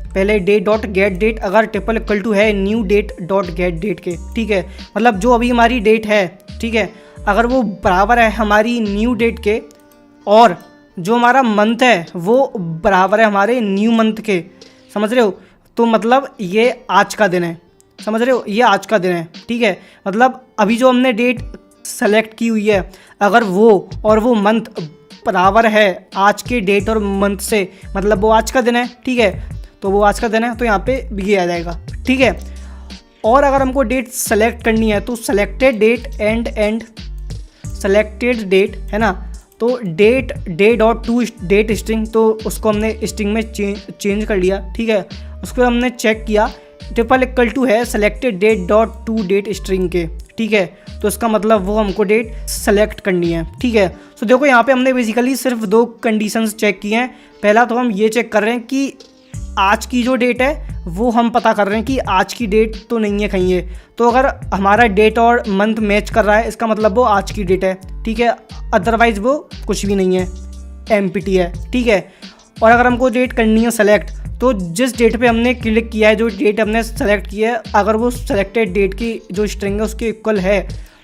पहले डे डॉट गेट डेट अगर ट्रिपल इक्वल टू है new date dot get date के, ठीक है। मतलब जो अभी हमारी डेट है, ठीक है, अगर वो बराबर है हमारी न्यू डेट के, और जो हमारा मंथ है वो बराबर है हमारे न्यू मंथ के, समझ रहे हो। तो मतलब ये आज का दिन है, समझ रहे हो, ये आज का दिन है, ठीक है। मतलब अभी जो हमने डेट सेलेक्ट की हुई है, अगर वो और वो मंथ बराबर है आज के डेट और मंथ से, मतलब वो आज का दिन है, ठीक है। तो वो आज का दिन है, तो यहाँ पे ये आ जाएगा, ठीक है। और अगर हमको डेट सेलेक्ट करनी है तो selected date and selected date है ना, तो d dot to date string, तो उसको हमने स्ट्रिंग में चेंज कर लिया, ठीक है। उसको हमने चेक किया ट्रिपल इक्वल टू है selected date dot to date string के, ठीक है। तो इसका मतलब वो हमको डेट सेलेक्ट करनी है, ठीक है। तो देखो यहाँ पे हमने बेसिकली सिर्फ 2 कंडीशंस चेक किए हैं। पहला तो हम ये चेक कर रहे हैं कि आज की जो डेट है वो हम पता कर रहे हैं कि आज की डेट तो नहीं है कहीं है। तो अगर हमारा डेट और मंथ मैच कर रहा है, इसका मतलब वो आज की डेट है, ठीक है। अदरवाइज़ वो कुछ भी नहीं है, एम्प्टी है, ठीक है। और अगर हमको डेट करनी है सेलेक्ट, तो जिस डेट पे हमने क्लिक किया है, जो डेट हमने सेलेक्ट किया है, अगर वो सेलेक्टेड डेट की जो स्ट्रिंग है उसके इक्वल है,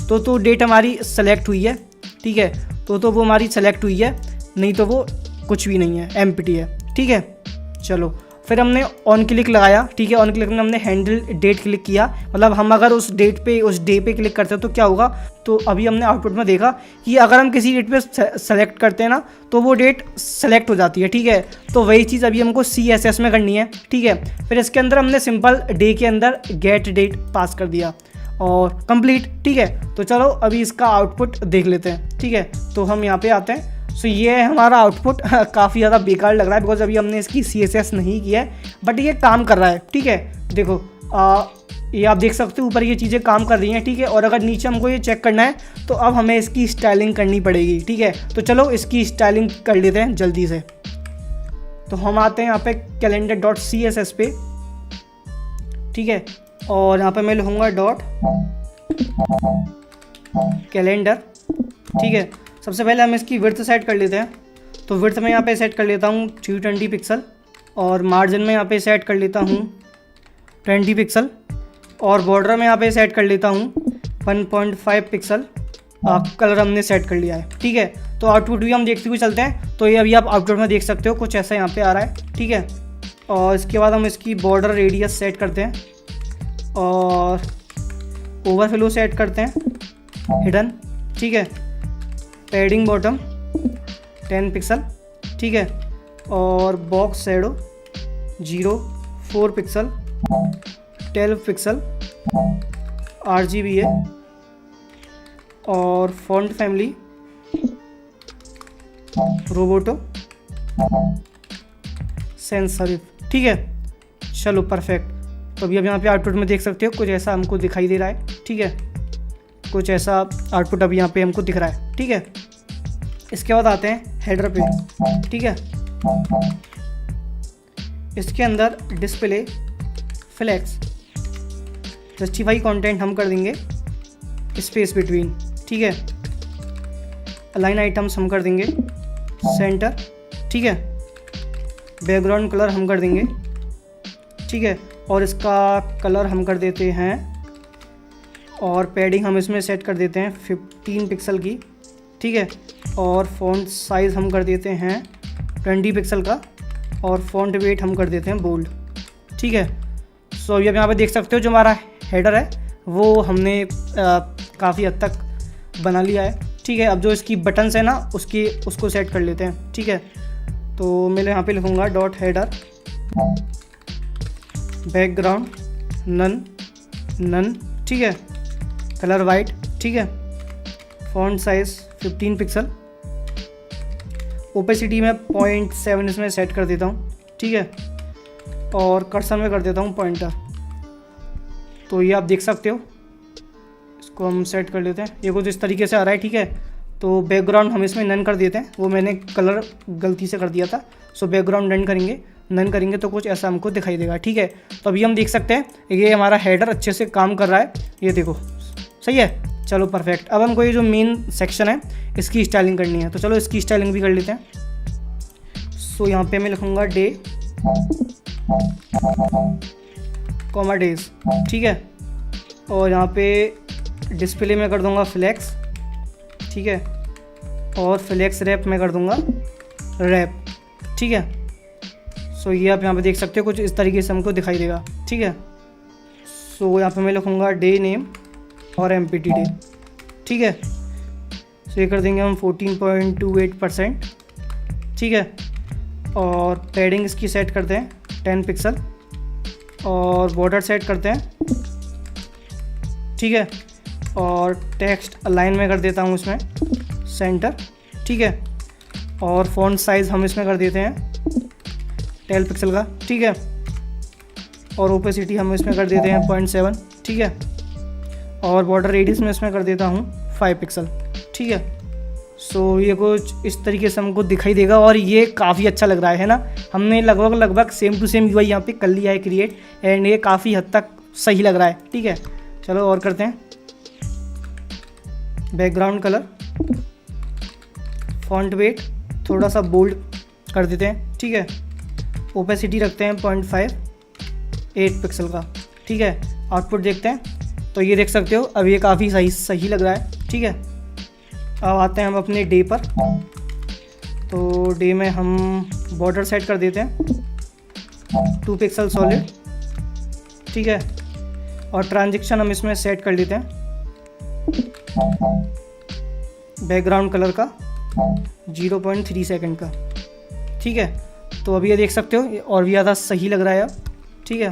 तो डेट हमारी सेलेक्ट हुई है, ठीक है। तो वो हमारी सेलेक्ट हुई है, नहीं तो वो कुछ भी नहीं है, एम्प्टी है, ठीक है। चलो फिर हमने ऑन क्लिक लगाया, ठीक है। ऑन क्लिक में हमने हैंडल डेट क्लिक किया, मतलब हम अगर उस डे पे क्लिक करते हैं तो क्या होगा। तो अभी हमने आउटपुट में देखा कि अगर हम किसी डेट पे सेलेक्ट करते हैं ना, तो वो डेट सेलेक्ट हो जाती है, ठीक है। तो वही चीज़ अभी हमको CSS में करनी है, ठीक है। फिर इसके अंदर हमने सिंपल डे के अंदर गेट डेट पास कर दिया और कंप्लीट, ठीक है। तो चलो अभी इसका आउटपुट देख लेते हैं, ठीक है। तो हम यहाँ पे आते हैं। सो ये है हमारा आउटपुट। काफ़ी ज़्यादा बेकार लग रहा है बिकॉज अभी हमने इसकी CSS नहीं किया है, बट ये काम कर रहा है, ठीक है। देखो ये आप देख सकते हो ऊपर ये चीज़ें काम कर रही हैं, ठीक है। और अगर नीचे हमको ये चेक करना है तो अब हमें इसकी स्टाइलिंग करनी पड़ेगी, ठीक है। तो चलो इसकी स्टाइलिंग कर लेते हैं जल्दी से। तो हम आते हैं यहाँ पे calendar.css पे, ठीक है। और यहाँ पे मैं लिखूँगा .calendar, ठीक है। सबसे पहले हम इसकी विड्थ सेट कर लेते हैं। तो विड्थ में यहाँ पे सेट कर लेता हूँ 320 पिक्सल, और मार्जिन में यहाँ पे सेट कर लेता हूँ 20 पिक्सल, और बॉर्डर में यहाँ पे सेट कर लेता हूँ 1.5 पिक्सल। कलर हमने सेट कर लिया है, ठीक है। तो आउटपुट भी हम देखते हुए चलते हैं। तो ये अभी आप आउटपुट में देख सकते हो कुछ ऐसा यहाँ पे आ रहा है, ठीक है। और इसके बाद हम इसकी बॉर्डर रेडियस सेट करते हैं और ओवरफ्लो सेट करते हैं हिडन, ठीक है। पैडिंग बॉटम 10 पिक्सल, ठीक है। और box shadow 0.4 pixel 12 pixel RGB है। और font family Roboto sans serif, ठीक है। चलो परफेक्ट। तो अभी आप यहाँ पे आउटपुट में देख सकते हो कुछ ऐसा हमको दिखाई दे रहा है, ठीक है। कुछ ऐसा आउटपुट अभी यहाँ पे हमको दिख रहा है, ठीक है। इसके बाद आते हैं हेडर पे, ठीक है। इसके अंदर डिस्प्ले फ्लेक्स जस्टिफाई कंटेंट हम कर देंगे स्पेस बिटवीन, ठीक है। अलाइन आइटम्स हम कर देंगे सेंटर, ठीक है। बैकग्राउंड कलर हम कर देंगे, ठीक है। और इसका कलर हम कर देते हैं, और पैडिंग हम इसमें सेट कर देते हैं 15 पिक्सल की, ठीक है। और फ़ॉन्ट साइज़ हम कर देते हैं 20 पिक्सल का, और फ़ॉन्ट वेट हम कर देते हैं बोल्ड, ठीक है। सो ये यहाँ पे देख सकते हो जो हमारा हेडर है वो हमने काफ़ी हद तक बना लिया है, ठीक है। अब जो इसकी बटन्स है ना उसको सेट कर लेते हैं, ठीक है। तो मैं यहाँ पे लिखूँगा डॉट हेडर बैकग्राउंड नन, ठीक है। कलर वाइट, ठीक है। फ़ॉन्ट साइज़ 15 पिक्सल, ओपेसिटी में 0.7 इसमें सेट कर देता हूँ, ठीक है। और कर्सर में कर देता हूँ पॉइंटर। तो ये आप देख सकते हो, इसको हम सेट कर लेते हैं। ये कुछ इस तरीके से आ रहा है, ठीक है। तो बैकग्राउंड हम इसमें नन कर देते हैं, वो मैंने कलर गलती से कर दिया था। सो बैकग्राउंड नन करेंगे तो कुछ ऐसा हमको दिखाई देगा, ठीक है। तो अभी हम देख सकते हैं ये हमारा हेडर अच्छे से काम कर रहा है, ये देखो सही है। चलो परफेक्ट। अब हमको ये जो मेन सेक्शन है इसकी स्टाइलिंग करनी है, तो चलो इसकी स्टाइलिंग भी कर लेते हैं। सो यहाँ पे मैं लिखूँगा डे कॉमा डेज, ठीक है। और यहाँ पे डिस्प्ले में कर दूँगा फ्लेक्स, ठीक है। और फ्लेक्स रैप में कर दूँगा रैप, ठीक है। सो ये आप यहाँ पे देख सकते हो कुछ इस तरीके से हमको दिखाई देगा, ठीक है। सो यहाँ पे मैं लिखूँगा डे नेम और एम्प्टी डे, ठीक है। सो ये कर देंगे हम 14.28%, ठीक है। और पैडिंग इसकी सेट करते हैं 10 पिक्सल, और बॉर्डर सेट करते हैं, ठीक है। और टेक्स्ट अलाइन में कर देता हूँ इसमें सेंटर, ठीक है। और फ़ॉन्ट साइज़ हम इसमें कर देते हैं 12 पिक्सल का, ठीक है। और ओपेसिटी हम इसमें कर देते हैं 0.7, ठीक है। और बॉर्डर रेडियस में इसमें कर देता हूँ 5 पिक्सल, ठीक है। सो ये कुछ इस तरीके से हमको दिखाई देगा, और ये काफ़ी अच्छा लग रहा है ना। हमने लगभग सेम टू सेम यूआई यहाँ पे कर लिया है क्रिएट, एंड ये काफ़ी हद तक सही लग रहा है, ठीक है। चलो और करते हैं। बैकग्राउंड कलर, फॉन्ट वेट थोड़ा सा बोल्ड कर देते हैं, ठीक है। ओपेसिटी रखते हैं 0.58 पिक्सल का, ठीक है। आउटपुट देखते हैं, तो ये देख सकते हो अब ये काफ़ी सही लग रहा है, ठीक है। अब आते हैं हम अपने डे पर। तो डे में हम बॉर्डर सेट कर देते हैं 2 पिक्सल सॉलिड, ठीक है। और ट्रांजिशन हम इसमें सेट कर लेते हैं बैकग्राउंड कलर का 0.3 सेकंड का, ठीक है। तो अभी ये देख सकते हो और भी ज़्यादा सही लग रहा है अब, ठीक है।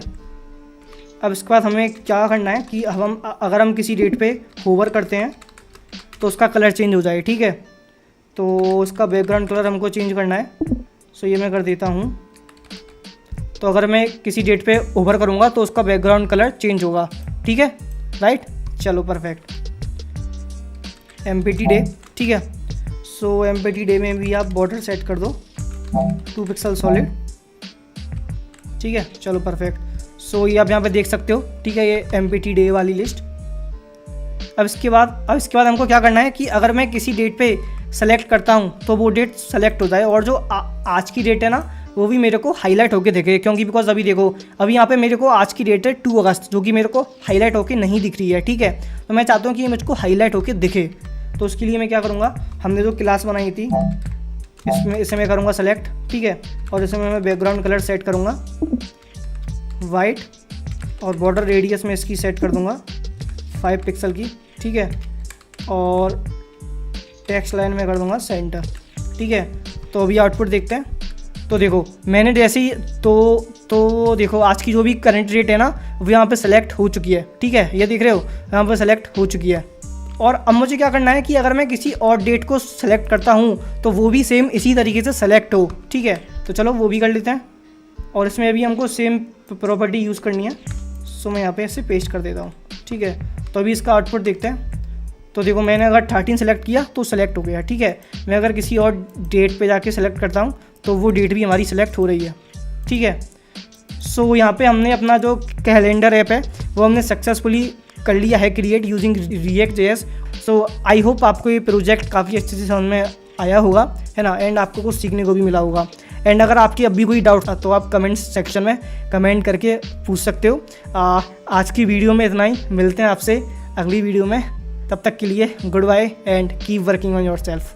अब इसके बाद हमें क्या करना है कि अगर हम किसी डेट पे होवर करते हैं तो उसका कलर चेंज हो जाए, ठीक है। तो उसका बैकग्राउंड कलर हमको चेंज करना है। सो ये मैं कर देता हूँ। तो अगर मैं किसी डेट पे होवर करूँगा तो उसका बैकग्राउंड कलर चेंज होगा, ठीक है, राइट। चलो परफेक्ट। एम्प्टी डे, ठीक है। सो एम्प्टी डे में भी आप बॉर्डर सेट कर दो 2 पिक्सल सॉलिड, ठीक है। चलो परफेक्ट। सो ये आप यहाँ पे देख सकते हो, ठीक है, ये एम्प्टी डे वाली लिस्ट। अब इसके बाद हमको क्या करना है कि अगर मैं किसी डेट पे सेलेक्ट करता हूँ तो वो डेट सेलेक्ट हो जाए, और जो आज की डेट है ना वो भी मेरे को हाईलाइट होके दिखे, क्योंकि बिकॉज अभी देखो अभी यहाँ पे मेरे को आज की डेट है 2 अगस्त, जो कि मेरे को हाईलाइट होके नहीं दिख रही है, ठीक है। तो मैं चाहता हूँ कि ये मुझको हाईलाइट होके दिखे। तो उसके लिए मैं क्या करूँगा, हमने जो क्लास बनाई थी इसे मैं करूँगा सेलेक्ट, ठीक है। और इसमें मैं बैकग्राउंड कलर सेट करूँगा वाइट, और बॉर्डर रेडियस में इसकी सेट कर दूंगा 5 पिक्सल की, ठीक है। और टेक्स्ट लाइन में कर दूंगा सेंटर, ठीक है। तो अभी आउटपुट देखते हैं। तो देखो मैंने जैसे ही तो देखो आज की जो भी करंट रेट है ना वो यहाँ पे सेलेक्ट हो चुकी है, ठीक है। ये देख रहे हो यहाँ पे सेलेक्ट हो चुकी है। और अब मुझे क्या करना है कि अगर मैं किसी और डेट को सेलेक्ट करता हूँ तो वो भी सेम इसी तरीके से सेलेक्ट हो, ठीक है। तो चलो वो भी कर लेते हैं। और इसमें अभी हमको सेम प्रॉपर्टी यूज़ करनी है। सो मैं यहाँ पे इसे पेस्ट कर देता हूँ, ठीक है। तो अभी इसका आउटपुट देखते हैं। तो देखो मैंने अगर 13 सेलेक्ट किया तो सेलेक्ट हो गया, ठीक है। मैं अगर किसी और डेट पे जाके सेलेक्ट करता हूँ तो वो डेट भी हमारी सेलेक्ट हो रही है, ठीक है। सो यहाँ पे हमने अपना जो कैलेंडर ऐप है वो हमने सक्सेसफुली कर लिया है create using React.js। So I hope आपको ये प्रोजेक्ट काफ़ी अच्छे से समझ में आया होगा, है ना, एंड आपको कुछ सीखने को भी मिला होगा। एंड अगर आपकी अभी कोई डाउट था तो आप कमेंट सेक्शन में कमेंट करके पूछ सकते हो। आज की वीडियो में इतना ही, मिलते हैं आपसे अगली वीडियो में। तब तक के लिए good bye and keep working on yourself.